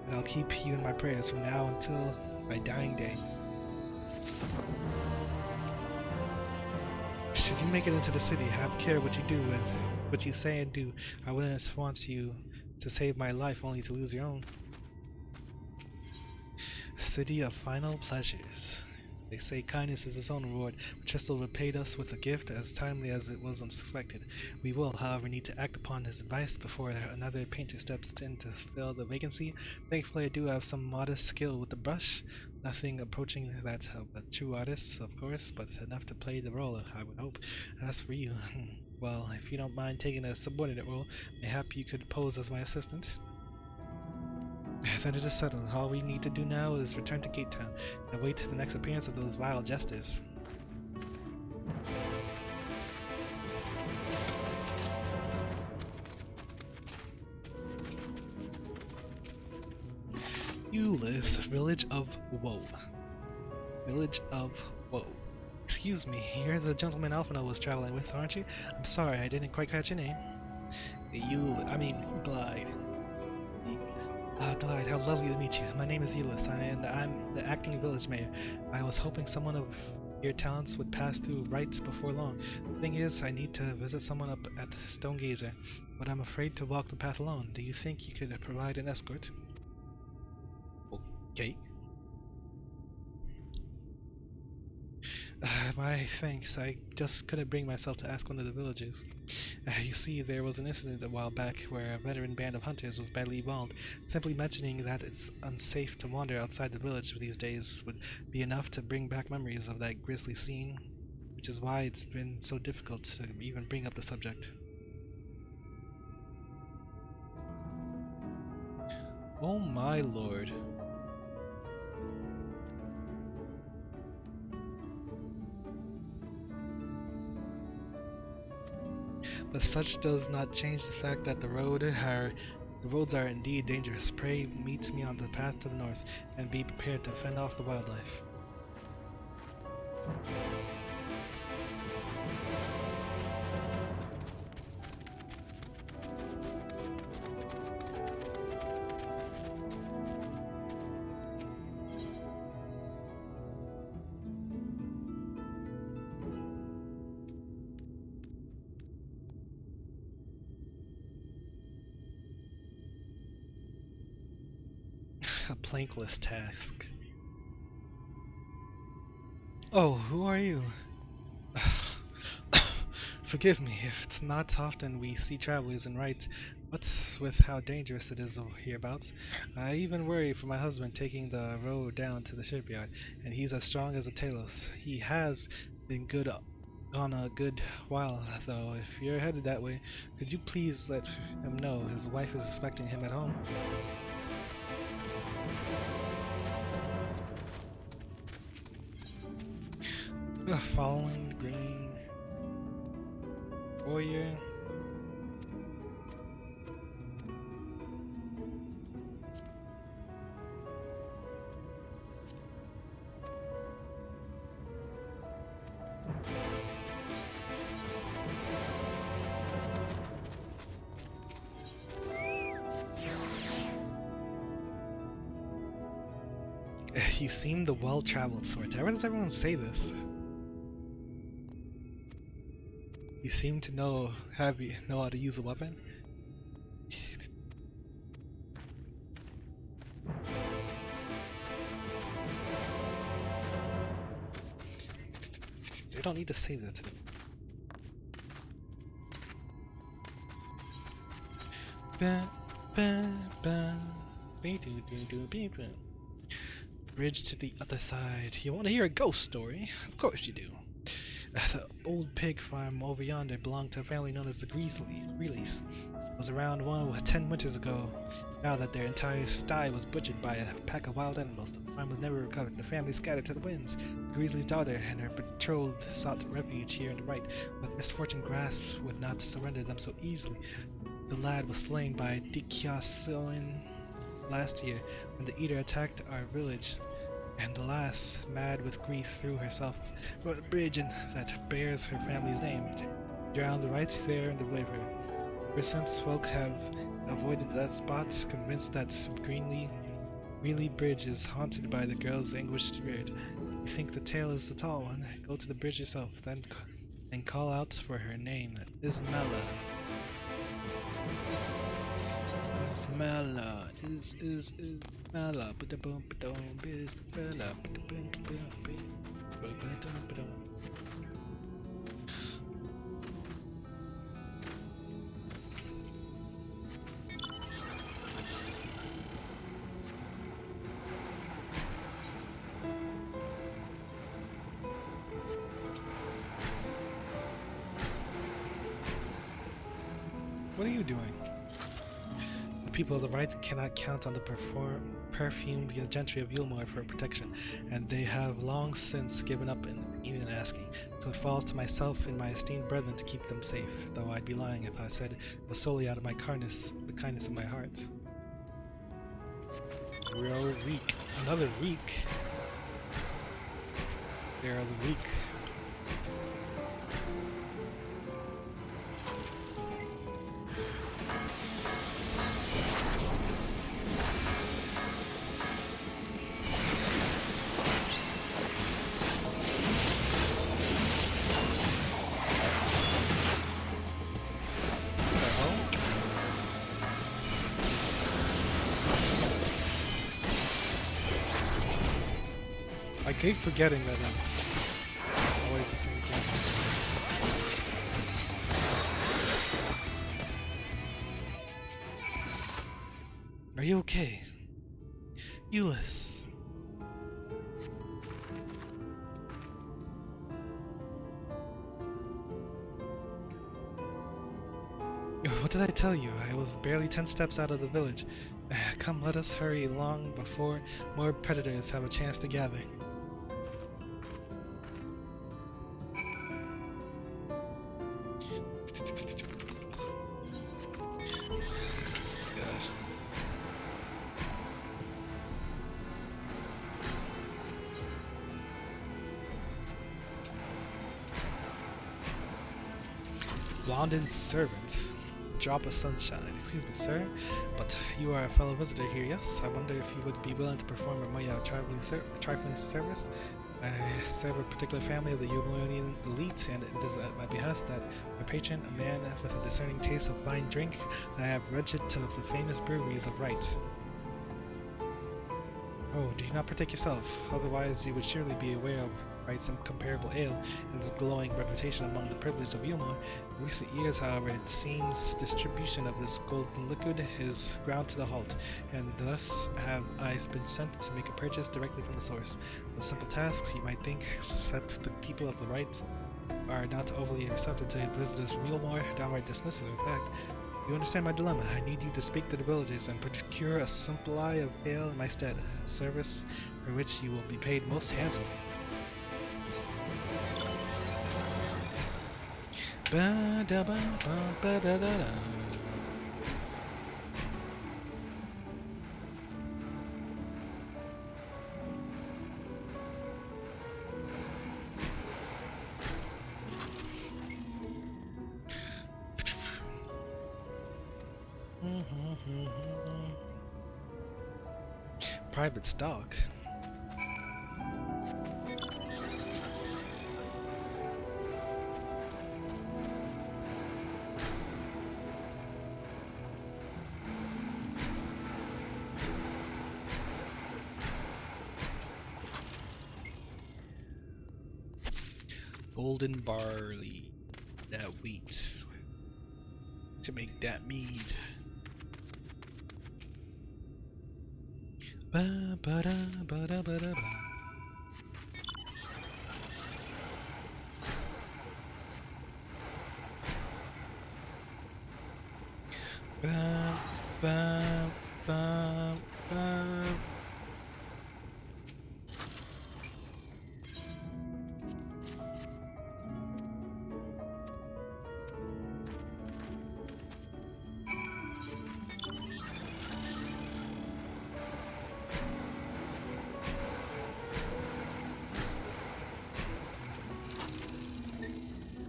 and I'll keep you in my prayers from now until my dying day. Should you make it into the city, have care what you do and what you say and do. I wouldn't want you to save my life only to lose your own. City of Final Pleasures. They say kindness is its own reward, but Tristel repaid us with a gift as timely as it was unsuspected. We will, however, need to act upon his advice before another painter steps in to fill the vacancy. Thankfully, I do have some modest skill with the brush. Nothing approaching that of a true artist, of course, but enough to play the role, I would hope. As for you, well, if you don't mind taking a subordinate role, mayhap you could pose as my assistant. Then it is settled. All we need to do now is return to Gate Town and wait the next appearance of those vile jesters. Euless, Village of Woe. Village of Woe. Excuse me, you're the gentleman Alphino was traveling with, aren't you? I'm sorry, I didn't quite catch your name. Glide. Glide, how lovely to meet you. My name is Euless, and I'm the acting village mayor. I was hoping someone of your talents would pass through right before long. The thing is, I need to visit someone up at Stonegazer, but I'm afraid to walk the path alone. Do you think you could provide an escort? Okay. My thanks, I just couldn't bring myself to ask one of the villagers. You see, there was an incident a while back where a veteran band of hunters was badly mauled. Simply mentioning that it's unsafe to wander outside the village these days would be enough to bring back memories of that grisly scene, which is why it's been so difficult to even bring up the subject. Oh my lord. But such does not change the fact that the roads are indeed dangerous. Pray meet me on the path to the north, and be prepared to fend off the wildlife. A plankless task. Oh, who are you? Forgive me, it's not often we see travelers in Wright. What's with how dangerous it is hereabouts? I even worry for my husband taking the road down to the shipyard, and he's as strong as a Talos. He has been good on a good while, though. If you're headed that way, could you please let him know his wife is expecting him at home? Fallen green warrior. You seem the well-traveled sort. Why does everyone say this? You seem to know how to use a weapon. They don't need to say that to them. Bridge to the other side. You want to hear a ghost story? Of course you do. The old pig farm over yonder belonged to a family known as the Greeleys. It was around 10 winters ago. Now that their entire sty was butchered by a pack of wild animals, the farm was never recovered. The family scattered to the winds. Greasley's daughter and her betrothed sought refuge here in the Right, but misfortune grasped would not surrender them so easily. The lad was slain by Dikyasilin last year when the Eater attacked our village. And alas, mad with grief, threw herself over the bridge that bears her family's name, drowned right there in the river. Ever since, folk have avoided that spot, convinced that Greeley Bridge is haunted by the girl's anguished spirit. You think the tale is the tall one? Go to the bridge yourself, then call out for her name, Ismella. Ismella, Ismella, ba-da-boom, ba-dum, Ismella, ba-da-boom, ba-dum, ba-dum. What are you doing? The people of the right cannot count on the perfumed gentry of Yulmore for protection, and they have long since given up even asking. So it falls to myself and my esteemed brethren to keep them safe, though I'd be lying if I said it was solely out of the kindness of my heart. Real weak. Another week. They're the weak. I keep forgetting that it's always the same thing. Are you okay? Euless. What did I tell you? I was barely 10 steps out of the village. Come, let us hurry along before more predators have a chance to gather. Gosh. Blondin's servant. Drop of sunshine. Excuse me, sir, but you are a fellow visitor here, yes? I wonder if you would be willing to perform a trifling service. I serve a particular family of the Yulmorian elite, and it is at my behest that my patron, a man with a discerning taste of fine drink, I have wretched to the famous breweries of Right. Oh, do you not partake yourself? Otherwise you would surely be aware of Right's incomparable ale and its glowing reputation among the privileged of Yulmore. In recent years, however, it seems distribution of this golden liquid is ground to the halt, and thus have I been sent to make a purchase directly from the source. The simple tasks, you might think, except the people of the Right are not overly receptive to visitors from Yulmore, downright dismissive in fact. You understand my dilemma. I need you to speak to the villagers and procure a supply of ale in my stead, a service for which you will be paid most handsomely. Ba-da-ba-ba-ba-da-da-da. Private stock. Golden barley, that wheat, to make that mead. Ba ba da ba da ba da ba. Ba ba ba ba.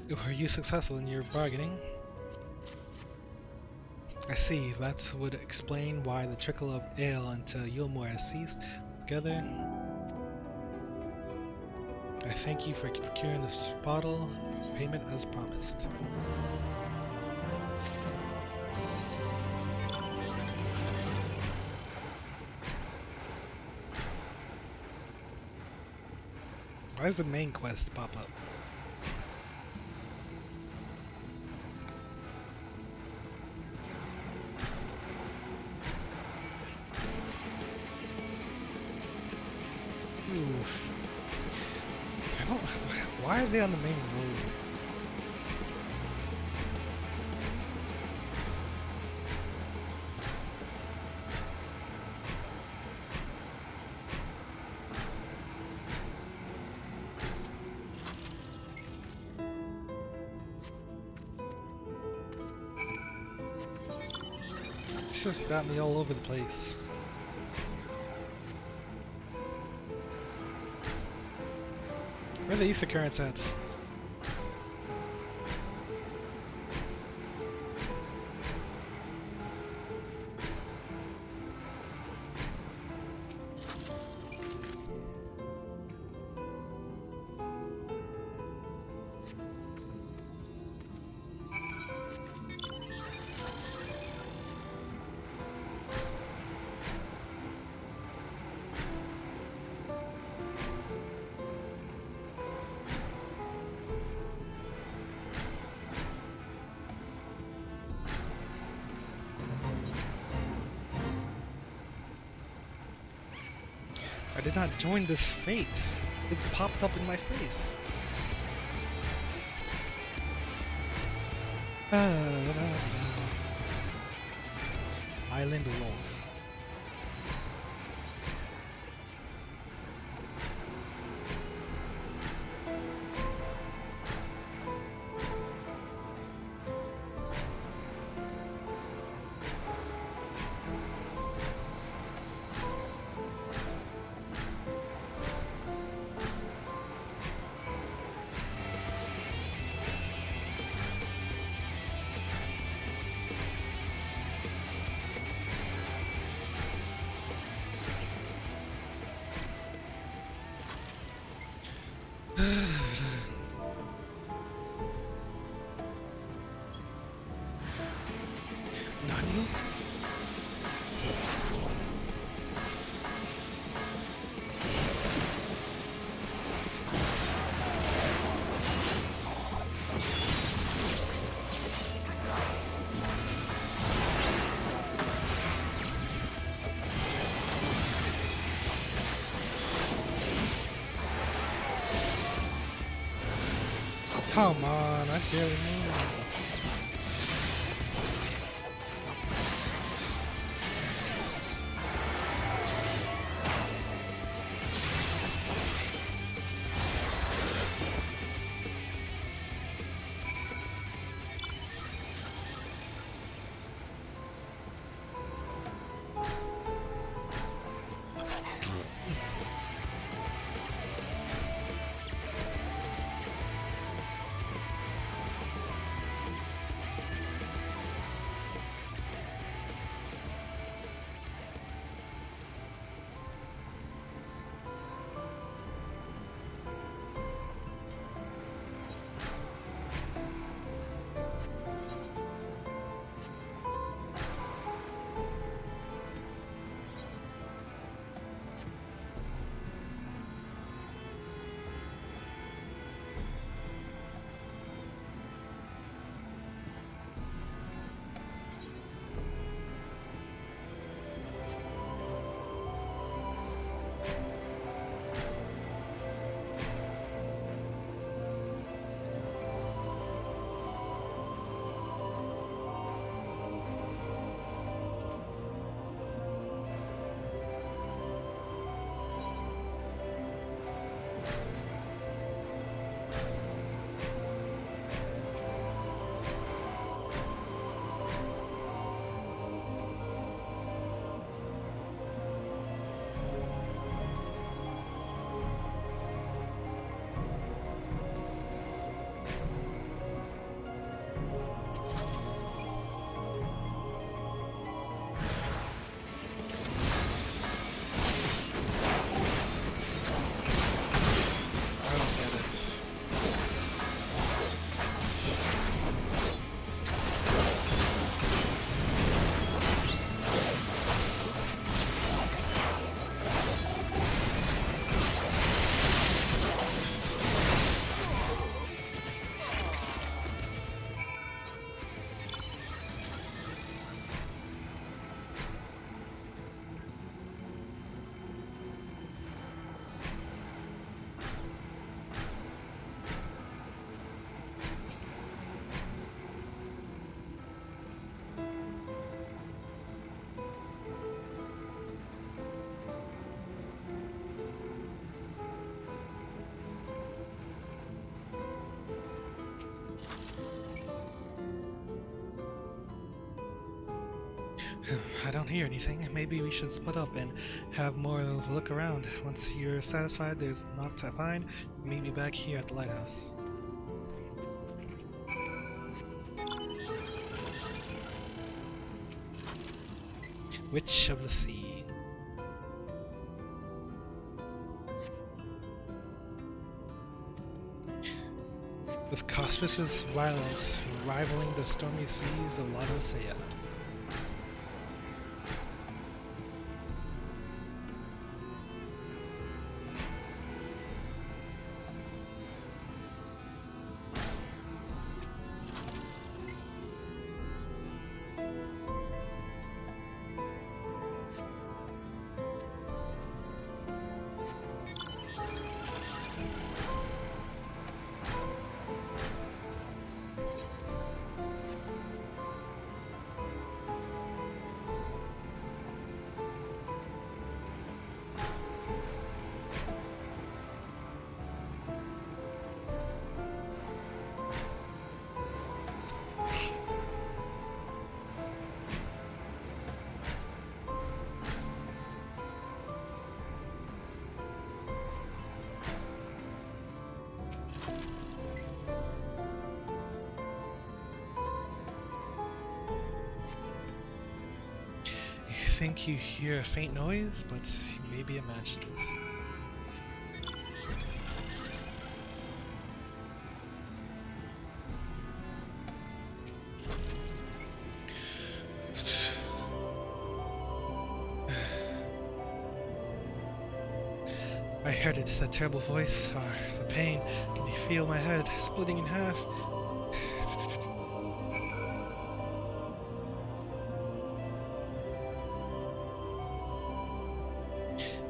Were you successful in your bargaining? I see, that would explain why the trickle of ale into Yulmore has ceased. Together, I thank you for procuring this bottle. Payment as promised. Why does the main quest pop up? Oof. I don't. Why are they on the main road? It's just got me all over the place. Where are the ether currents at? I did not join this fate. It popped up in my face. Island Wolf. Nani? Come on, I barely knew. don't hear anything. Maybe we should split up and have more of a look around. Once you're satisfied there's not to find, meet me back here at the lighthouse. Witch of the Sea. With capricious violence rivaling the stormy seas of Laodicea. You think you hear a faint noise, but you may be imagining it. I heard it, that terrible voice, the pain. Can you feel my head splitting in half?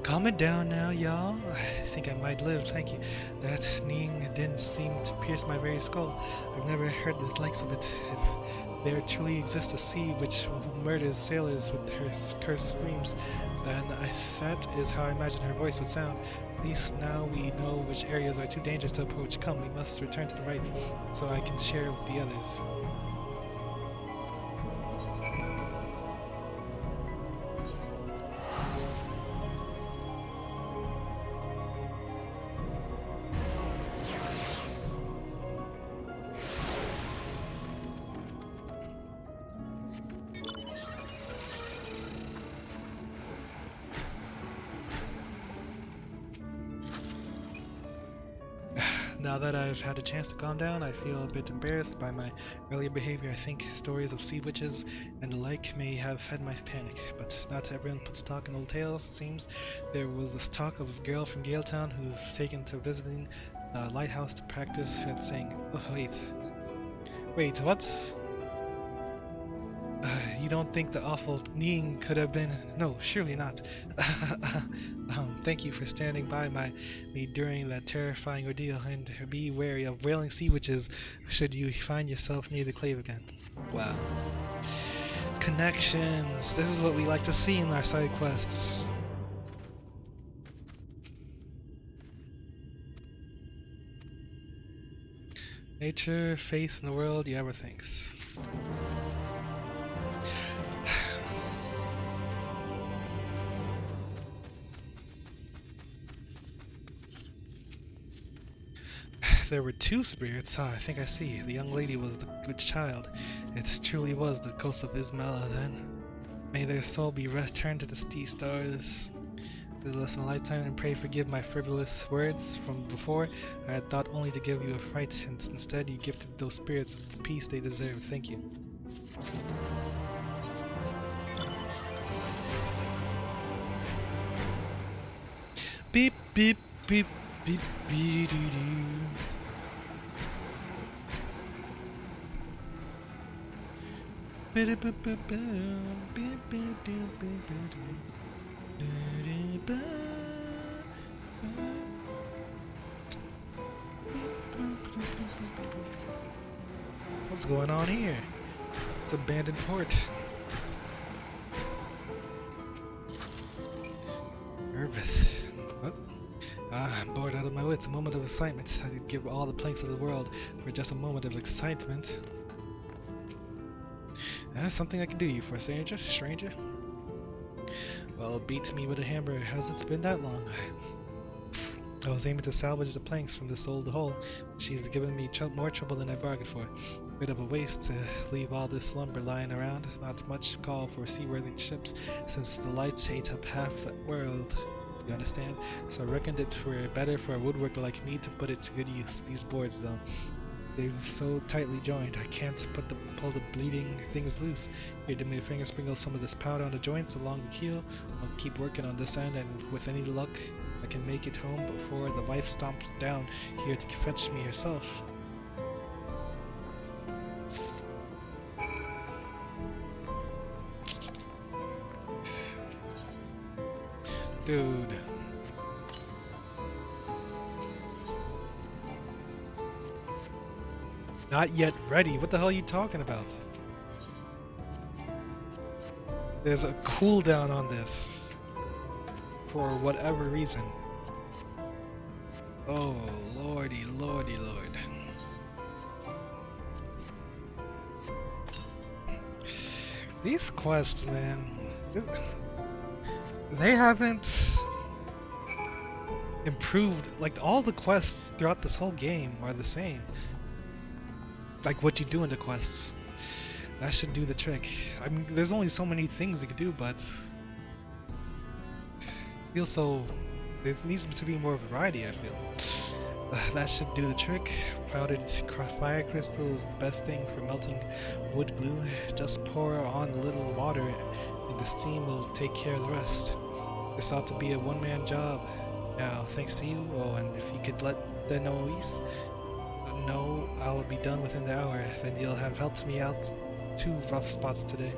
Calm it down now, y'all. I think I might live, thank you. That Ning didn't seem to pierce my very skull. I've never heard the likes of it. If there truly exists a sea which murders sailors with her cursed screams, then that is how I imagine her voice would sound. At least now we know which areas are too dangerous to approach. Come, we must return to the right, so I can share with the others. Now that I've had a chance to calm down, I feel a bit embarrassed by my earlier behavior. I think stories of sea witches and the like may have fed my panic, but not everyone puts stock in old tales, it seems. There was this talk of a girl from Galetown who's taken to visiting the lighthouse to practice her saying, oh wait, what? You don't think the awful Ning could have been? No, surely not. Thank you for standing by me during that terrifying ordeal, and be wary of wailing sea witches should you find yourself near the clave again. Wow. Connections. This is what we like to see in our side quests. Nature, faith in the world, you ever thinks. There were two spirits. I think I see. The young lady was the good child. It truly was the ghost of Ismella then. May their soul be returned to the stars. This is a lesson in a lifetime, and pray forgive my frivolous words from before. I had thought only to give you a fright, and instead you gifted those spirits with the peace they deserve. Thank you. Beep beep beep beep beep doo doo. What's going on here? It's abandoned port. Nervous. What? I'm bored out of my wits. A moment of excitement. I'd give all the planks of the world for just a moment of excitement. Something I can do you for, stranger? Well, beat me with a hammer. Has it been that long? I was aiming to salvage the planks from this old hull. She's given me more trouble than I bargained for. Bit of a waste to leave all this lumber lying around. Not much call for seaworthy ships, since the lights ate up half the world. You understand? So I reckoned it were better for a woodworker like me to put it to good use. These boards, though, they're so tightly joined, I can't pull the bleeding things loose. Here, do me a finger, sprinkle some of this powder on the joints along the keel. I'll keep working on this end, and with any luck, I can make it home before the wife stomps down here to fetch me herself. Dude. Not yet ready? What the hell are you talking about? There's a cooldown on this. For whatever reason. Oh, lordy, lordy, lord. These quests, man. They haven't improved. Like, all the quests throughout this whole game are the same. Like what you do in the quests. That should do the trick. I mean, there's only so many things you can do, but I feel so. There needs to be more variety, I feel. That should do the trick. Powdered fire crystal is the best thing for melting wood glue. Just pour on a little water and the steam will take care of the rest. This ought to be a one-man job. Now, thanks to you. Oh, and if you could let the Noise know I'll be done within the hour, then you'll have helped me out 2 rough spots today.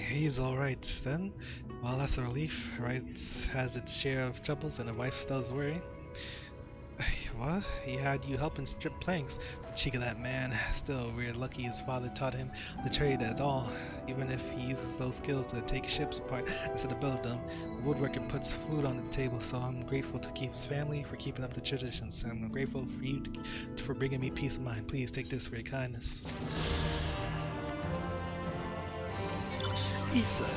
He's alright then. Well, that's a relief. Right has its share of troubles and a wife does worry. What? He had you helping strip planks. The cheek of that man. Still, we're lucky his father taught him the trade at all. Even if he uses those skills to take ships apart instead of build them, the woodworker puts food on the table, so I'm grateful to keep his family for keeping up the traditions. I'm grateful for you for bringing me peace of mind. Please take this for your kindness. Ether.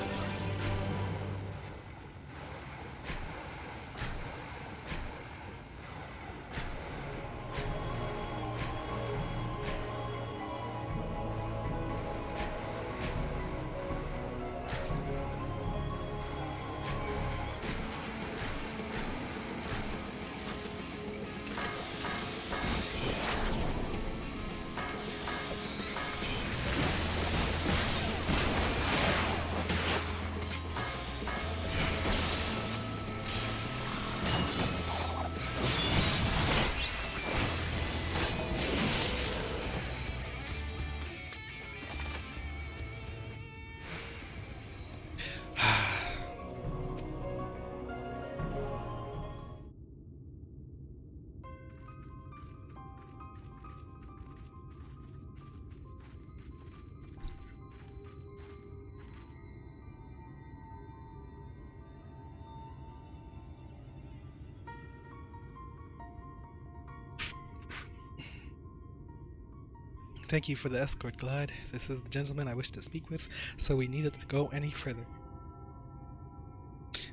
Thank you for the escort, Glide. This is the gentleman I wish to speak with, so we needed to go any further.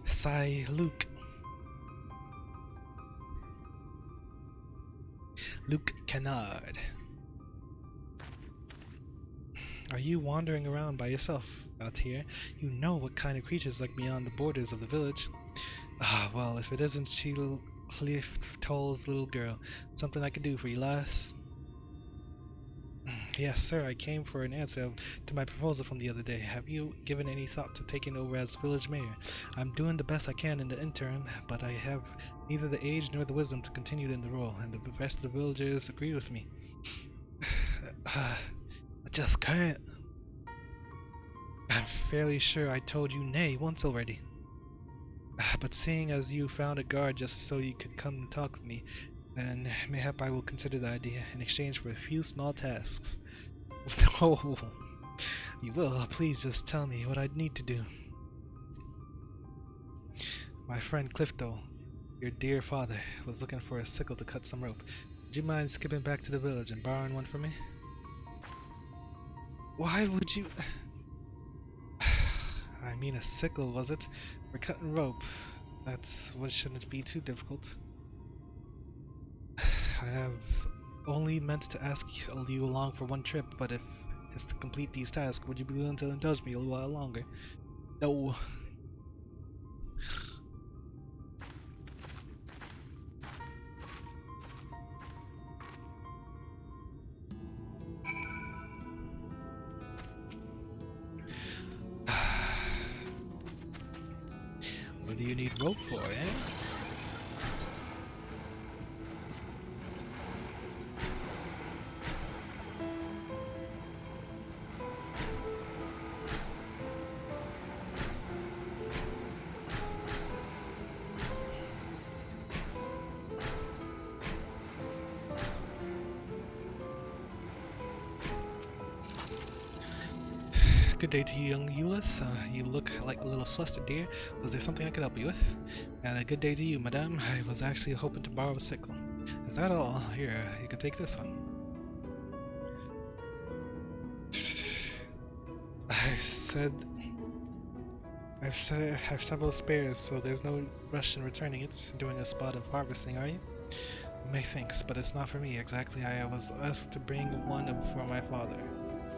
Sigh, Luke. Luke Kennard. Are you wandering around by yourself out here? You know what kind of creatures lurk beyond the borders of the village. Ah, well, if it isn't Sheila Cliff Toll's little girl, something I can do for you, lass? Yes, sir, I came for an answer to my proposal from the other day. Have you given any thought to taking over as village mayor? I'm doing the best I can in the interim, but I have neither the age nor the wisdom to continue in the role, and the rest of the villagers agree with me. I just can't. I'm fairly sure I told you nay once already. But seeing as you found a guard just so you could come and talk with me, then mayhap I will consider the idea in exchange for a few small tasks. Oh, you will. Please just tell me what I'd need to do. My friend Clifton, your dear father, was looking for a sickle to cut some rope. Would you mind skipping back to the village and borrowing one for me? Why would you... I mean a sickle, was it? For cutting rope. That's what shouldn't be too difficult. I have only meant to ask you along for one trip, but if it's to complete these tasks, would you be willing to indulge me a little while longer? No. What do you need rope for, eh? Good day to you, young Euless. You look like a little flustered, dear. Was there something I could help you with? And a good day to you, madame. I was actually hoping to borrow a sickle. Is that all? Here, you can take this one. I've several spares, so there's no rush in returning it. Doing a spot of harvesting, are you? Methinks, but it's not for me exactly. I was asked to bring one for my father.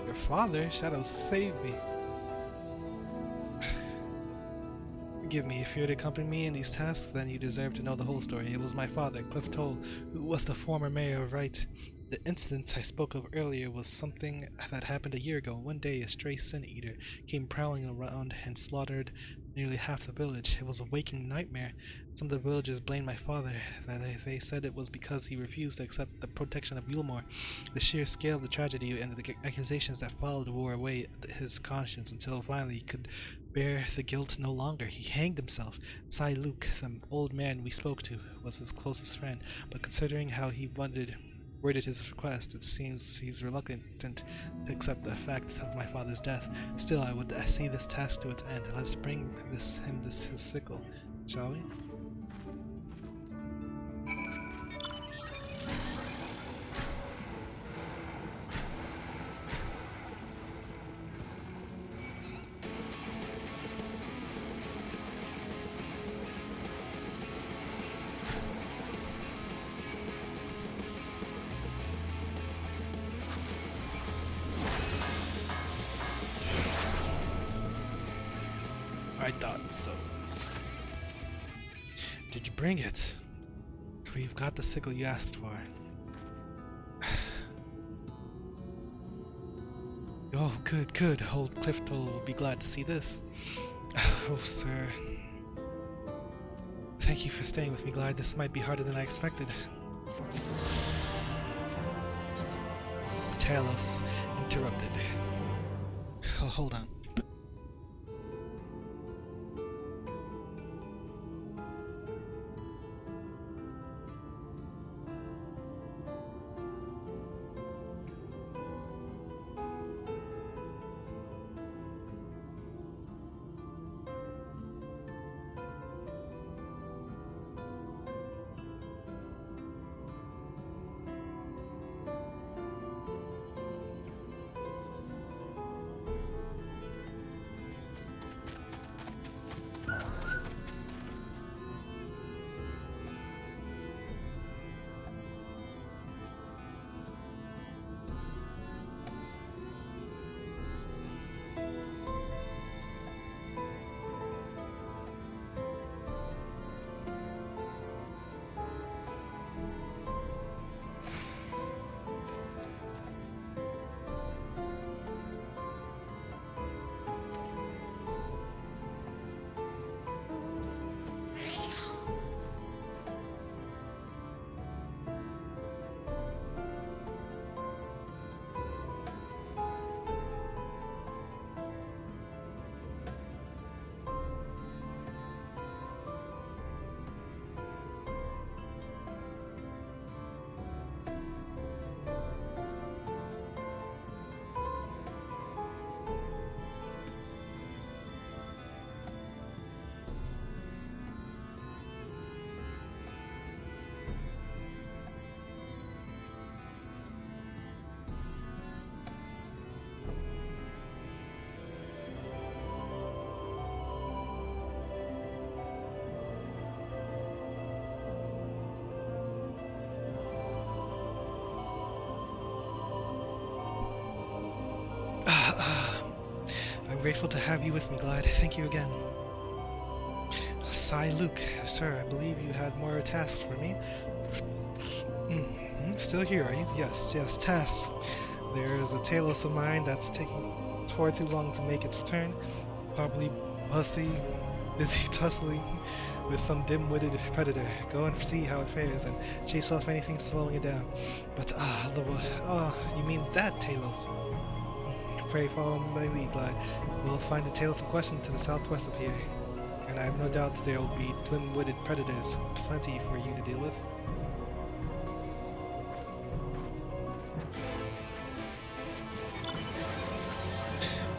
Your father? Shadow, save me. Forgive me, if you're to accompany me in these tasks, then you deserve to know the whole story. It was my father, Cliff Toll, who was the former mayor of Wright. The incident I spoke of earlier was something that happened a year ago. One day, a stray sin-eater came prowling around and slaughtered nearly half the village. It was a waking nightmare. Some of the villagers blamed my father. They said it was because he refused to accept the protection of Yulmore. The sheer scale of the tragedy and the accusations that followed wore away his conscience until finally he could bear the guilt no longer. He hanged himself. Cy Luke, the old man we spoke to, was his closest friend, but considering how he worded his request, it seems he's reluctant to accept the fact of my father's death. Still, I would see this task to its end. Let's bring his sickle, shall we? I thought so. Did you bring it? We've got the sickle you asked for. Oh, good, good. Old Clifton will be glad to see this. Oh, sir. Thank you for staying with me, Glide. This might be harder than I expected. Talos interrupted. Oh, hold on. Grateful to have you with me, Glad. Thank you again. Sai Luke, sir, I believe you had more tasks for me. Still here, are you? Yes, tasks. There is a Talos of mine that's taking far too long to make its return. Probably busy tussling with some dim-witted predator. Go and see how it fares and chase off anything slowing it down. But you mean that Talos? Pray follow my lead, Glide. We'll find the Talos in question to the southwest of here. And I have no doubt there will be twin-witted predators. Plenty for you to deal with.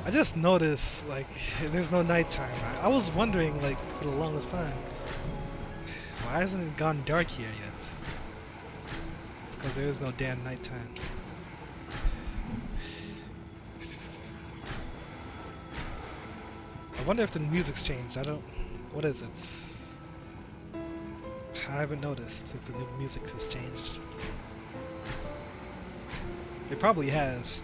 I just noticed, like, there's no nighttime. I was wondering, like, for the longest time, why hasn't it gone dark here yet? Because there is no damn nighttime. I wonder if the music's changed. What is it? I haven't noticed if the new music has changed. It probably has.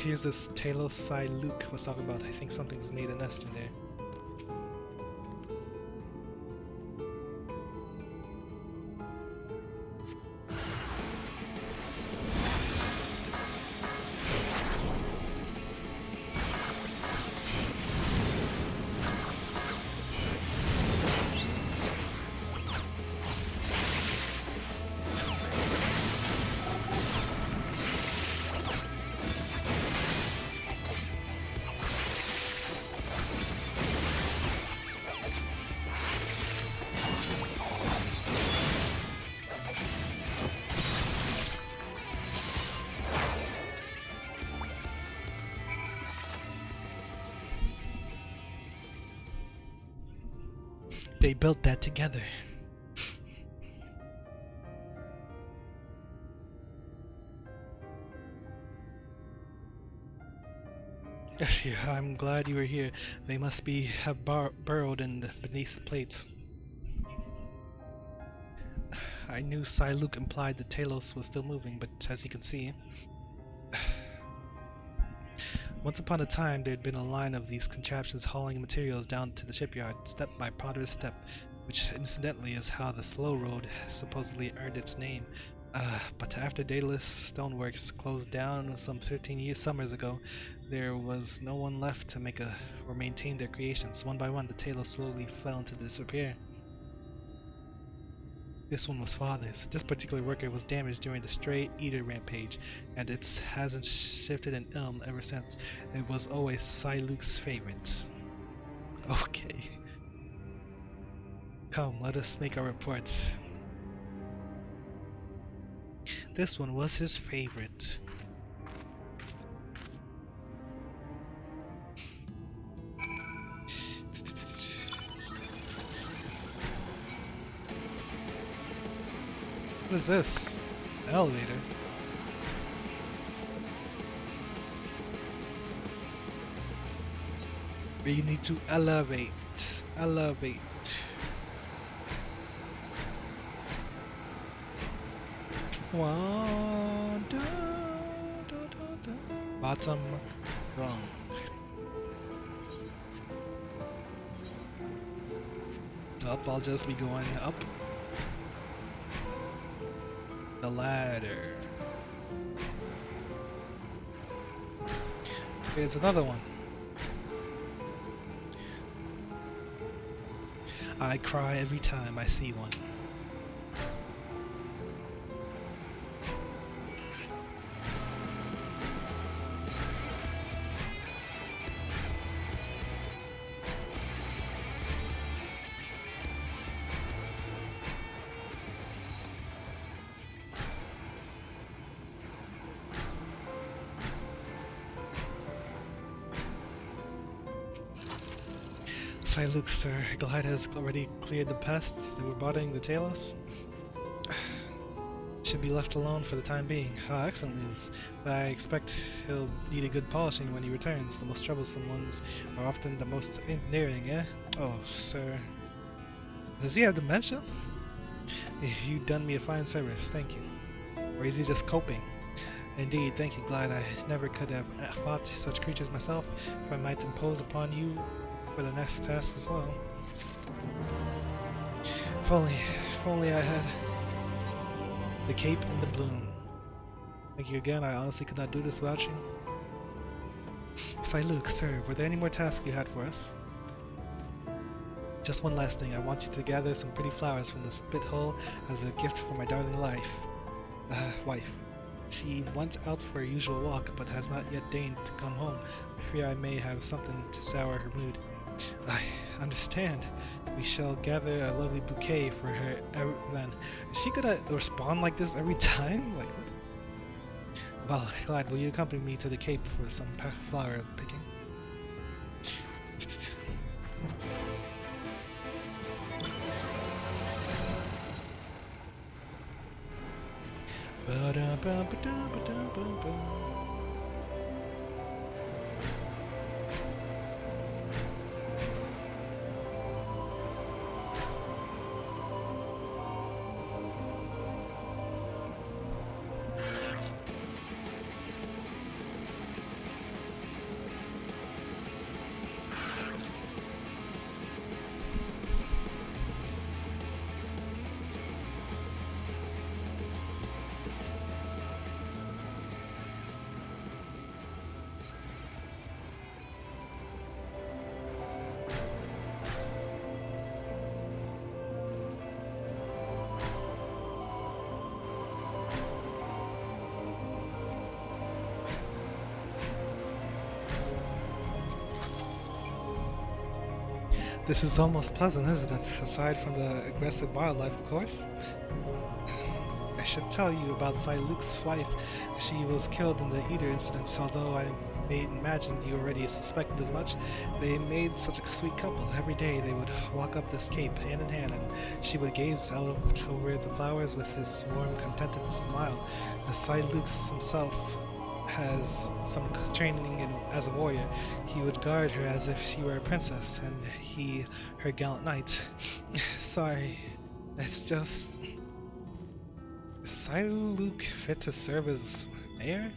Here's this Talos Sai Luke was talking about. I think something's made a nest in there. They built that together. I'm glad you were here. They must have burrowed beneath the plates. I knew Sai Luke implied that Talos was still moving, but as you can see, once upon a time, there had been a line of these contraptions hauling materials down to the shipyard, step by ponderous step, which incidentally is how the slow road supposedly earned its name. But after Daedalus Stoneworks closed down some 15 summers ago, there was no one left to make or maintain their creations. One by one, the Talos slowly fell into disrepair. This one was Father's. This particular worker was damaged during the Stray Eater rampage, and it hasn't shifted an ilm ever since. It was always Sai Luke's favorite. Okay. Come, let us make our report. This one was his favorite. What is this? An elevator. We need to elevate. Elevate. One, do, do, do, do. Bottom rung. Up, I'll just be going up the ladder. Okay, it's another one. I cry every time I see one. Sai Luke, sir. Glide has already cleared the pests that were bothering the Talos. Should be left alone for the time being. Excellent news. But I expect he'll need a good polishing when he returns. The most troublesome ones are often the most endearing, eh? Oh, sir. Does he have dementia? You've done me a fine service, thank you. Or is he just coping? Indeed, thank you, Glide. I never could have fought such creatures myself, if I might impose upon you for the next task as well. If only I had the cape and the bloom. Thank you again, I honestly could not do this without you. Luke, sir, were there any more tasks you had for us? Just one last thing, I want you to gather some pretty flowers from the spit hole as a gift for my darling wife. She went out for her usual walk, but has not yet deigned to come home. I fear I may have something to sour her mood. I understand. We shall gather a lovely bouquet for her then. Is she gonna respond like this every time? Like, what? Well, Glad, will you accompany me to the Cape for some flower picking? This is almost pleasant, isn't it? Aside from the aggressive wildlife, of course. I should tell you about Luke's wife. She was killed in the Eater incident, although I may imagine you already suspected as much. They made such a sweet couple. Every day they would walk up this cape, hand in hand, and she would gaze out over the flowers with his warm, contented smile. The Luke's himself has some training as a warrior. He would guard her as if she were a princess, and he her gallant knight. Sorry, it's just... Is Luke fit to serve as mayor?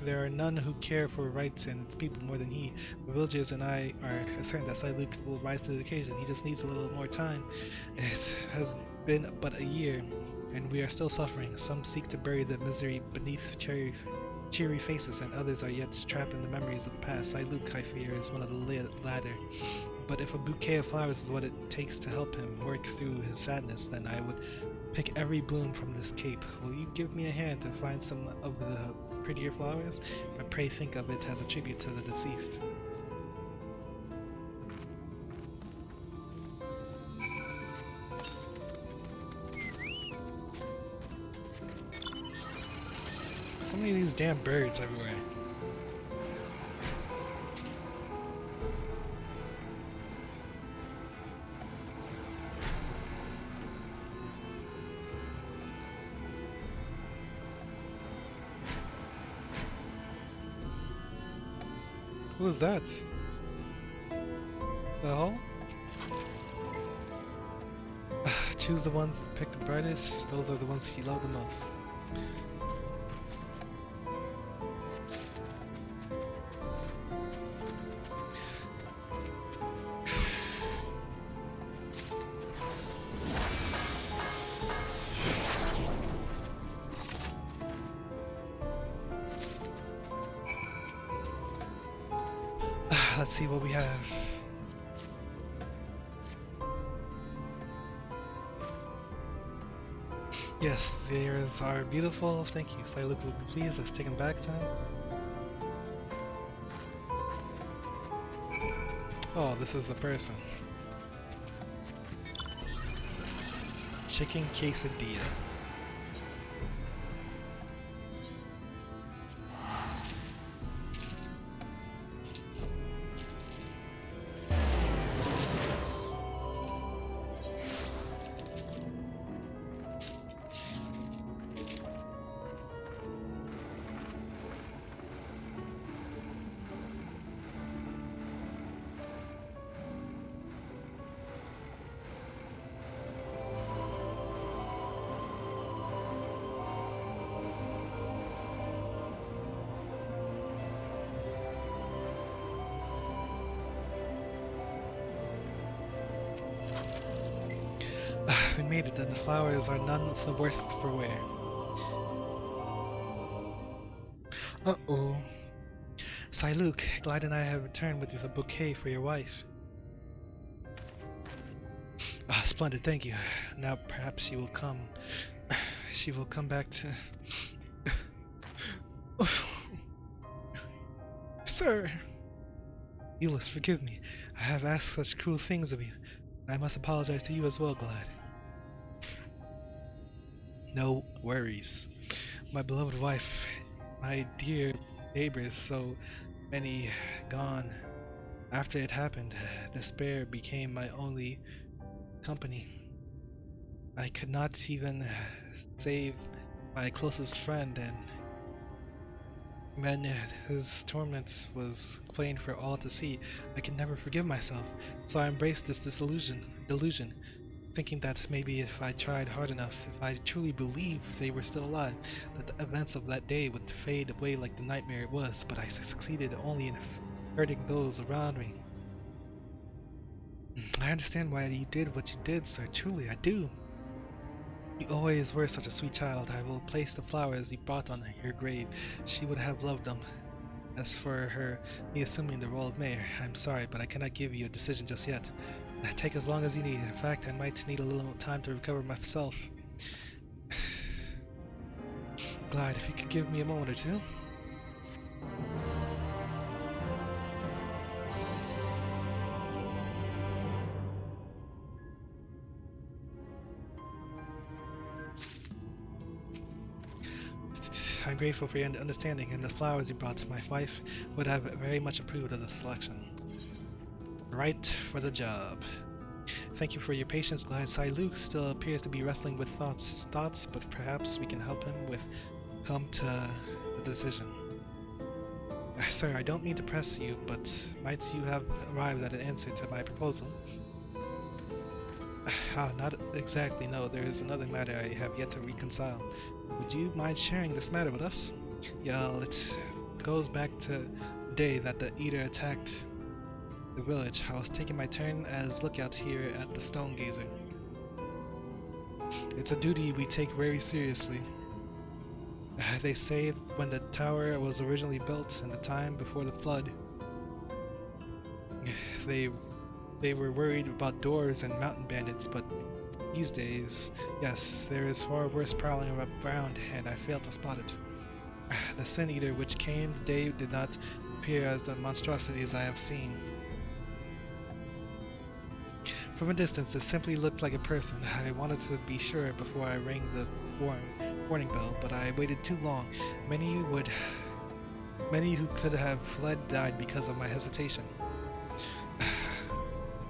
There are none who care for rights and its people more than he. The villagers and I are certain that Luke will rise to the occasion. He just needs a little more time. It has been but a year, and we are still suffering. Some seek to bury the misery beneath cheery faces, and others are yet trapped in the memories of the past. Luke, I fear, is one of the latter. But if a bouquet of flowers is what it takes to help him work through his sadness, then I would pick every bloom from this cape. Will you give me a hand to find some of the prettier flowers? I pray think of it as a tribute to the deceased. So many of these damn birds everywhere. Who is that? Well, choose the ones that pick the brightest. Those are the ones you love the most. Let's see what we have. Yes, theirs are beautiful. Thank you. So look, would be pleased. Let's take them back time. Oh, this is a person. Chicken quesadilla. hated, and the flowers are none the worse for wear. Uh-oh. Luke, Glide and I have returned with a bouquet for your wife. Ah, splendid, thank you. Now perhaps she will come. She will come back to... Sir! Euless, forgive me. I have asked such cruel things of you. And I must apologize to you as well, Glide. No worries. My beloved wife, my dear neighbors, so many gone. After it happened, despair became my only company. I could not even save my closest friend, and when his torments was plain for all to see, I could never forgive myself. So I embraced this delusion, thinking that maybe if I tried hard enough, if I truly believed they were still alive, that the events of that day would fade away like the nightmare it was, but I succeeded only in hurting those around me. I understand why you did what you did, sir, truly, I do. You always were such a sweet child. I will place the flowers you brought on your grave. She would have loved them. As for me assuming the role of mayor, I'm sorry, but I cannot give you a decision just yet. Take as long as you need. In fact, I might need a little time to recover myself. Glide, if you could give me a moment or two. I'm grateful for your understanding, and the flowers you brought to my wife would have very much approved of the selection. Right for the job. Thank you for your patience, Glide. Luke still appears to be wrestling with thoughts, but perhaps we can help him come to the decision. Sir, I don't mean to press you, but might you have arrived at an answer to my proposal? Not exactly, no. There is another matter I have yet to reconcile. Would you mind sharing this matter with us? Yeah, it goes back to the day that the Eater attacked the village. I was taking my turn as lookout here at the Stone Gazer. It's a duty we take very seriously. They say when the tower was originally built in the time before the flood, they were worried about doors and mountain bandits, but these days, yes, there is far worse prowling around, and I failed to spot it. The Sin Eater which came today did not appear as the monstrosities I have seen. From a distance, it simply looked like a person. I wanted to be sure before I rang the warning bell, but I waited too long. Many who could have fled died because of my hesitation.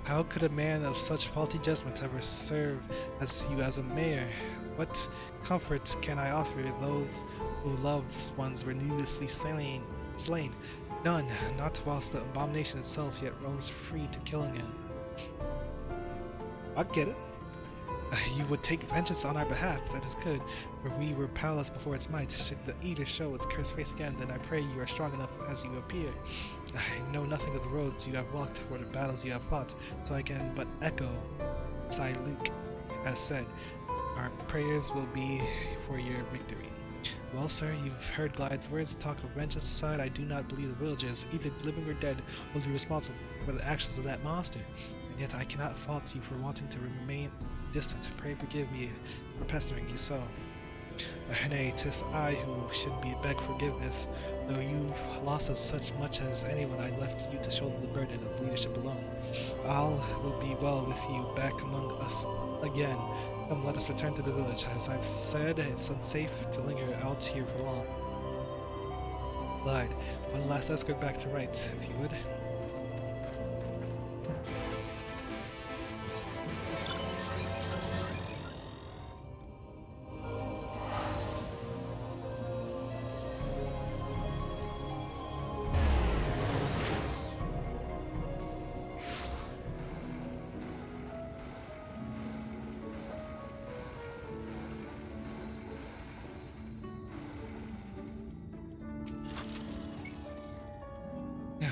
How could a man of such faulty judgment ever serve as you as a mayor? What comfort can I offer those who loved ones were needlessly slain? None, not whilst the abomination itself yet roams free to kill again. I get it. You would take vengeance on our behalf, that is good, for we were powerless before its might. Should the Eater show its cursed face again, then I pray you are strong enough as you appear. I know nothing of the roads you have walked or the battles you have fought, so I can but echo Luke has said. Our prayers will be for your victory. Well, sir, you've heard Glide's words. Talk of vengeance aside, I do not believe the villagers, either living or dead, will be responsible for the actions of that monster. And yet I cannot fault you for wanting to remain distant. Pray forgive me for pestering you so. Nay, 'tis I who should be beg forgiveness. Though you've lost as much as anyone, I left you to shoulder the burden of leadership alone. All will be well with you back among us again. Come, let us return to the village. As I've said, it's unsafe to linger out here for long. Glide, one last escort back to right, if you would.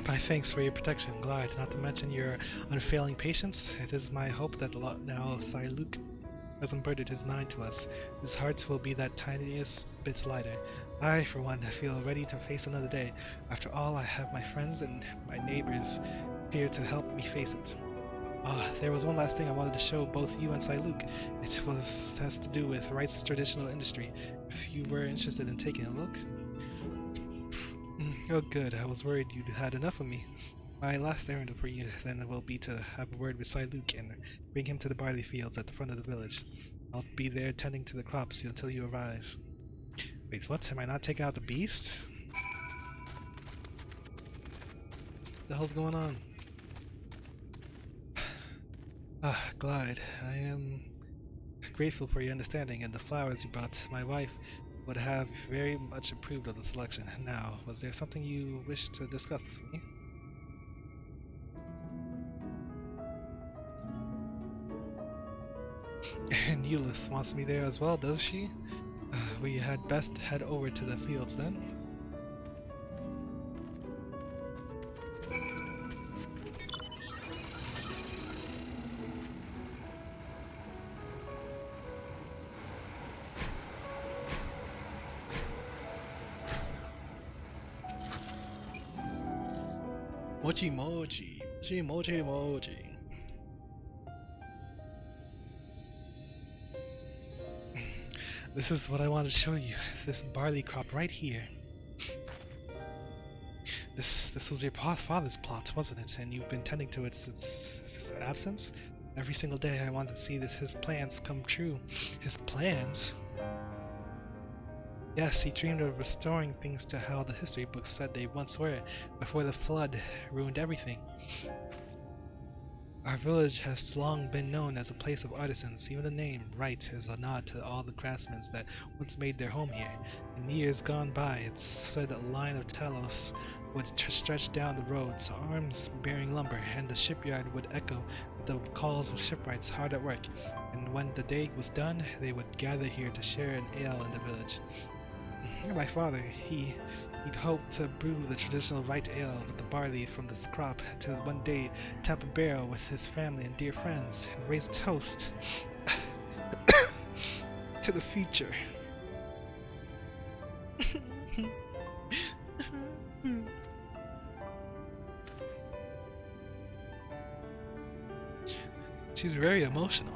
My thanks for your protection, Glide, not to mention your unfailing patience. It is my hope that now, Luke, has imparted his mind to us, his heart will be that tiniest bit lighter. I, for one, feel ready to face another day. After all, I have my friends and my neighbors here to help me face it. Ah, there was one last thing I wanted to show both you and Siluk. It has to do with Wright's traditional industry. If you were interested in taking a look. Oh good, I was worried you'd had enough of me. My last errand for you then will be to have a word with Siluk and bring him to the barley fields at the front of the village. I'll be there tending to the crops until you arrive. Wait, what? Am I not taking out the beast? What the hell's going on? Ah, Glide, I am grateful for your understanding and the flowers you brought. My wife would have very much approved of the selection. Now, was there something you wish to discuss with me? And Euless wants me there as well, does she? We had best head over to the fields then. Mochi mochi, mochi mochi mochi. This is what I wanted to show you. This barley crop right here. This was your father's plot, wasn't it? And you've been tending to it since his absence? Every single day I wanted to see his plans come true. His plans? Yes, he dreamed of restoring things to how the history books said they once were, before the flood ruined everything. Our village has long been known as a place of artisans. Even the name, Wright, is a nod to all the craftsmen that once made their home here. In years gone by, it said a line of talos would stretch down the roads, arms bearing lumber, and the shipyard would echo with the calls of shipwrights hard at work. And when the day was done, they would gather here to share an ale in the village. My father, he'd hoped to brew the traditional Wright ale with the barley from this crop to one day tap a barrel with his family and dear friends and raise a toast to the future. She's very emotional.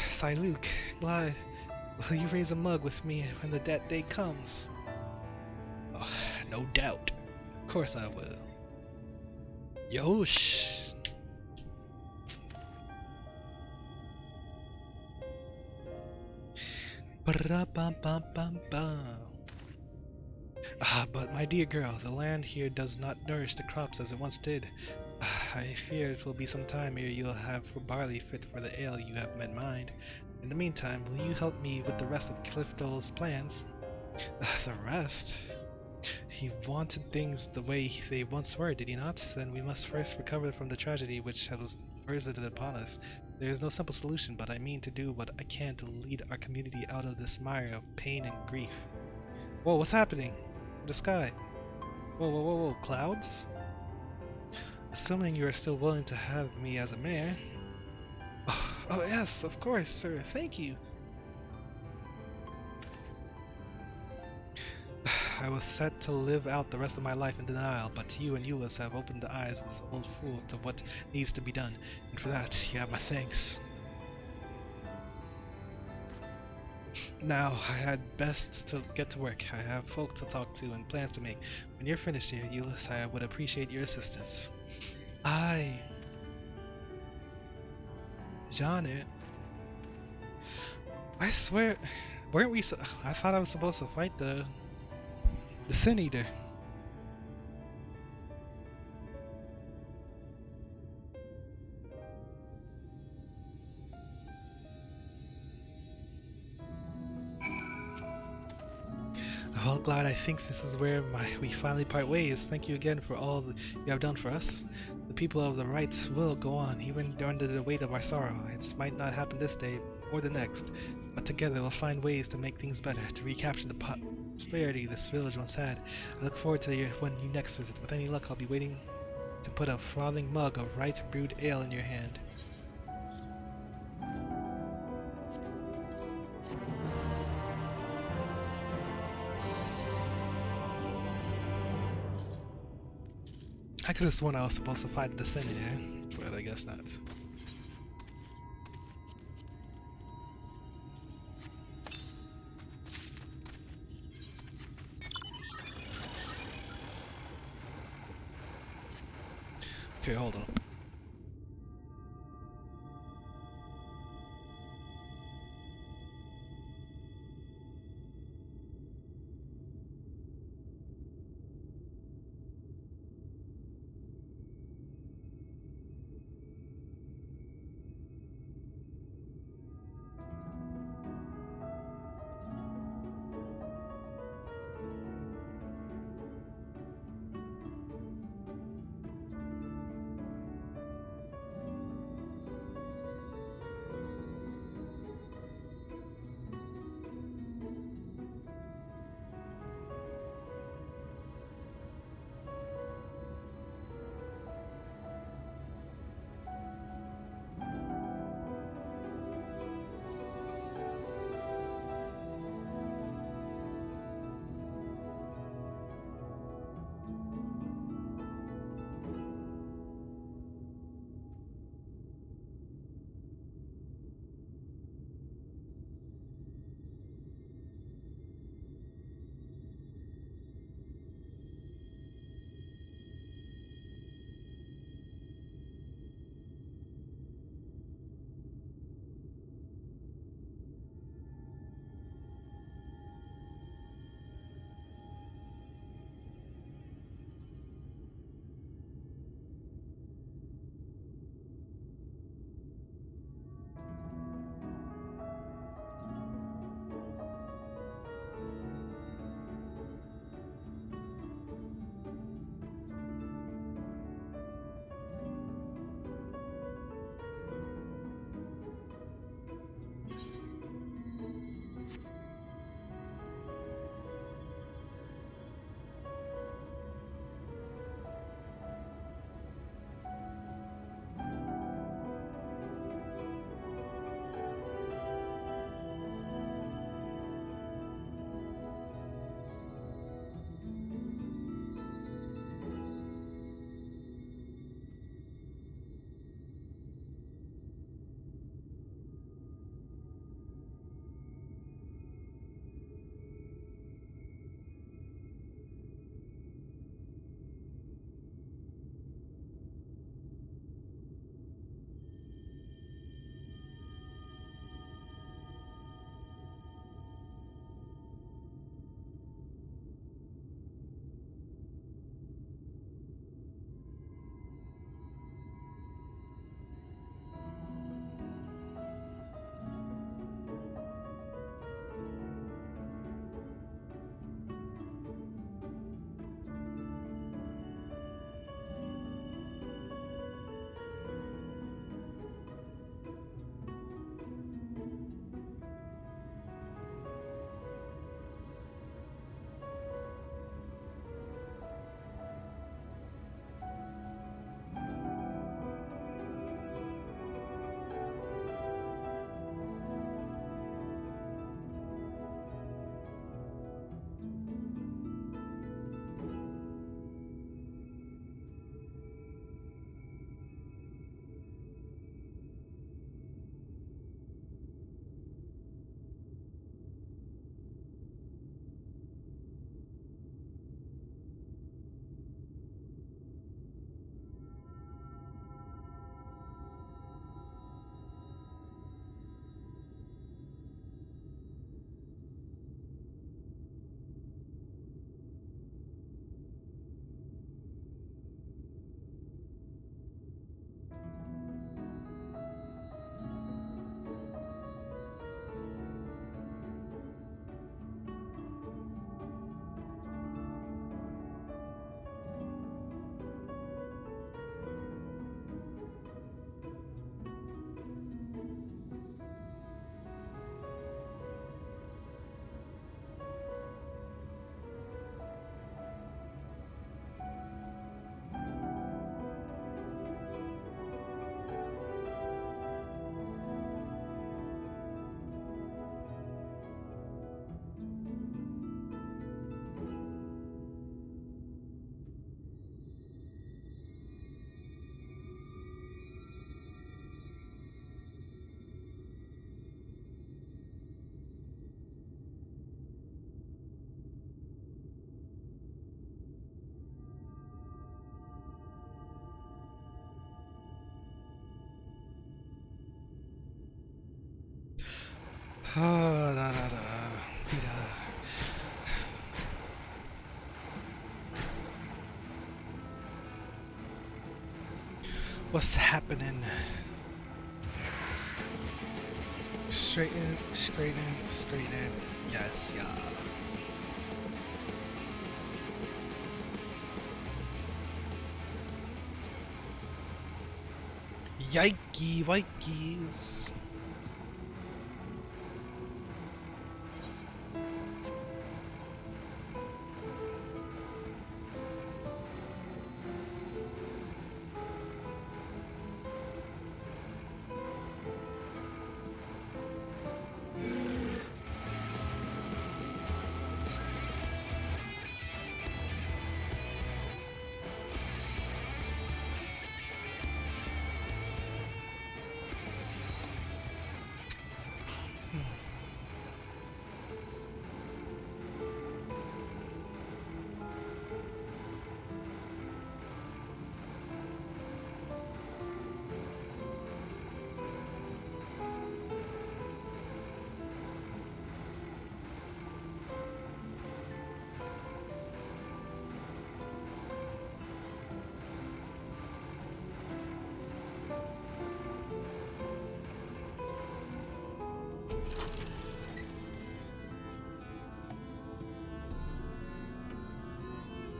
Siluk, Glide, will you raise a mug with me when that day comes? Oh, no doubt. Of course I will. Yosh! Ba-da-bum-bum-bum-bum. Ah, but my dear girl, the land here does not nourish the crops as it once did. I fear it will be some time ere you'll have barley fit for the ale you have in mind. In the meantime, will you help me with the rest of Clifton's plans? The rest? He wanted things the way they once were, did he not? Then we must first recover from the tragedy which has visited upon us. There is no simple solution, but I mean to do what I can to lead our community out of this mire of pain and grief. Whoa, what's happening? In the sky. Whoa, whoa, whoa, whoa, clouds? Assuming you are still willing to have me as a mayor. Oh yes, of course, sir. Thank you. I was set to live out the rest of my life in denial, but you and Euless have opened the eyes of this old fool to what needs to be done, and for that you have my thanks. Now, I had best to get to work. I have folk to talk to and plans to make. When you're finished here, Euless, I would appreciate your assistance. Aye. Janet. I swear, weren't we I thought I was supposed to fight the Sin Eater. Well, Glad, I think this is where we finally part ways. Thank you again for all that you have done for us. The people of the Wrights will go on, even under the weight of our sorrow. It might not happen this day or the next, but together we'll find ways to make things better, to recapture the prosperity this village once had. I look forward to when you next visit. With any luck, I'll be waiting to put a frothing mug of Wright brewed ale in your hand. I could have sworn I was supposed to fight the senator, but I guess not. Okay, hold on. Ah, da, da, da, dee, da. What's happening? Straighten, straighten, straighten. Yes, yeah. Yikey, wikes.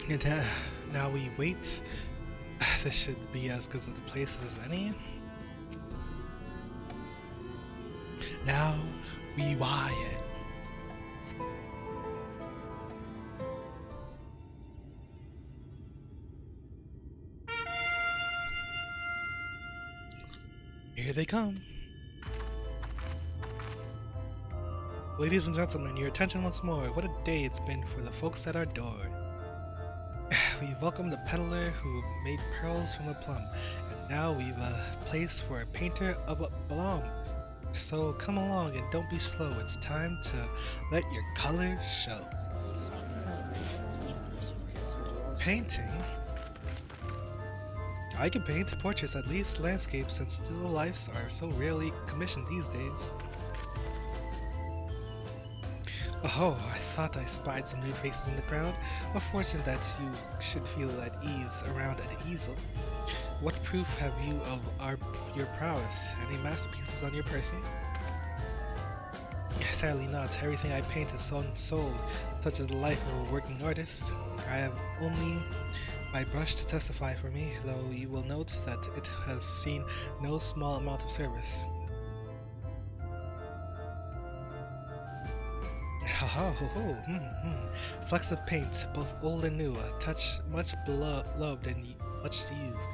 And now we wait. This should be as good as the place as any. Now we wire. Here they come. Ladies and gentlemen, your attention once more. What a day it's been for the folks at our door. We welcome the peddler who made pearls from a plum, and now we've a place for a painter of a blom. So come along and don't be slow, it's time to let your colors show. Painting? I can paint portraits, at least landscapes, and still lifes are so rarely commissioned these days. Oh, I thought I spied some new faces in the crowd. A fortune that you should feel at ease around an easel. What proof have you of your prowess? Any masterpieces on your person? Sadly not. Everything I paint is sold, such as the life of a working artist. I have only my brush to testify for me, though you will note that it has seen no small amount of service. Flecks of paint, both old and new, a touch much loved and much used.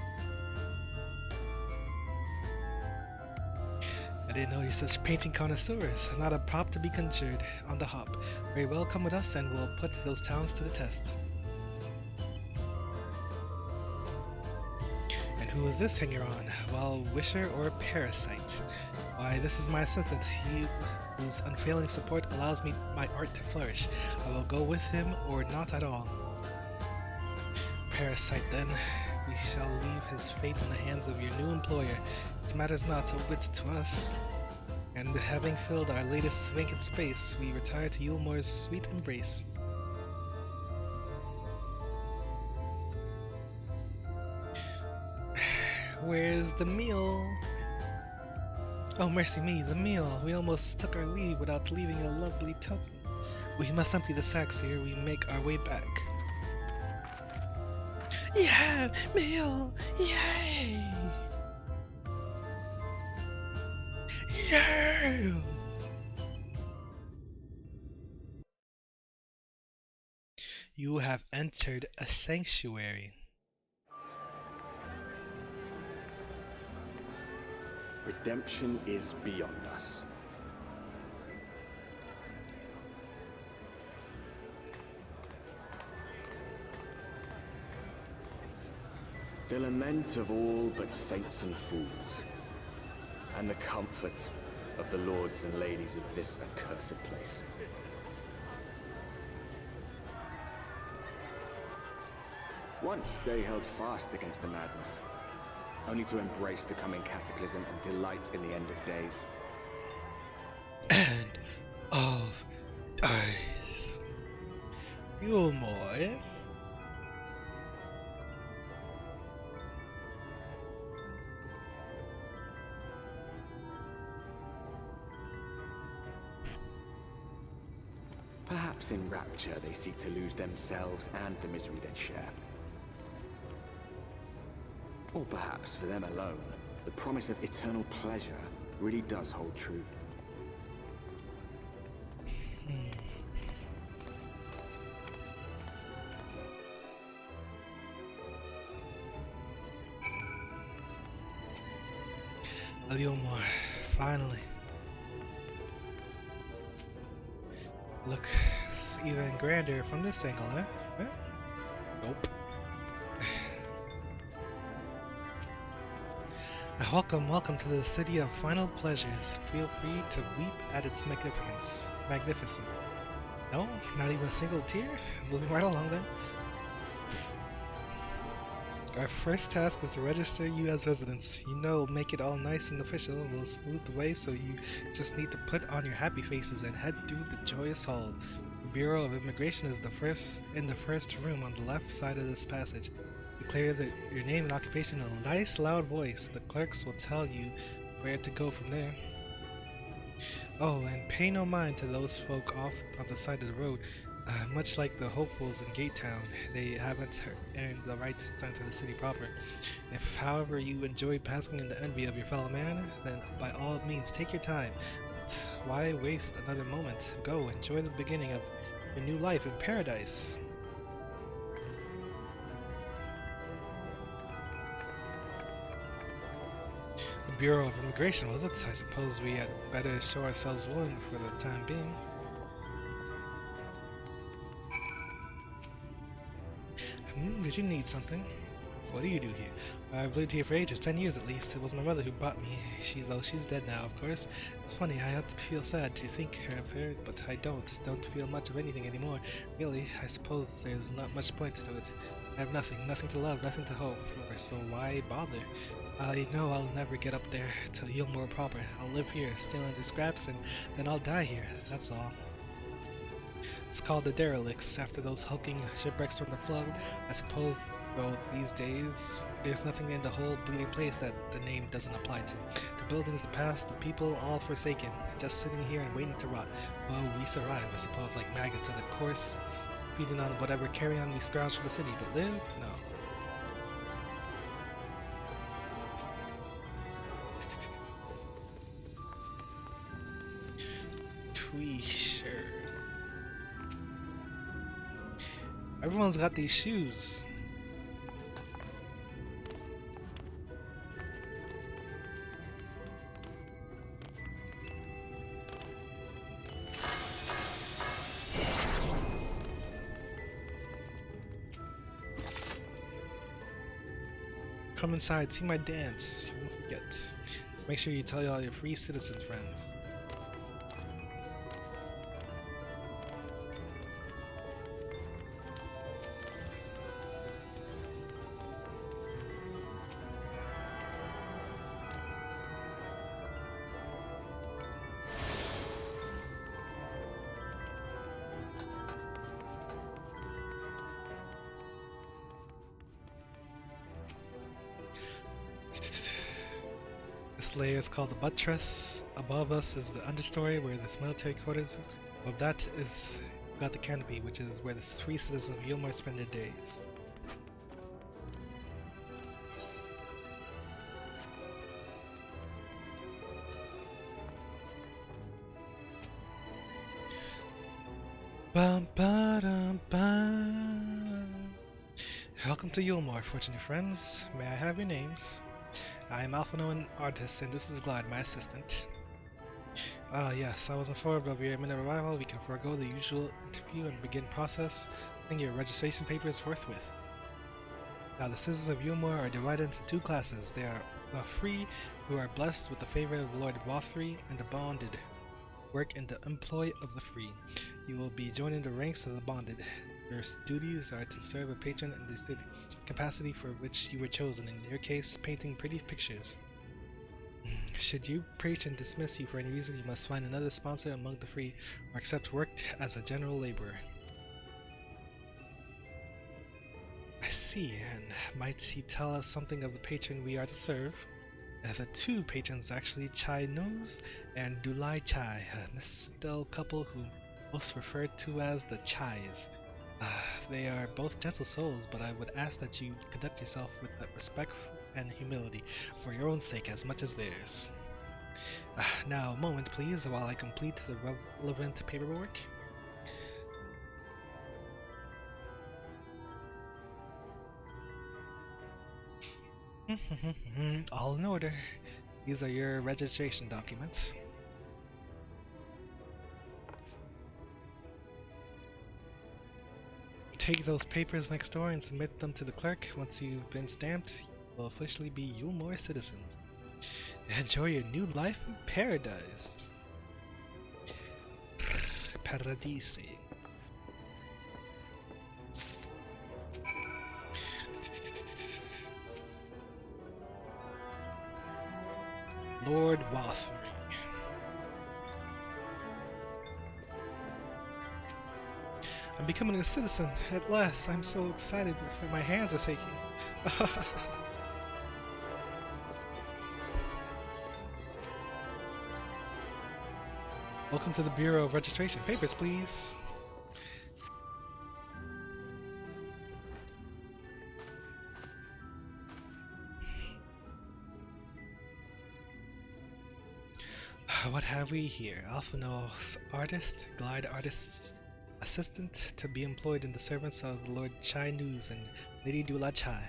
I didn't know you're such painting connoisseurs. Not a prop to be conjured on the hop. Very well, come with us and we'll put those talents to the test. And who is this hanger-on? Well, wisher or parasite? Why, this is my assistant. He whose unfailing support allows my art to flourish. I will go with him or not at all. Parasite then. We shall leave his fate in the hands of your new employer. It matters not a whit to us. And having filled our latest vacant space, we retire to Yulmore's sweet embrace. Where's the meal? Oh, mercy me, the meal. We almost took our leave without leaving a lovely token. We must empty the sacks here. We make our way back. Yeah, meal! Yay! Yeah! You have entered a sanctuary.
Redemption is beyond us. The lament of all but saints and fools, and the comfort of the lords and ladies of this accursed place. Once they held fast against the madness, only to embrace the coming cataclysm and delight in the end of days.
And Yulmore.
Perhaps in rapture they seek to lose themselves and the misery they share. Or perhaps for them alone, the promise of eternal pleasure really does hold true.
Yulmore, finally. Look, it's even grander from this angle, huh? Nope. Welcome to the city of final pleasures. Feel free to weep at its magnificence. No, not even a single tear? Moving right along then. Our first task is to register you as residents. You know, make it all nice and official. We'll smooth the way, so you just need to put on your happy faces and head through the joyous hall. The Bureau of Immigration is in the first room on the left side of this passage. Declare your name and occupation in a nice loud voice. The clerks will tell you where to go from there. Oh, and pay no mind to those folk off on the side of the road. Much like the hopefuls in Gate Town, they haven't earned the right to enter the city proper. If, however, you enjoy basking in the envy of your fellow man, then by all means take your time. But why waste another moment? Go, enjoy the beginning of your new life in paradise. The Bureau of Immigration, was it? I suppose we had better show ourselves willing for the time being. Did you need something? What do you do here? I've lived here for ages, 10 years at least. It was my mother who brought me. Though she's dead now, of course. It's funny, I have to feel sad to think of her, but I don't feel much of anything anymore. Really, I suppose there's not much point to it. I have nothing to love, nothing to hope for, so why bother? I know I'll never get up there to Yulmore proper. I'll live here, stealing the scraps, and then I'll die here, that's all. It's called the derelicts, after those hulking shipwrecks from the flood. I suppose, though, these days, there's nothing in the whole bleeding place that the name doesn't apply to. The buildings, the past, the people, all forsaken, just sitting here and waiting to rot. Well, we survive, I suppose, like maggots in a course, feeding on whatever carrion we scrounge from the city, but live? No. Tweesher. Everyone's got these shoes. Come inside, see my dance. You won't forget. Just make sure you tell all your free citizens friends. This layer is called the buttress. Above us is the understory where this military quarters is. Above that is got the canopy, which is where the free citizens of Yulmore spend their days. Bum, ba-dum, bum. Welcome to Yulmore, fortunate friends. May I have your names? I am Alphinoan Artist, and this is Glad, my assistant. Ah, yes, I was informed of your imminent arrival. We can forego the usual interview and begin process. Bring your registration papers forthwith. Now, the citizens of Yulmore are divided into two classes. They are the free, who are blessed with the favor of Lord Rothry, and the bonded, work in the employ of the free. You will be joining the ranks of the bonded. Your duties are to serve a patron in the capacity for which you were chosen, in your case, painting pretty pictures. Should your patron dismiss you for any reason, you must find another sponsor among the free, or accept work as a general laborer. see, and might you tell us something of the patron we are to serve? The two patrons actually Chai Nuz and Dulai Chai, a misspelled couple who most referred to as the Chais. They are both gentle souls, but I would ask that you conduct yourself with that respect and humility for your own sake as much as theirs. Now, a moment please, while I complete the relevant paperwork. All in order. These are your registration documents. Take those papers next door and submit them to the clerk. Once you've been stamped, you will officially be Yulmore citizens. Enjoy your new life in paradise. Paradise. Lord Wathering. I'm becoming a citizen at last. I'm so excited. My hands are shaking. Welcome to the Bureau of Registration. Papers, please. What have we here? Alphanos artist, glide artist's assistant to be employed in the service of Lord Chai Nuz and Lady Dula Chai.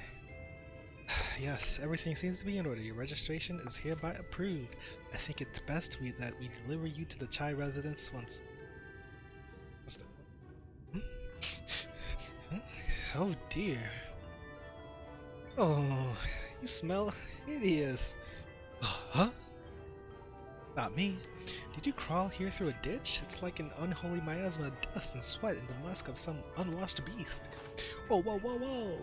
Yes, everything seems to be in order. Your registration is hereby approved. I think it's best that we deliver you to the Chai residence once. Oh dear. Oh, you smell hideous. Huh? Not me. Did you crawl here through a ditch? It's like an unholy miasma of dust and sweat in the musk of some unwashed beast. Whoa, whoa, whoa, whoa!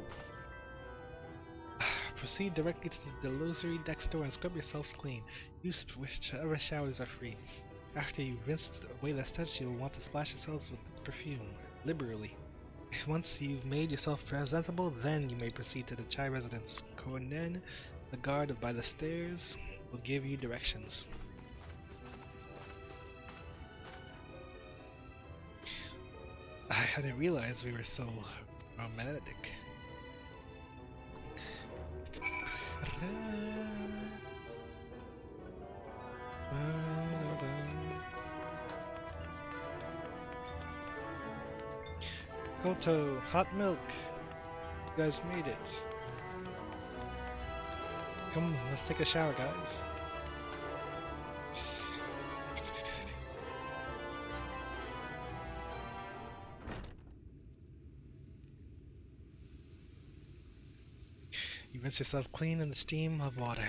Proceed directly to the delusory next door and scrub yourselves clean. Use whichever showers are free. After you rinse away the stench, you'll want to splash yourselves with perfume, liberally. Once you've made yourself presentable, then you may proceed to the Chai residence. Cornen, the guard by the stairs, will give you directions. I hadn't realized we were so romantic. Koto, hot milk. You guys made it. Come, let's take a shower, guys. You rinse yourself clean in the stream of water.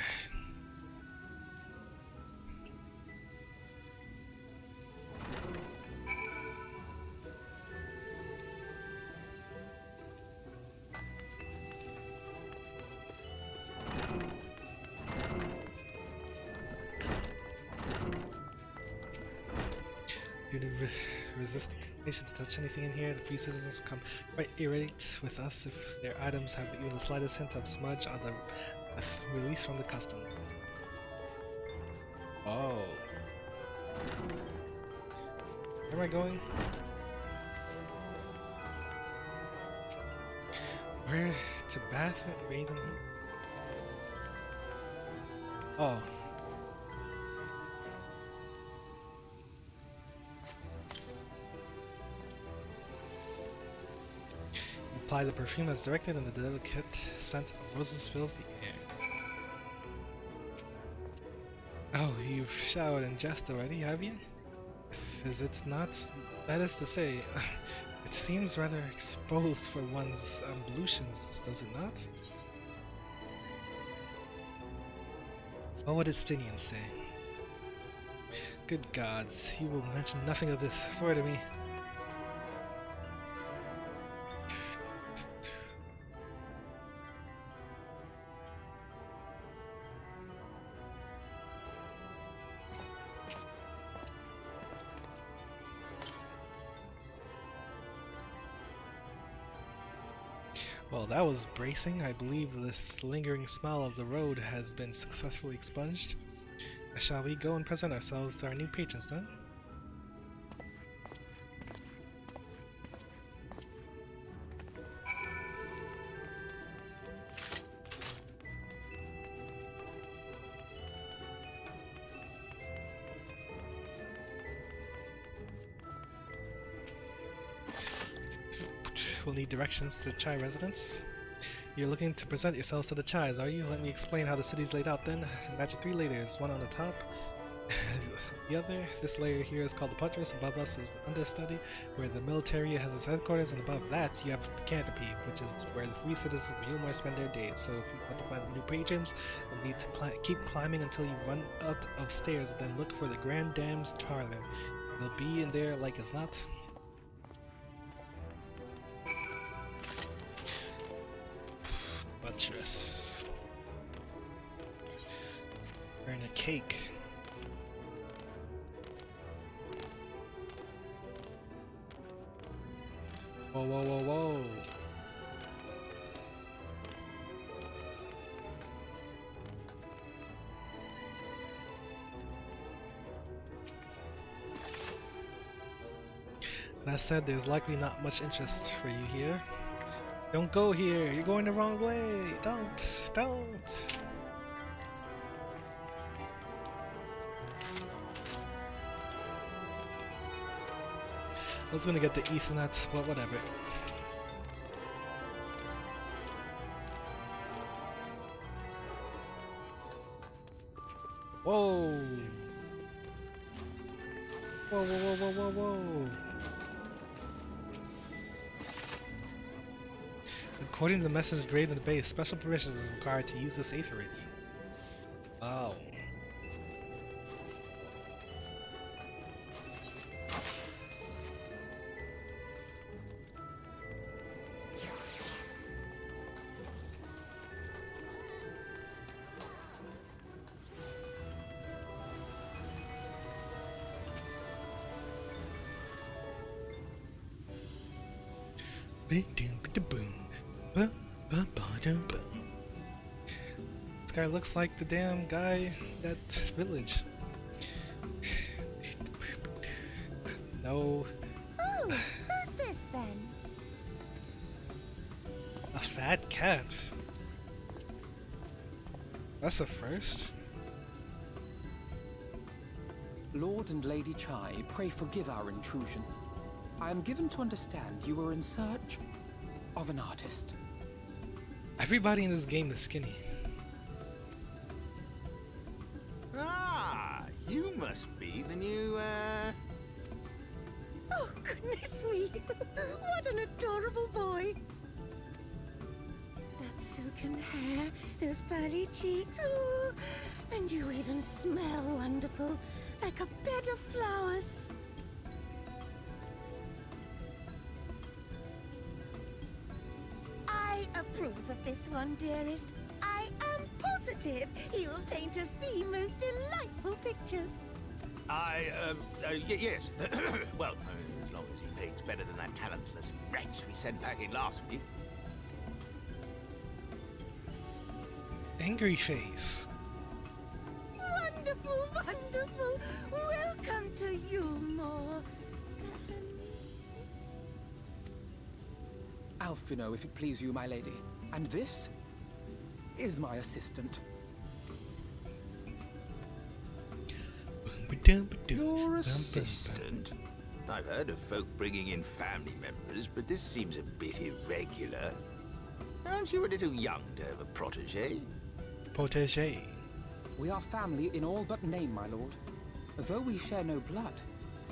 Resist the temptation to touch anything in here. The free citizens come quite irate with us if their items have even the slightest hint of smudge on the release from the customs. Oh. Where am I going? Where to bath and bathe in here? Oh. Apply the perfume as directed and the delicate scent of roses fills the air. Oh, you've showered and dressed already, have you? Is it not? That is to say, it seems rather exposed for one's ablutions, does it not? What would Estinians say? Good gods, you will mention nothing of this, swear to me. Well, that was bracing. I believe this lingering smell of the road has been successfully expunged. Shall we go and present ourselves to our new patrons then? We'll need directions to the Chai residence. You're looking to present yourselves to the Chais, are you? Let me explain how the city's laid out then. Imagine 3 layers, one on the top, the other. This layer here is called the buttress. Above us is the understudy, where the military has its headquarters, and above that you have the canopy, which is where the free citizens of Yulmar spend their days. So if you want to find new patrons, you'll need to keep climbing until you run out of stairs, and then look for the Grand Dame's parlor. They'll be in there like as not. Buttress. Earn a cake. Whoa, whoa, whoa, whoa. That said, there's likely not much interest for you here. Don't go here, you're going the wrong way. Don't. I was gonna get the Ethernet, but whatever. Whoa! Whoa, whoa, whoa, whoa, whoa, whoa! According to the message engraved in the base, special permissions is required to use this aetherate. Wow. This guy looks like the damn guy at village. No.
Oh, who's this then?
A fat cat. That's a first.
Lord and Lady Chai, pray forgive our intrusion. I am given to understand you were in search of an artist.
Everybody in this game is skinny.
Ah, you must be the new,
Oh, goodness me! What an adorable boy! That silken hair, those pearly cheeks, oh, and you even smell wonderful, like a bed of flowers. I approve of this one, dearest. I am positive he'll paint us the most delightful pictures.
Yes. Well, as long as he paints better than that talentless wretch we sent back in last week.
Angry face.
Wonderful, wonderful. Welcome to Yulmore.
Alphino, if it please you, my lady. And this is my assistant.
Your assistant? I've heard of folk bringing in family members, but this seems a bit irregular. Aren't you a little young to have a protege?
Protege.
We are family in all but name, my lord. Though we share no blood,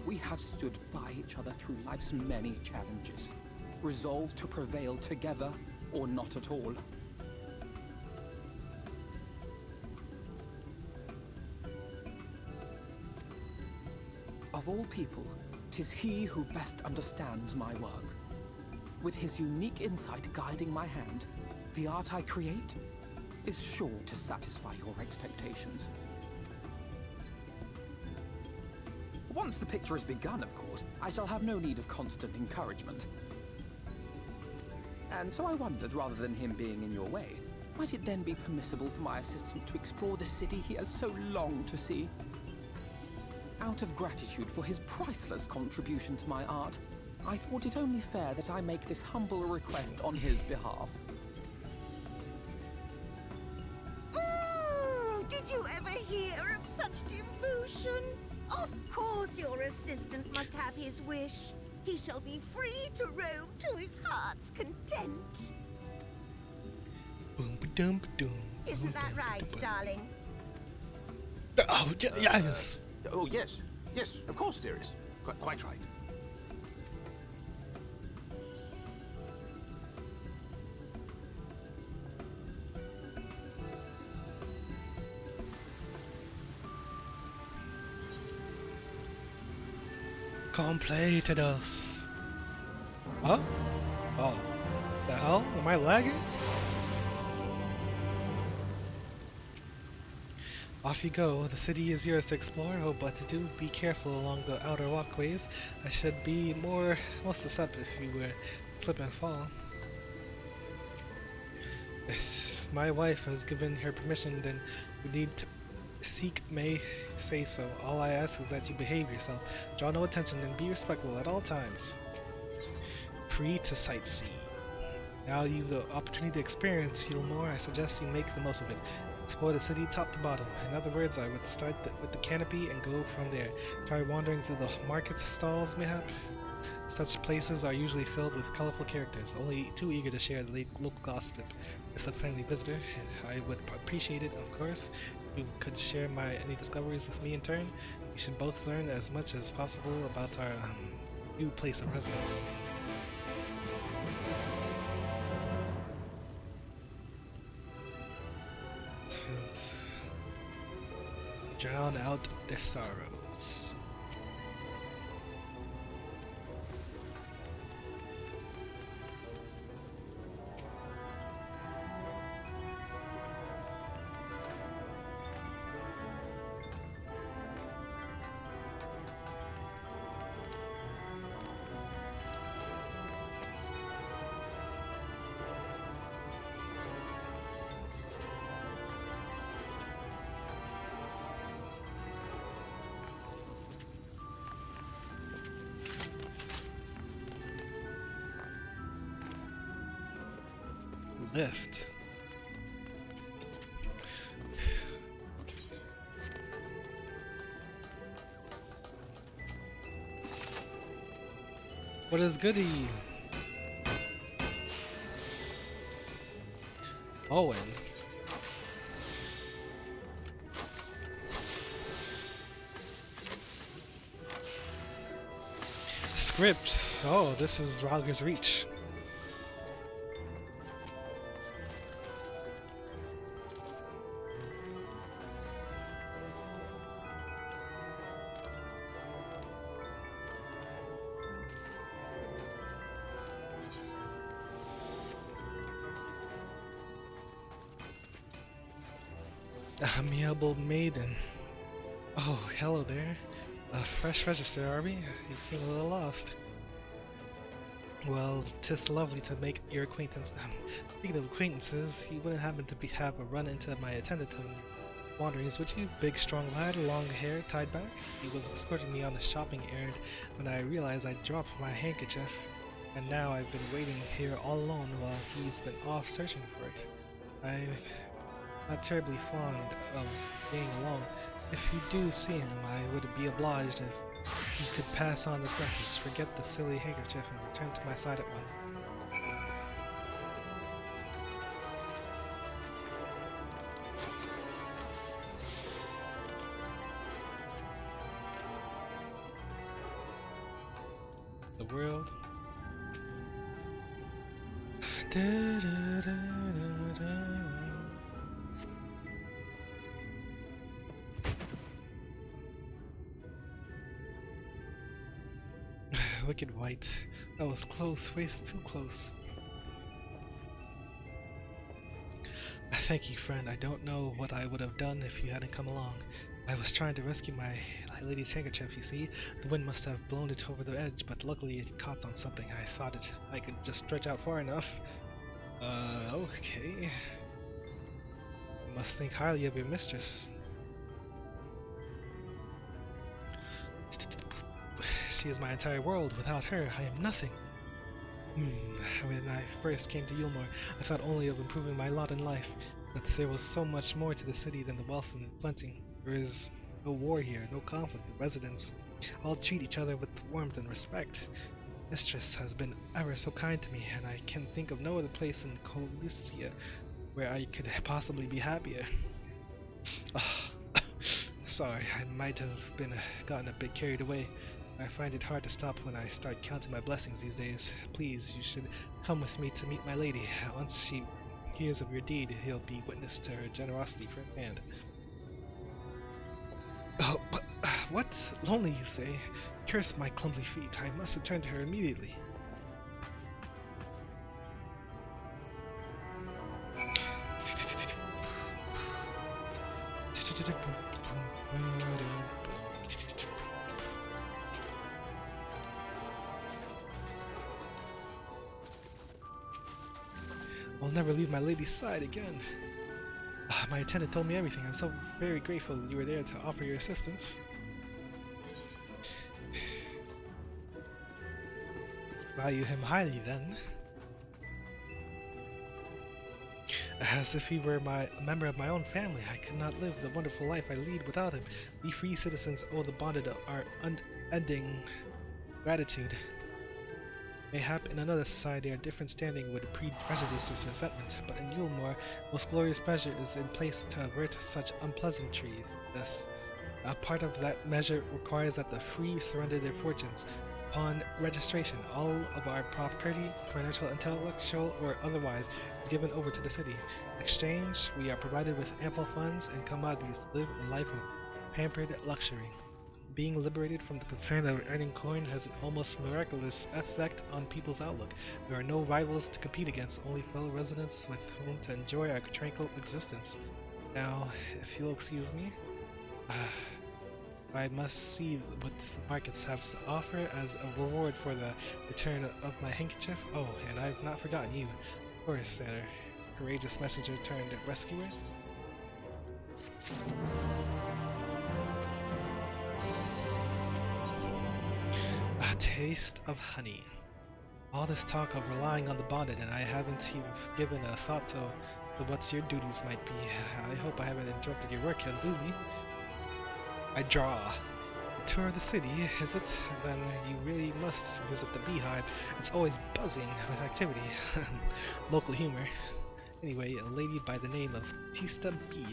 we have stood by each other through life's many challenges, resolved to prevail together or not at all. Of all people, 'tis he who best understands my work. With his unique insight guiding my hand, the art I create is sure to satisfy your expectations. Once the picture is begun, of course, I shall have no need of constant encouragement. And so I wondered, rather than him being in your way, might it then be permissible for my assistant to explore the city he has so longed to see? Out of gratitude for his priceless contribution to my art, I thought it only fair that I make this humble request on his behalf.
Ooh, did you ever hear of such devotion? Of course your assistant must have his wish. He shall be free to roam to his heart's content. Isn't that right, darling?
Oh, yes.
Oh, yes. Yes, of course, dearest. Quite right.
Completed us. Huh? Oh. The hell? Am I lagging? Off you go. The city is yours to explore. Oh, but do be careful along the outer walkways. I should be more susceptible if you were slip and fall. If my wife has given her permission, then we need to seek may say so. All I ask is that you behave yourself, draw no attention, and be respectful at all times. Free to sightsee. Now you have the opportunity to experience Yulmore. I suggest you make the most of it. Explore the city top to bottom. In other words, I would start with the canopy and go from there. Try wandering through the market stalls mayhap. Such places are usually filled with colorful characters, only too eager to share the local gossip with a friendly visitor. I would appreciate it, of course, if you could share any discoveries with me in turn. We should both learn as much as possible about our new place of residence. Drown out their sorrows. Lift. What is goody? Owen. Script. Oh, this is Ralger's Reach. Amiable maiden. Oh, hello there. A fresh register, are we? You seem a little lost. Well, 'tis lovely to make your acquaintance. Speaking of acquaintances, you wouldn't happen to have a run into my attendant on your wanderings, would you? Big, strong lad, long hair, tied back. He was escorting me on a shopping errand when I realized I dropped my handkerchief, and now I've been waiting here all alone while he's been off searching for it. I'm not terribly fond of being alone. If you do see him, I would be obliged if you could pass on this message. Forget the silly handkerchief and return to my side at once. The world. Wicked white. That was close, waist too close. Thank you, friend. I don't know what I would have done if you hadn't come along. I was trying to rescue my My lady's handkerchief, you see. The wind must have blown it over the edge, but luckily it caught on something. I thought I could just stretch out far enough. Okay. You must think highly of your mistress. She is my entire world. Without her, I am nothing. When I first came to Yulmore, I thought only of improving my lot in life. But there was so much more to the city than the wealth and plenty. There is no war here, no conflict. The residents all treat each other with warmth and respect. Mistress has been ever so kind to me, and I can think of no other place in Colicia where I could possibly be happier. Sorry, I might have gotten a bit carried away. I find it hard to stop when I start counting my blessings these days. Please, you should come with me to meet my lady. Once she hears of your deed, he'll be witness to her generosity firsthand. Oh, but what? Lonely, you say? Curse my clumsy feet. I must return to her immediately. I'll never leave my lady's side again. My attendant told me everything. I'm so very grateful that you were there to offer your assistance. Value him highly, then. As if he were a member of my own family, I could not live the wonderful life I lead without him. We free citizens owe the bonded our unending gratitude. Mayhap in another society our different standing would breed prejudices or resentment, but in Yulmore, most glorious measure is in place to avert such unpleasantries. Thus, a part of that measure requires that the free surrender their fortunes. Upon registration, all of our property, financial, intellectual, or otherwise, is given over to the city. In exchange, we are provided with ample funds and commodities to live a life of pampered luxury. Being liberated from the concern of earning coin has an almost miraculous effect on people's outlook. There are no rivals to compete against, only fellow residents with whom to enjoy our tranquil existence. Now, if you'll excuse me, I must see what the markets have to offer as a reward for the return of my handkerchief. Oh, and I've not forgotten you. Of course, a courageous messenger turned rescuer. A taste of honey. All this talk of relying on the bonded, and I haven't even given a thought to what your duties might be. I hope I haven't interrupted your work, Lily. I draw. A tour of the city, is it? Then you really must visit the beehive. It's always buzzing with activity. Local humor. Anyway, a lady by the name of Tista B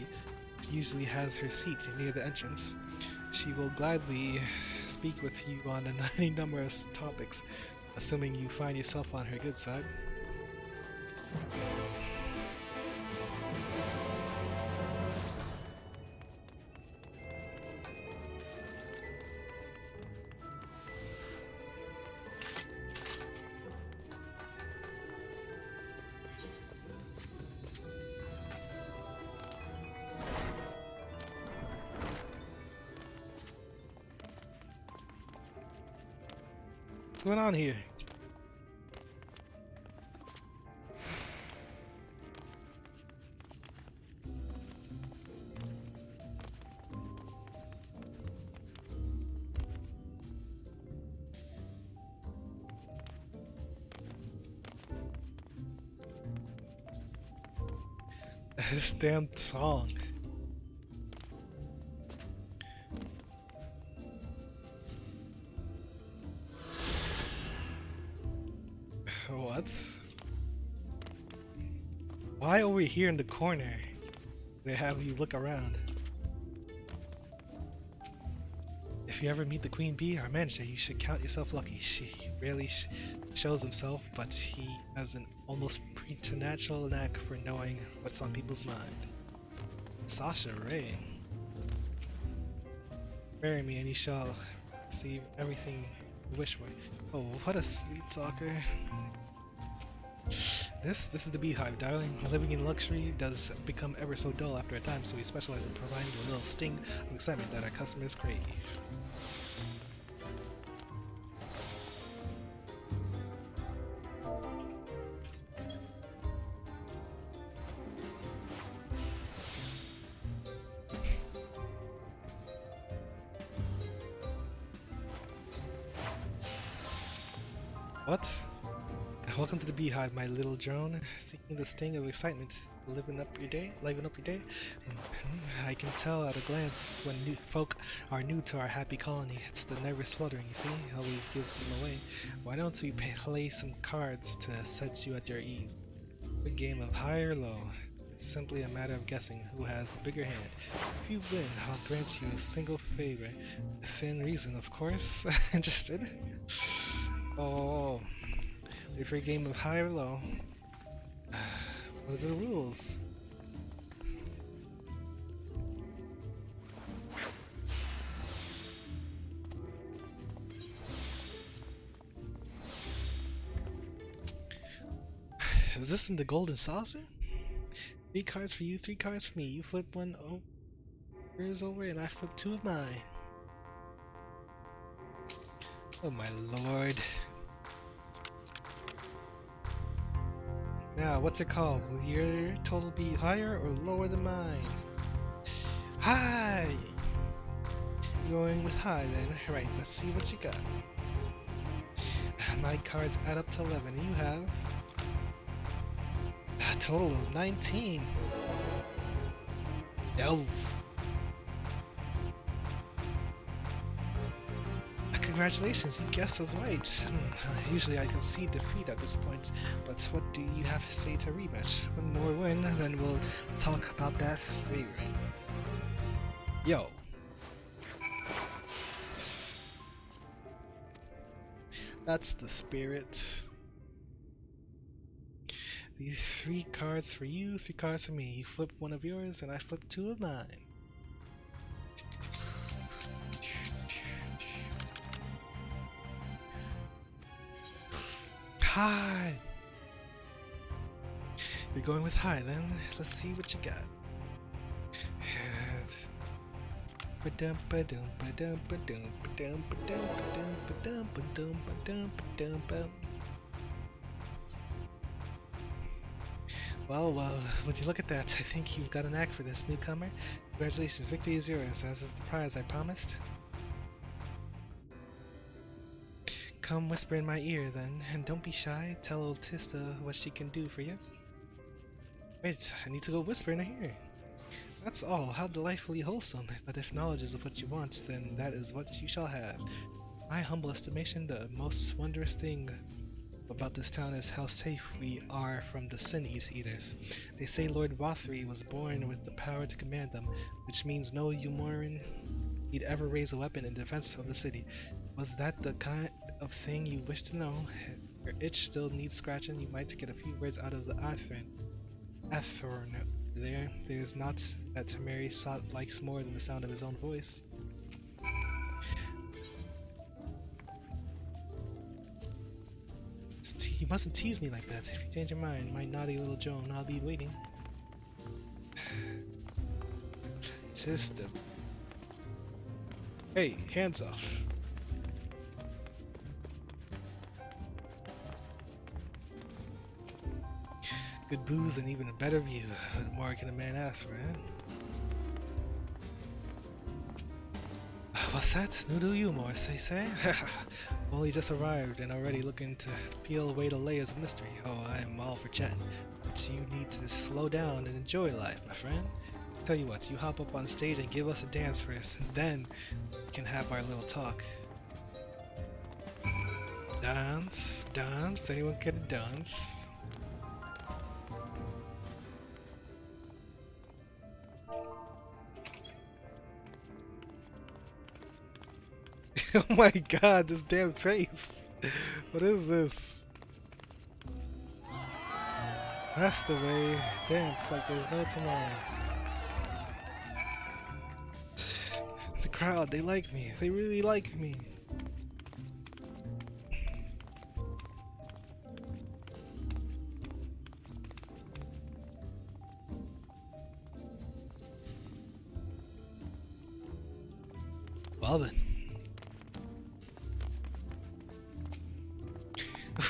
usually has her seat near the entrance. She will gladly speak with you on any numerous topics, assuming you find yourself on her good side. What's going on here? This damn song. What? Why over here in the corner? They have you look around. If you ever meet the Queen Bee, our manager, you should count yourself lucky. She rarely shows himself, but he has an almost preternatural knack for knowing what's on people's mind. Sasha Ray. Marry me and you shall receive everything you wish for. Oh, what a sweet talker. This is the beehive, darling. Living in luxury does become ever so dull after a time, so we specialize in providing a little sting of excitement that our customers crave. What? Welcome to the beehive, my little drone. Seeking the sting of excitement, liven up your day. I can tell at a glance when new folk are new to our happy colony. It's the nervous fluttering, you see, always gives them away. Why don't we play some cards to set you at your ease? A game of high or low. It's simply a matter of guessing who has the bigger hand. If you win, I'll grant you a single favor. Within reason, of course. Interested? Oh. Wait for a game of high or low. What are the rules? Is this in the golden saucer? 3 cards for you, 3 cards for me. You flip one over and I flip 2 of mine. Oh my lord. Now, what's it called? Will your total be higher or lower than mine? High! You're going with high then. Right, let's see what you got. My cards add up to 11 and you have a total of 19. Yo! Congratulations, you guessed was right. Usually I concede defeat at this point, but what do you have to say to rematch? One more win, then we'll talk about that favor. Yo. That's the spirit. These 3 cards for you, 3 cards for me. You flip one of yours and I flip 2 of mine. High! You're going with high then. Let's see what you got. Well, would you look at that? I think you've got an knack for this, newcomer. Congratulations, victory is yours, as is the prize I promised. Come whisper in my ear then, and don't be shy. Tell old Tista what she can do for you. Wait, I need to go whisper in her ear. That's all. How delightfully wholesome. But if knowledge is what you want, then that is what you shall have. My humble estimation, the most wondrous thing about this town is how safe we are from the Sin Eaters. They say Lord Vothri was born with the power to command them, which means no Umoran he'd ever raise a weapon in defense of the city. Was that the kind of thing you wish to know? Your itch still needs scratching. You might get a few words out of the Athorn there. There's not that Tamari likes more than the sound of his own voice. You mustn't tease me like that. If you change your mind, my naughty little Joan, I'll be waiting. System. Hey, hands off. Good booze and even a better view. What more can a man ask for, eh? What's that? Noodle humor, say? Only just arrived and already looking to peel away the layers of mystery. Oh, I am all for chatting. But you need to slow down and enjoy life, my friend. Tell you what, you hop up on stage and give us a dance first, and then we can have our little talk. Dance? Anyone can dance? Oh my god, this damn face! What is this? That's the way. Dance like there's no tomorrow. The crowd, they like me. They really like me. Well then.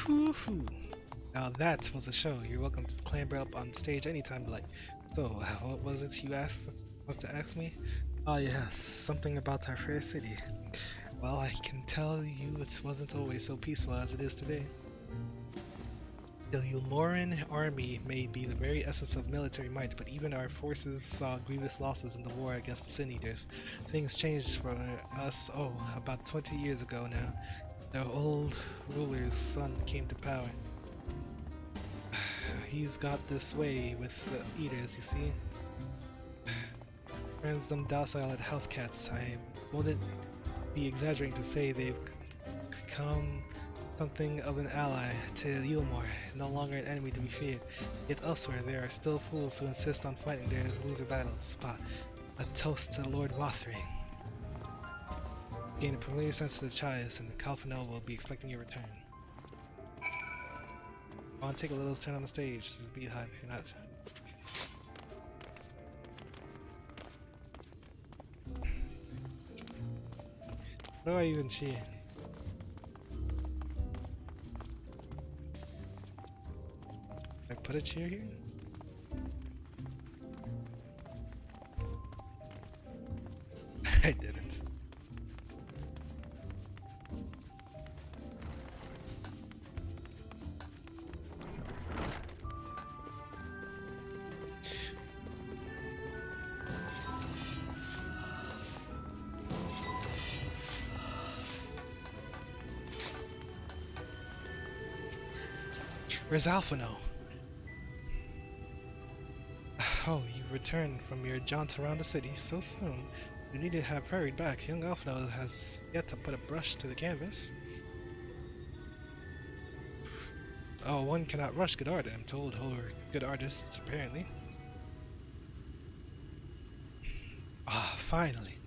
Woohoo! Now that was a show. You're welcome to clamber up on stage anytime you like. So, what was it you asked to ask me? Oh yes, something about our fair city. Well, I can tell you it wasn't always so peaceful as it is today. The Ulmoran army may be the very essence of military might, but even our forces saw grievous losses in the war against the Sin Eaters. Things changed for us, about 20 years ago now. The old ruler's son came to power. He's got this way with the Eaters, you see. Turns them docile at house cats. I wouldn't be exaggerating to say they've become something of an ally to Yulmore, no longer an enemy to be feared. Yet elsewhere there are still fools who insist on fighting their loser battles. But a toast to Lord Mothering. Gain a familiar sense of the Chias, and the Calphanel will be expecting your return. I want to take a little turn on the stage. This is Beehive, if you're not. What do I even see? I put a chair here? I didn't. Where's Alphino? Oh, you returned from your jaunt around the city so soon. You need to have hurried back. Young Alphino has yet to put a brush to the canvas. Oh, one cannot rush good art, I'm told, or good artists, apparently. Ah, finally.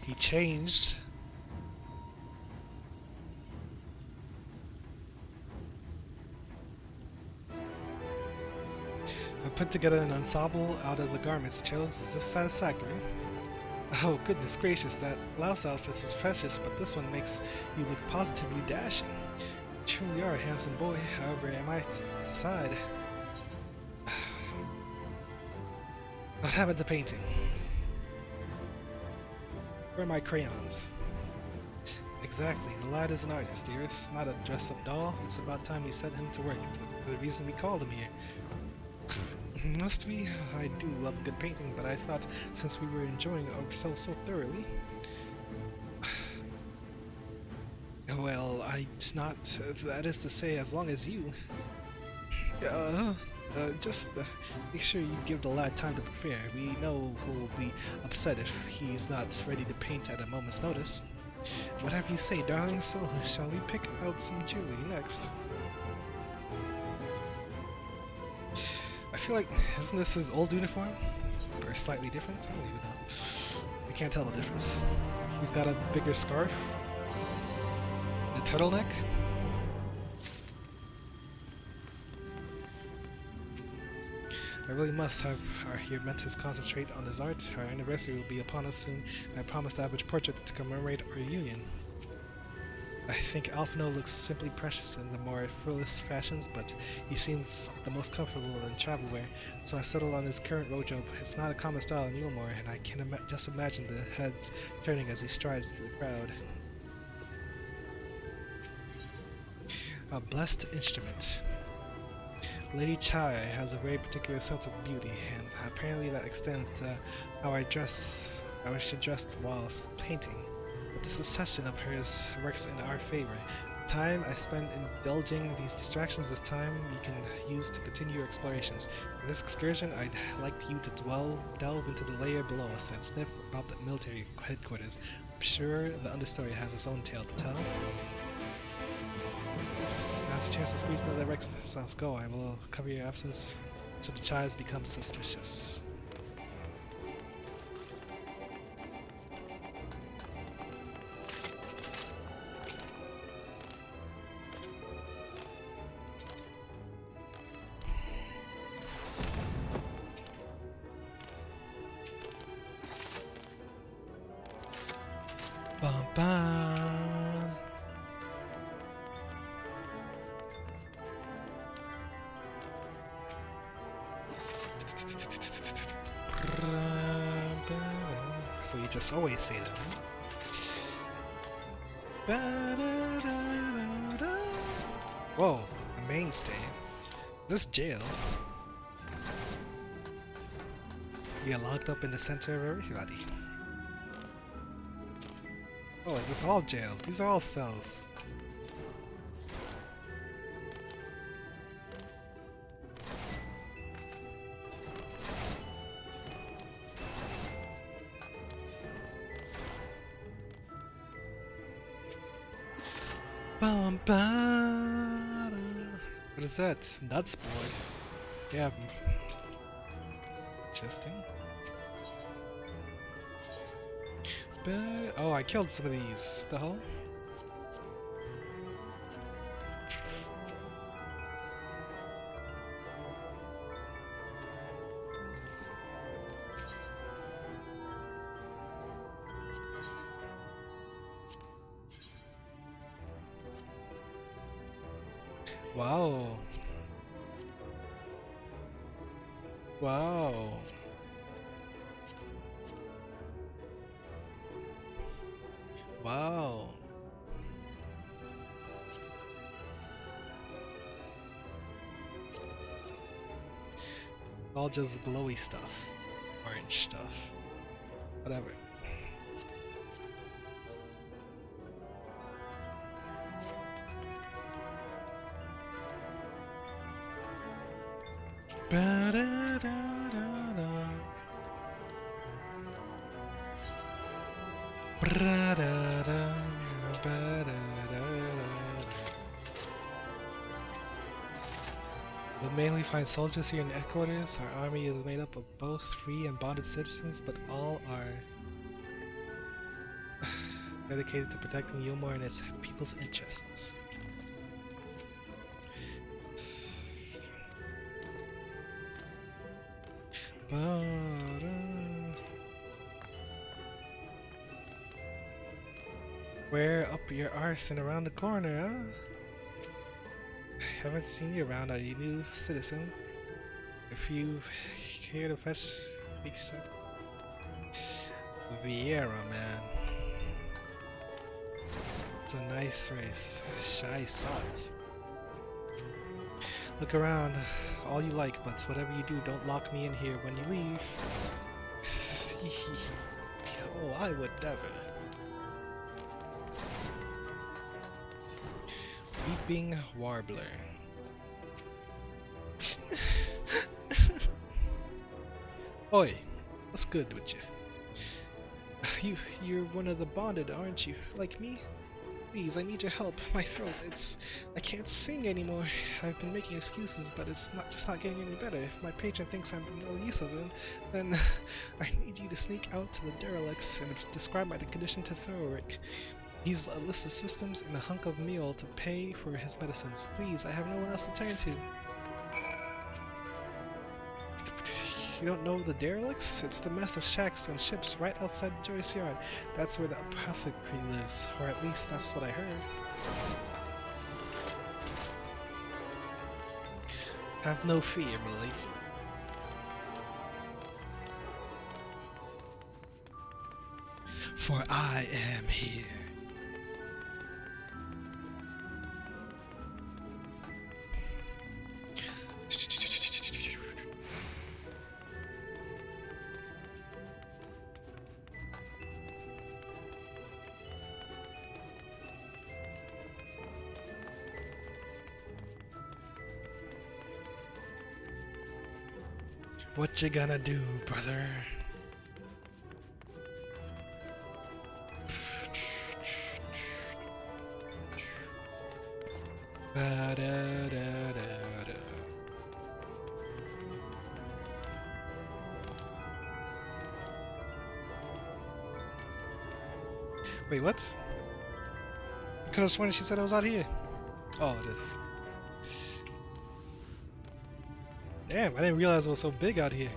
He changed. Put together an ensemble out of the garments he chose. Is this satisfactory? Oh, goodness gracious, that blouse outfit was precious, but this one makes you look positively dashing. You truly are a handsome boy, however am I to decide. What happened to painting? Where are my crayons? Exactly, the lad is an artist, dearest, not a dress-up doll. It's about time we set him to work, for the reason we called him here. Must we? I do love good painting, but I thought since we were enjoying ourselves so thoroughly... Well, I'd not... that is to say, as long as you... just make sure you give the lad time to prepare. We know who will be upset if he's not ready to paint at a moment's notice. Whatever you say, darling, so shall we pick out some jewelry next? I feel like, isn't this his old uniform? Or slightly different? I don't even know. I can't tell the difference. He's got a bigger scarf. And a turtleneck. I really must have our Hermentus concentrate on his art. Our anniversary will be upon us soon, and I promise to have a portrait to commemorate our union. I think Alphino looks simply precious in the more frivolous fashions, but he seems the most comfortable in travel wear, so I settled on his current wardrobe. It's not a common style in Yulmore, and I can just imagine the heads turning as he strides through the crowd. A blessed instrument. Lady Chai has a very particular sense of beauty, and apparently that extends to how I should dress whilst painting. But this obsession of hers works in our favor. The time I spend indulging these distractions is time you can use to continue your explorations. In this excursion, I'd like you to delve into the layer below us and sniff about the military headquarters. I'm sure the understory has its own tale to tell. Now's a chance to squeeze another Rex. So let's go. I will cover your absence till the chives become suspicious. Bum bum. So he just just always say that. Ba-da-da-da-da. Whoa, a mainstay. This jail. We are locked up in the center of everybody. Oh, is this all jails? These are all cells. Bum, ba, da. What is that? Nuts board. Yeah. Interesting. But, oh, I killed some of these. The hell? Wow. Wow. Wow. All just glowy stuff. Orange stuff. Whatever. Ba-da-da-da-da. Bra-da-da, ba-da-da-da. But mainly find soldiers here in headquarters. Our army is made up of both free and bonded citizens, but all are dedicated to protecting Yulmore and its people's interests. Where up your arse and around the corner, huh? Haven't seen you around, are you new citizen? If you care to fetch, speak so. Vieira, man. It's a nice race. Shy socks. Look around, all you like, but whatever you do, don't lock me in here when you leave. Oh, I would never. Weeping Warbler. Oi, what's good with you? You're one of the bonded, aren't you? Like me? Please, I need your help. My throat, I can't sing anymore. I've been making excuses, but it's not getting any better. If my patron thinks I'm no use of him, then I need you to sneak out to the derelicts and describe my condition to Thorwick. He's a list of systems and a hunk of meal to pay for his medicines. Please, I have no one else to turn to. You don't know the derelicts? It's the mess of shacks and ships right outside Joyce Yard. That's where the apothecary lives, or at least that's what I heard. Have no fear, Malik. For I am here. What you gonna do, brother? Ba-da-da-da-da. Wait, what? I could have sworn she said it was out here. Oh, it is. Damn, I didn't realize it was so big out here.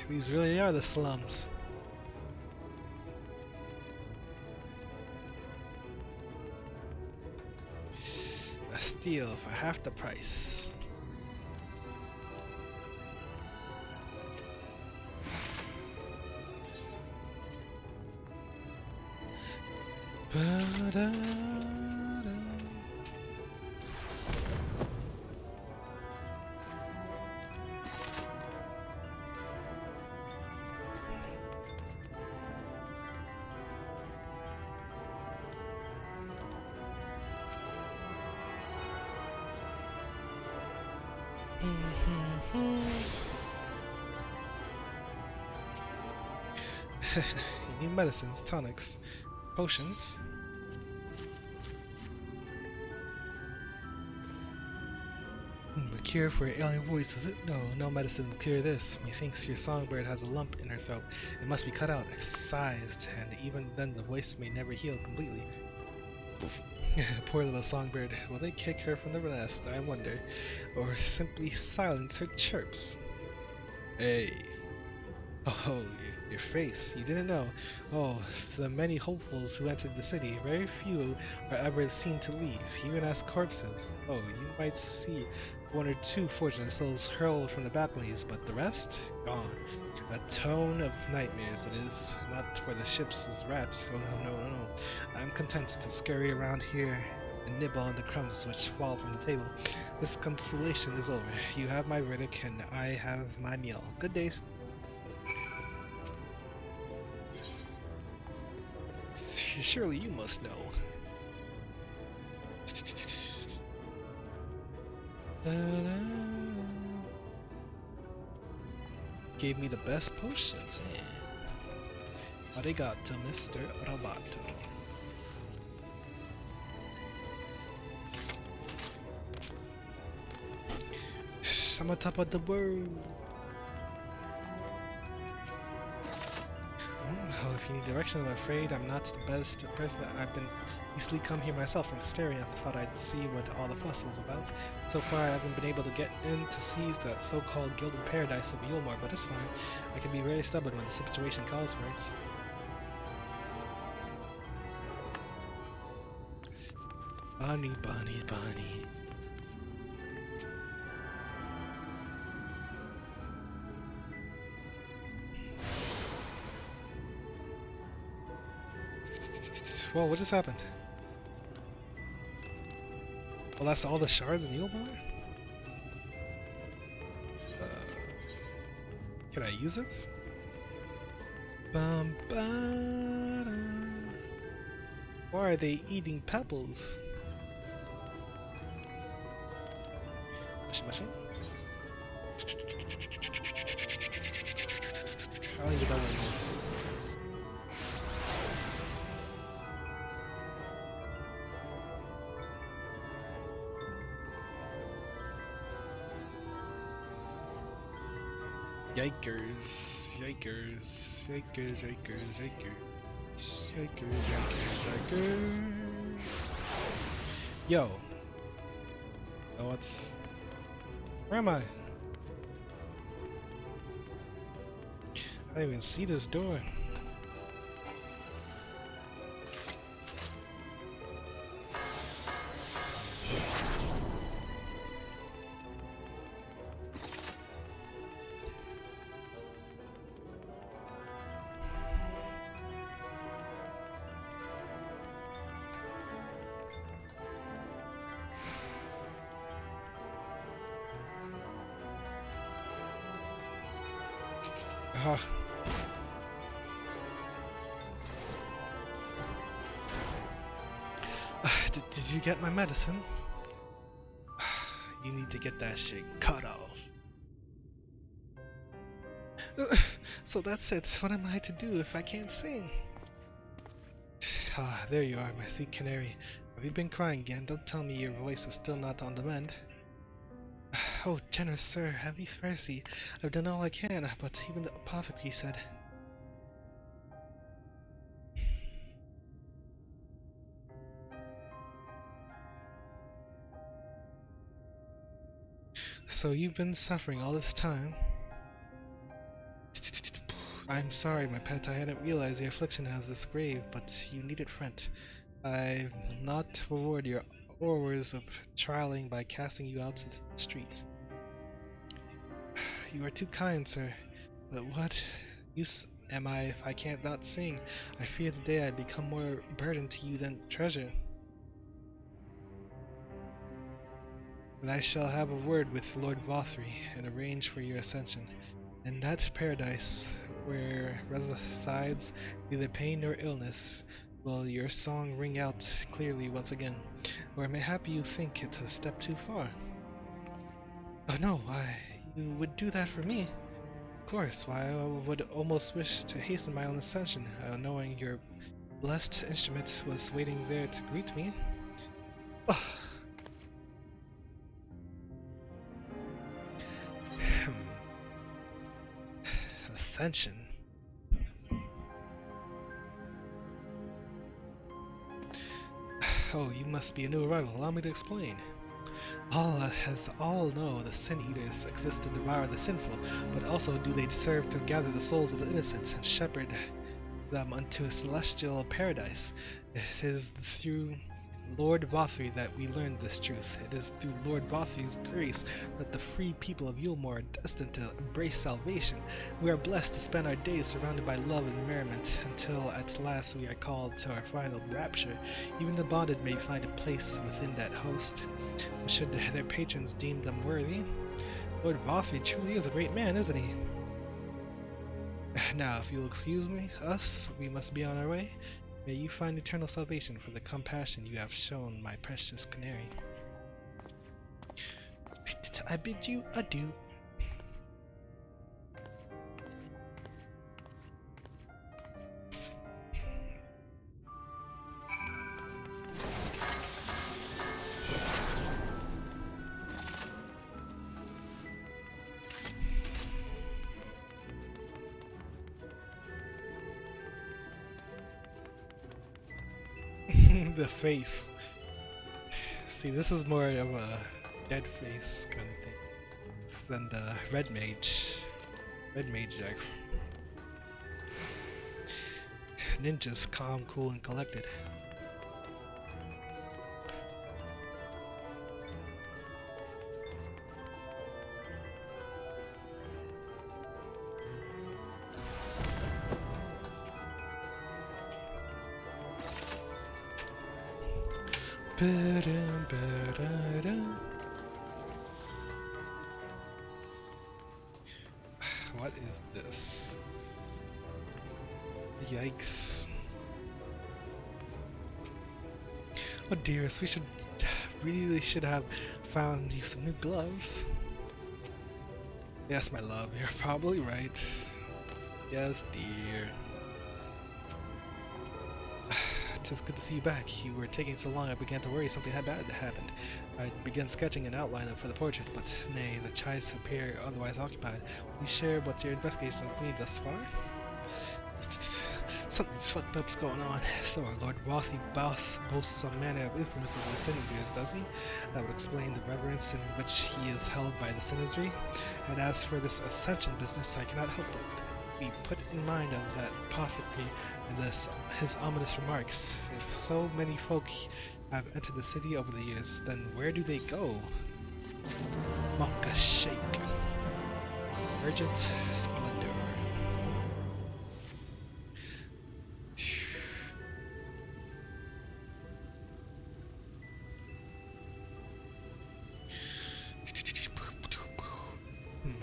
These really are the slums. A steal for half the price. Ba-da-da. You need medicines, tonics, potions. A cure for your alien voice, is it? No, no medicine will cure this. Methinks your songbird has a lump in her throat. It must be cut out, excised, and even then the voice may never heal completely. Poor little songbird. Will they kick her from the nest, I wonder? Or simply silence her chirps? Hey. Oh, your face. You didn't know. Oh, for the many hopefuls who entered the city, very few are ever seen to leave, even as corpses. Oh, you might see one or two fortunate souls hurled from the balconies, but the rest? Gone. A tone of nightmares it is, not for the ships as rats. Oh no. I'm content to scurry around here and nibble on the crumbs which fall from the table. This consolation is over. You have my verdict and I have my meal. Good days. Surely you must know. Gave me the best potions. Arigato, Mr. Roboto. I'm on top of the world. Oh, if you need direction, I'm afraid I'm not the best person. I've been easily come here myself from staring. I thought I'd see what all the fuss is about. So far, I haven't been able to get in to seize that so-called gilded paradise of Yulmore, but it's fine. I can be very stubborn when the situation calls for it. Bonnie. Whoa, what just happened? Well, that's all the shards in Yulmore? Can I use it? Why are they eating pebbles? Machine? I'll leave it that way. Yikers. Yo. Oh, what's... Where am I? I didn't even see this door. Did you get my medicine? You need to get that shit cut off. So that's it. What am I to do if I can't sing? Ah, there you are, my sweet canary. Have you been crying again? Don't tell me your voice is still not on the mend. Oh, generous sir, have mercy. I've done all I can, but even the apothecary said... So you've been suffering all this time? I'm sorry, my pet. I hadn't realized your affliction has this grave, but you needn't fret. I will not reward your hours of trialing by casting you out into the street. You are too kind, sir. But what use am I if I can't not sing? I fear the day I become more burden to you than treasure. And I shall have a word with Lord Vothry and arrange for your ascension. In that paradise where resides neither pain nor illness, will your song ring out clearly once again, or mayhap you think it a step too far. Oh no, you would do that for me? Of course, why I would almost wish to hasten my own ascension, knowing your blessed instrument was waiting there to greet me. Ugh. Ascension. Oh, you must be a new arrival. Allow me to explain. All know the Sin Eaters exist to devour the sinful, but also do they serve to gather the souls of the innocent and shepherd them unto a celestial paradise. It is through Lord Vothry that we learned this truth. It is through Lord Vothry's grace that the free people of Yulmore are destined to embrace salvation. We are blessed to spend our days surrounded by love and merriment until at last we are called to our final rapture. Even the bonded may find a place within that host, should their patrons deem them worthy. Lord Vothry truly is a great man, isn't he? Now, if you'll excuse us, we must be on our way. May you find eternal salvation for the compassion you have shown my precious canary. I bid you adieu. The face. See, this is more of a dead face kind of thing than the red mage. Red mage deck. Ninja's calm, cool, and collected. What is this? Yikes. Oh dearest, we really should have found you some new gloves. Yes, my love, you're probably right. Yes, dear. It's good to see you back. You were taking so long I began to worry something bad had happened. I began sketching an outline for the portrait, but nay, the chies appear otherwise occupied. Will you share what your investigation with me thus far? Something's fucked up's going on. So our Lord Rothy boasts some manner of influence over the Sinisters, does he? That would explain the reverence in which he is held by the Sinistry. And as for this ascension business, I cannot help but be put in mind of that apothecary and his ominous remarks. If so many folk have entered the city over the years, then where do they go? Monka Shake. Urgent Splendor.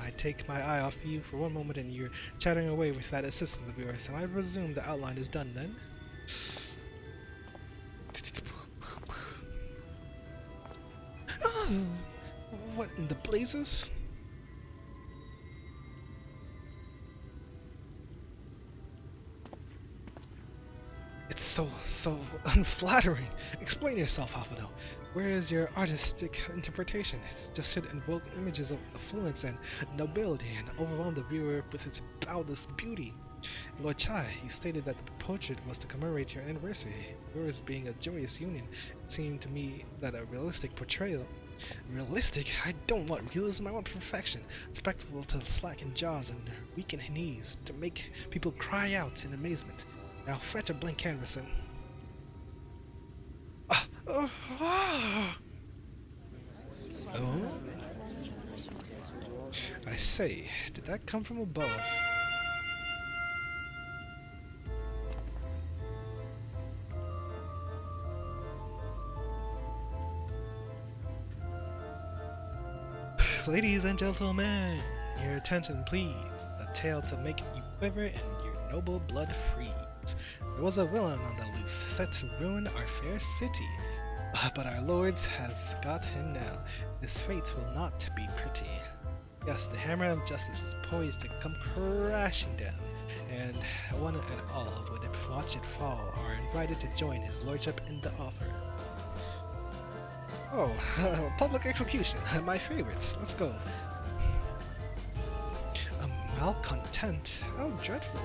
I take my eye off you for one moment and you're chattering away with that assistant of yours, and I presume the outline is done then? Oh, what in the blazes? It's so unflattering. Explain yourself, Alfredo. Where is your artistic interpretation? It just should invoke images of affluence and nobility and overwhelm the viewer with its boundless beauty. Lord Chai, you stated that the portrait was to commemorate your anniversary, yours being a joyous union. It seemed to me that a realistic portrayal... Realistic? I don't want realism, I want perfection. Spectacle to slacken jaws and weaken knees, to make people cry out in amazement. Now fetch a blank canvas and... Oh? I say, did that come from above? Ladies and gentlemen, your attention please. The tale to make you quiver and your noble blood freeze. There was a villain on the loose, set to ruin our fair city. But our lords has got him now. His fate will not be pretty. Yes, the hammer of justice is poised to come crashing down, and one and all would watch it fall are invited to join his lordship in the offer. Oh, public execution, my favorites. Let's go. A malcontent? How dreadful.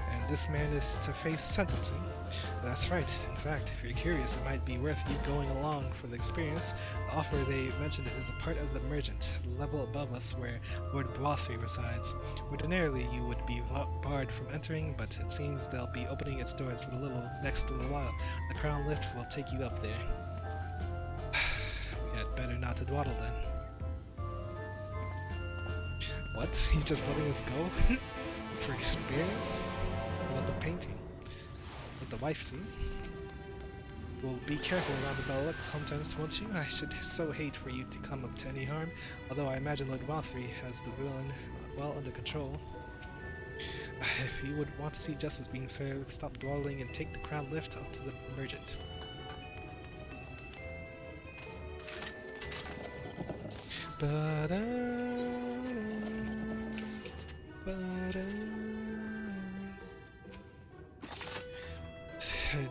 And this man is to face sentencing. That's right. In fact, if you're curious, it might be worth you going along for the experience. The offer they mentioned is a part of the Mergent, the level above us where Lord Brothry resides. Ordinarily, you would be barred from entering, but it seems they'll be opening its doors for the next little while. The crown lift will take you up there. We had better not to dawdle then. What? He's just letting us go? For experience? What about the painting? Let the wife see. Well, be careful around the Bella sometimes, won't you? I should so hate for you to come up to any harm, although I imagine Lord Brothry has the villain well under control. If you would want to see justice being served, stop dawdling and take the crown lift up to the Mergent.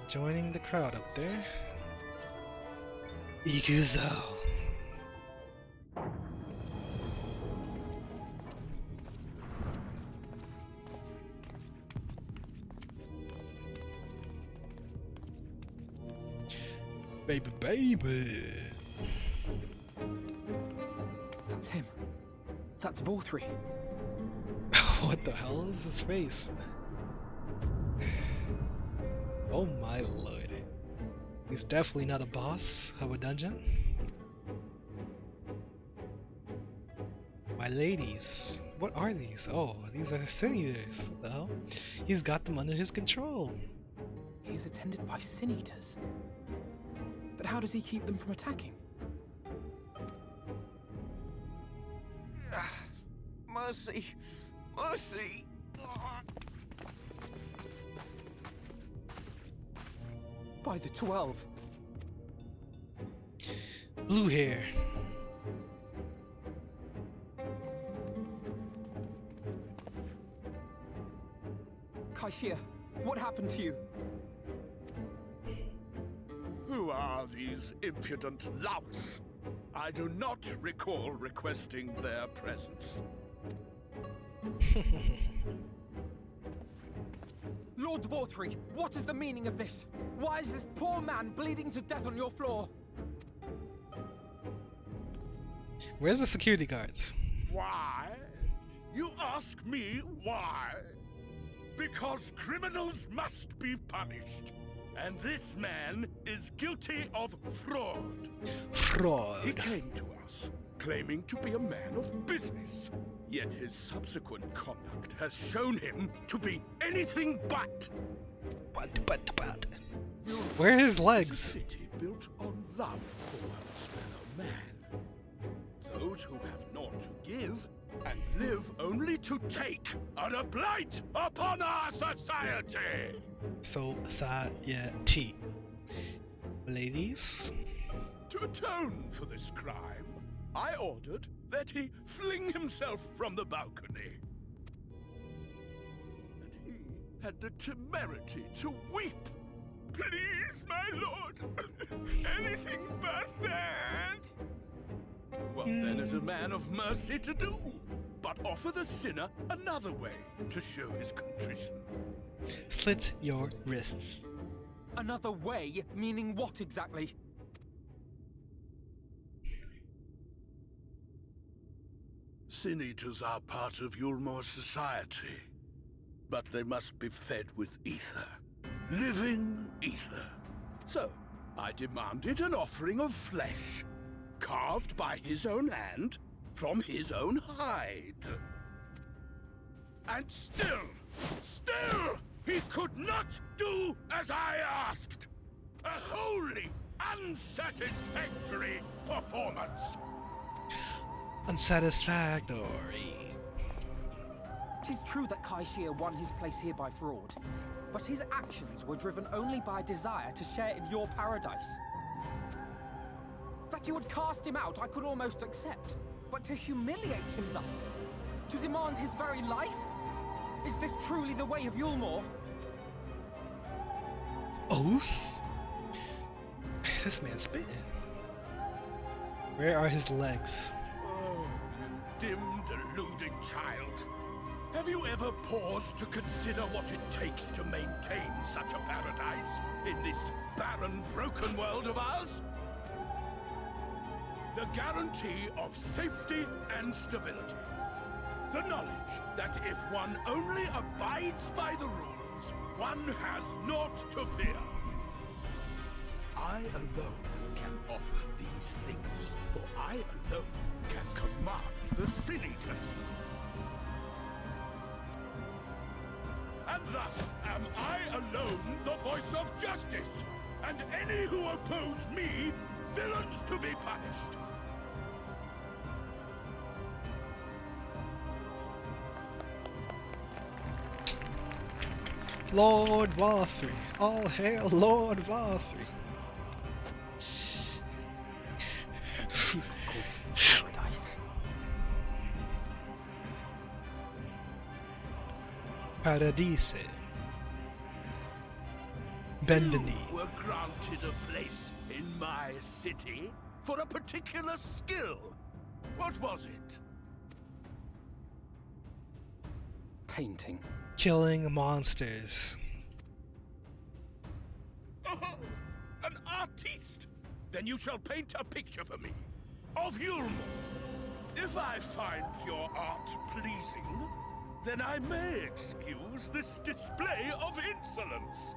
Joining the crowd up there. Iguzo. Baby, baby.
That's him. That's Brothry.
What the hell is his face? Oh my lord. He's definitely not a boss of a dungeon. My ladies. What are these? Oh, these are sin eaters. What the hell? He's got them under his control.
He is attended by sin eaters. But how does he keep them from attacking?
Mercy! Mercy!
By the 12.
Blue hair.
Kaishia, what happened to you?
Who are these impudent louts? I do not recall requesting their presence.
Lord Brothry, what is the meaning of this? Why is this poor man bleeding to death on your floor?
Where's the security guards?
Why? You ask me why? Because criminals must be punished. And this man is guilty of fraud.
Fraud.
He came to us, claiming to be a man of business. Yet his subsequent conduct has shown him to be anything but.
But. Where are his legs?
It's a city built on love for one's fellow man. Those who have naught to give and live only to take are a blight upon our society.
Society. Ladies?
To atone for this crime, I ordered that he fling himself from the balcony. And he had the temerity to weep. Please, my lord, anything but that. What then is a man of mercy to do? But offer the sinner another way to show his contrition.
Slit your wrists.
Another way? Meaning what exactly?
Sin eaters are part of Yulmore society, but they must be fed with ether. Living ether. So, I demanded an offering of flesh, carved by his own hand, from his own hide. And still, he could not do as I asked. A wholly unsatisfactory performance.
Unsatisfactory.
Tis true that Kaishir won his place here by fraud, but his actions were driven only by a desire to share in your paradise. That you would cast him out I could almost accept, but to humiliate him thus, to demand his very life? Is this truly the way of Yulmore?
Os? This man's spitting. Where are his legs?
Oh, you dim, deluded child. Have you ever paused to consider what it takes to maintain such a paradise in this barren, broken world of ours? The guarantee of safety and stability. The knowledge that if one only abides by the rules, one has naught to fear. I alone can offer these things, for I alone can command the Sin Eaters. And thus am I alone the voice of justice, and any who oppose me, villains to be punished.
Lord Warthree. All hail Lord Warthree.
People call this paradise.
Paradise. Bendany.
You were granted a place in my city for a particular skill. What was it?
Painting.
Killing monsters.
An artiste! Then you shall paint a picture for me of Yulmore. If I find your art pleasing, then I may excuse this display of insolence.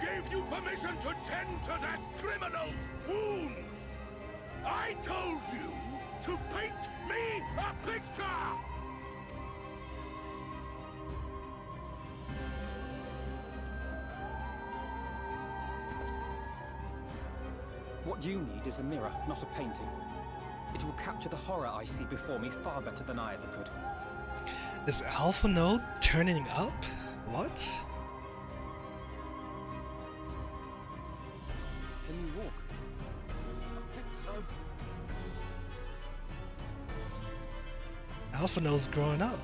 Gave you permission to tend to that criminal's wounds? I told you to paint me a picture!
What you need is a mirror, not a painting. It will capture the horror I see before me far better than I ever could.
Is Alpha Node turning up? What?
Can you walk?
I think so.
Alpha Node's growing up.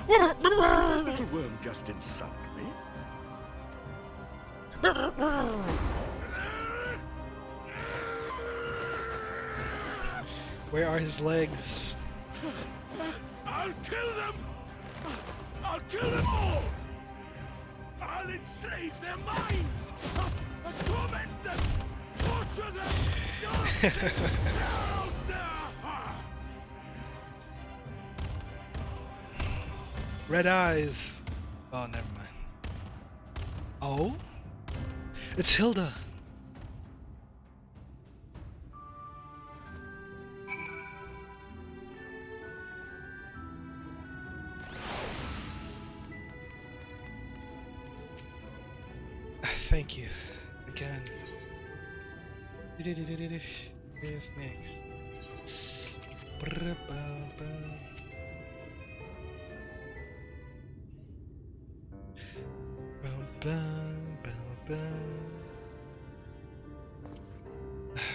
Did that little worm just insult me?
Where are his legs?
I'll kill them! I'll kill them all! I'll enslave their minds! I'll torment them! Torture them! Tear out their hearts!
Red eyes. Oh, never mind. Oh? It's Hilda. Thank you. Again. Where's next?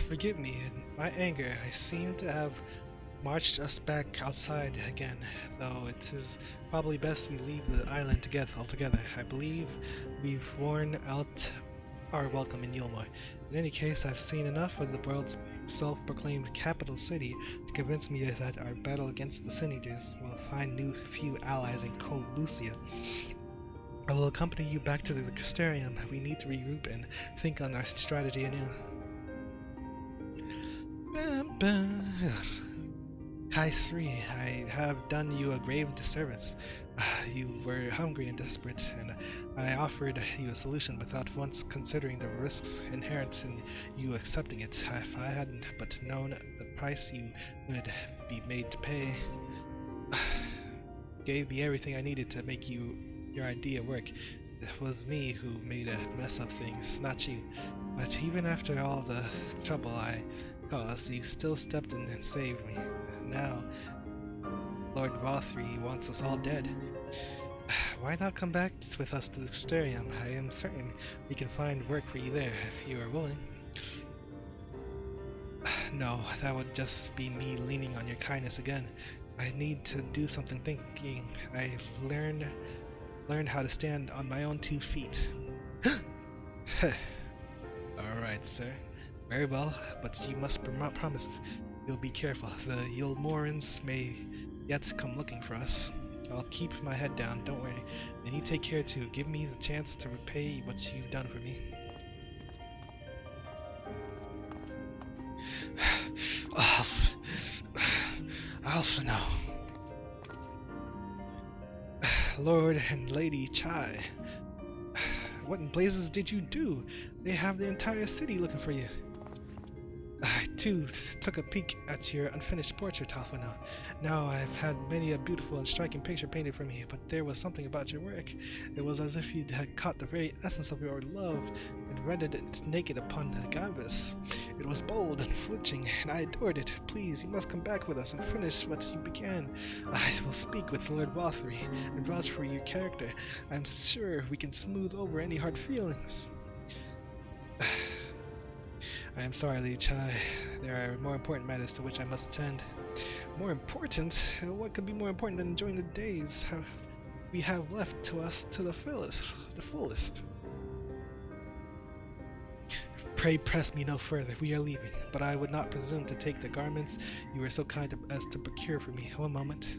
Forgive me, in my anger I seem to have marched us back outside again, though it is probably best we leave the island altogether. I believe we've worn out our welcome in Yulmore. In any case, I've seen enough of the world's self-proclaimed capital city to convince me that our battle against the Sin Eaters will find few allies in cold Lucia. I will accompany you back to the Casterium. We need to regroup and think on our strategy anew. Kaisri, I have done you a grave disservice. You were hungry and desperate, and I offered you a solution without once considering the risks inherent in you accepting it. If I hadn't but known the price you would be made to pay, gave me everything I needed to make your idea work. It was me who made a mess of things, not you. But even after all the trouble I caused, you still stepped in and saved me. Now, Lord Vothri wants us all dead. Why not come back with us to the Sterium? I am certain we can find work for you there, if you are willing. No, that would just be me leaning on your kindness again. I need to do something thinking. I learned how to stand on my own 2 feet. Alright, sir. Very well, but you must promise you'll be careful. The Yulmorans may yet come looking for us. I'll keep my head down, don't worry. And you take care too. Give me the chance to repay what you've done for me. Alpha now. Lord and Lady Chai, what in blazes did you do? They have the entire city looking for you. I too took a peek at your unfinished portrait, Alphano. Now I've had many a beautiful and striking picture painted from you, but there was something about your work. It was as if you had caught the very essence of your love and rendered it naked upon the canvas. It was bold and flinching, and I adored it. Please, you must come back with us and finish what you began. I will speak with Lord Vothri and vouch for your character. I'm sure we can smooth over any hard feelings. I am sorry, Lady Chai. There are more important matters to which I must attend. More important? What could be more important than enjoying the days we have left to us to the fullest? Pray press me no further. We are leaving, but I would not presume to take the garments you were so kind as to procure for me. One moment.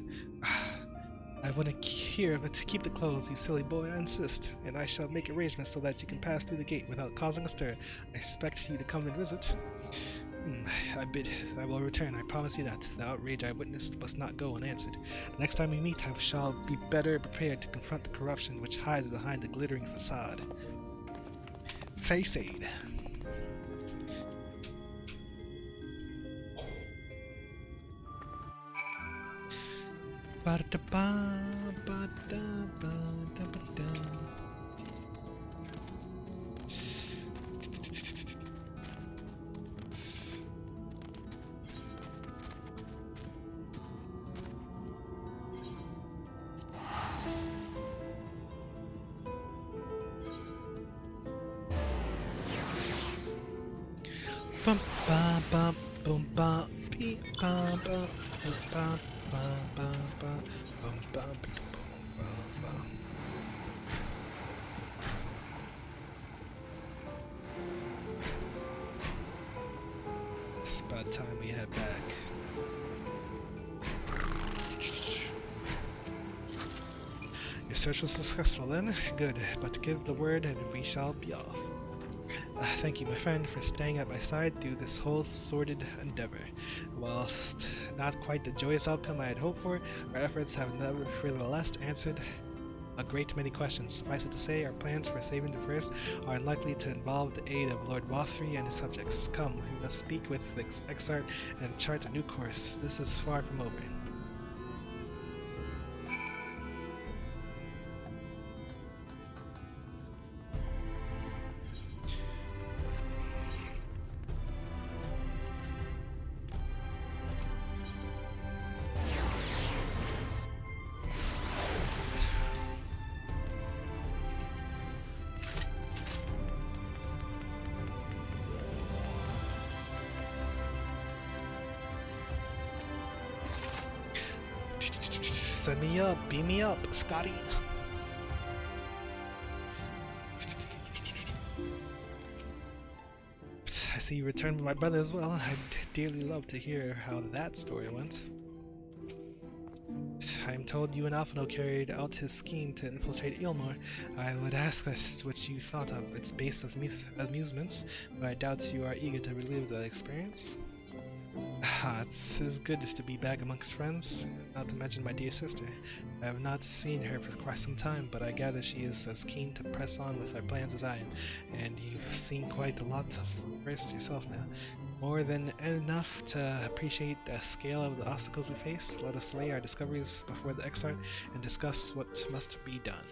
I wouldn't hear of it. Keep the clothes, you silly boy, I insist, and I shall make arrangements so that you can pass through the gate without causing a stir. I expect you to come and visit. I will return, I promise you that. The outrage I witnessed must not go unanswered. The next time we meet, I shall be better prepared to confront the corruption which hides behind the glittering facade. Face aid. Bum bum bum boom bum beep bum bum bum bum bum bum bum bum bum. It's about time we head back. Your search was successful then? Good, but give the word and we shall be off. Thank you, my friend, for staying at my side through this whole sordid endeavor. Whilst not quite the joyous outcome I had hoped for, our efforts have nevertheless answered a great many questions. Suffice it to say, our plans for saving the first are unlikely to involve the aid of Lord Vothri and his subjects. Come, we must speak with the Exarch and chart a new course. This is far from over. Send me up, beam me up, Scotty. I see you returned with my brother as well. I'd dearly love to hear how that story went. I am told you and Alphino carried out his scheme to infiltrate Ilmor. I would ask us what you thought of its base amusements, but I doubt you are eager to relive the experience. It's good to be back amongst friends, not to mention my dear sister. I have not seen her for quite some time, but I gather she is as keen to press on with our plans as I am, and you've seen quite a lot of first yourself now. More than enough to appreciate the scale of the obstacles we face. Let us lay our discoveries before the Exarch and discuss what must be done.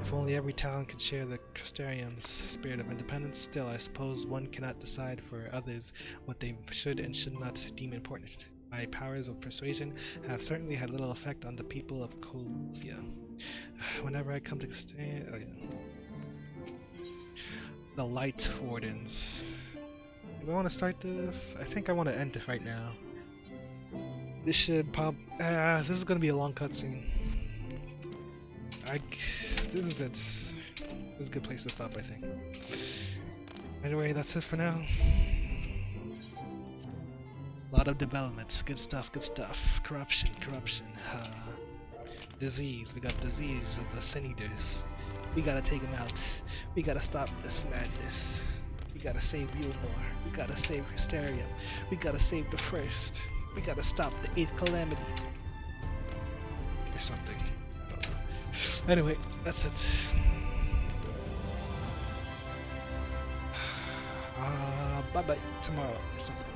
If only every town could share the Custarium's spirit of independence, still I suppose one cannot decide for others what they should and should not deem important. My powers of persuasion have certainly had little effect on the people of Colzia. Whenever I come to Custarium... The Light Wardens. Do I want to start this? I think I want to end it right now. This should this is going to be a long cutscene. This is it. This is a good place to stop, I think. Anyway, that's it for now. A lot of development. Good stuff, good stuff. Corruption. Disease. We got disease of the Sin Eaters. We gotta take them out. We gotta stop this madness. We gotta save Yulmore. We gotta save Hysteria. We gotta save the First. We gotta stop the 8th Calamity. Or something. I don't know. Anyway, that's it. Bye bye tomorrow or something.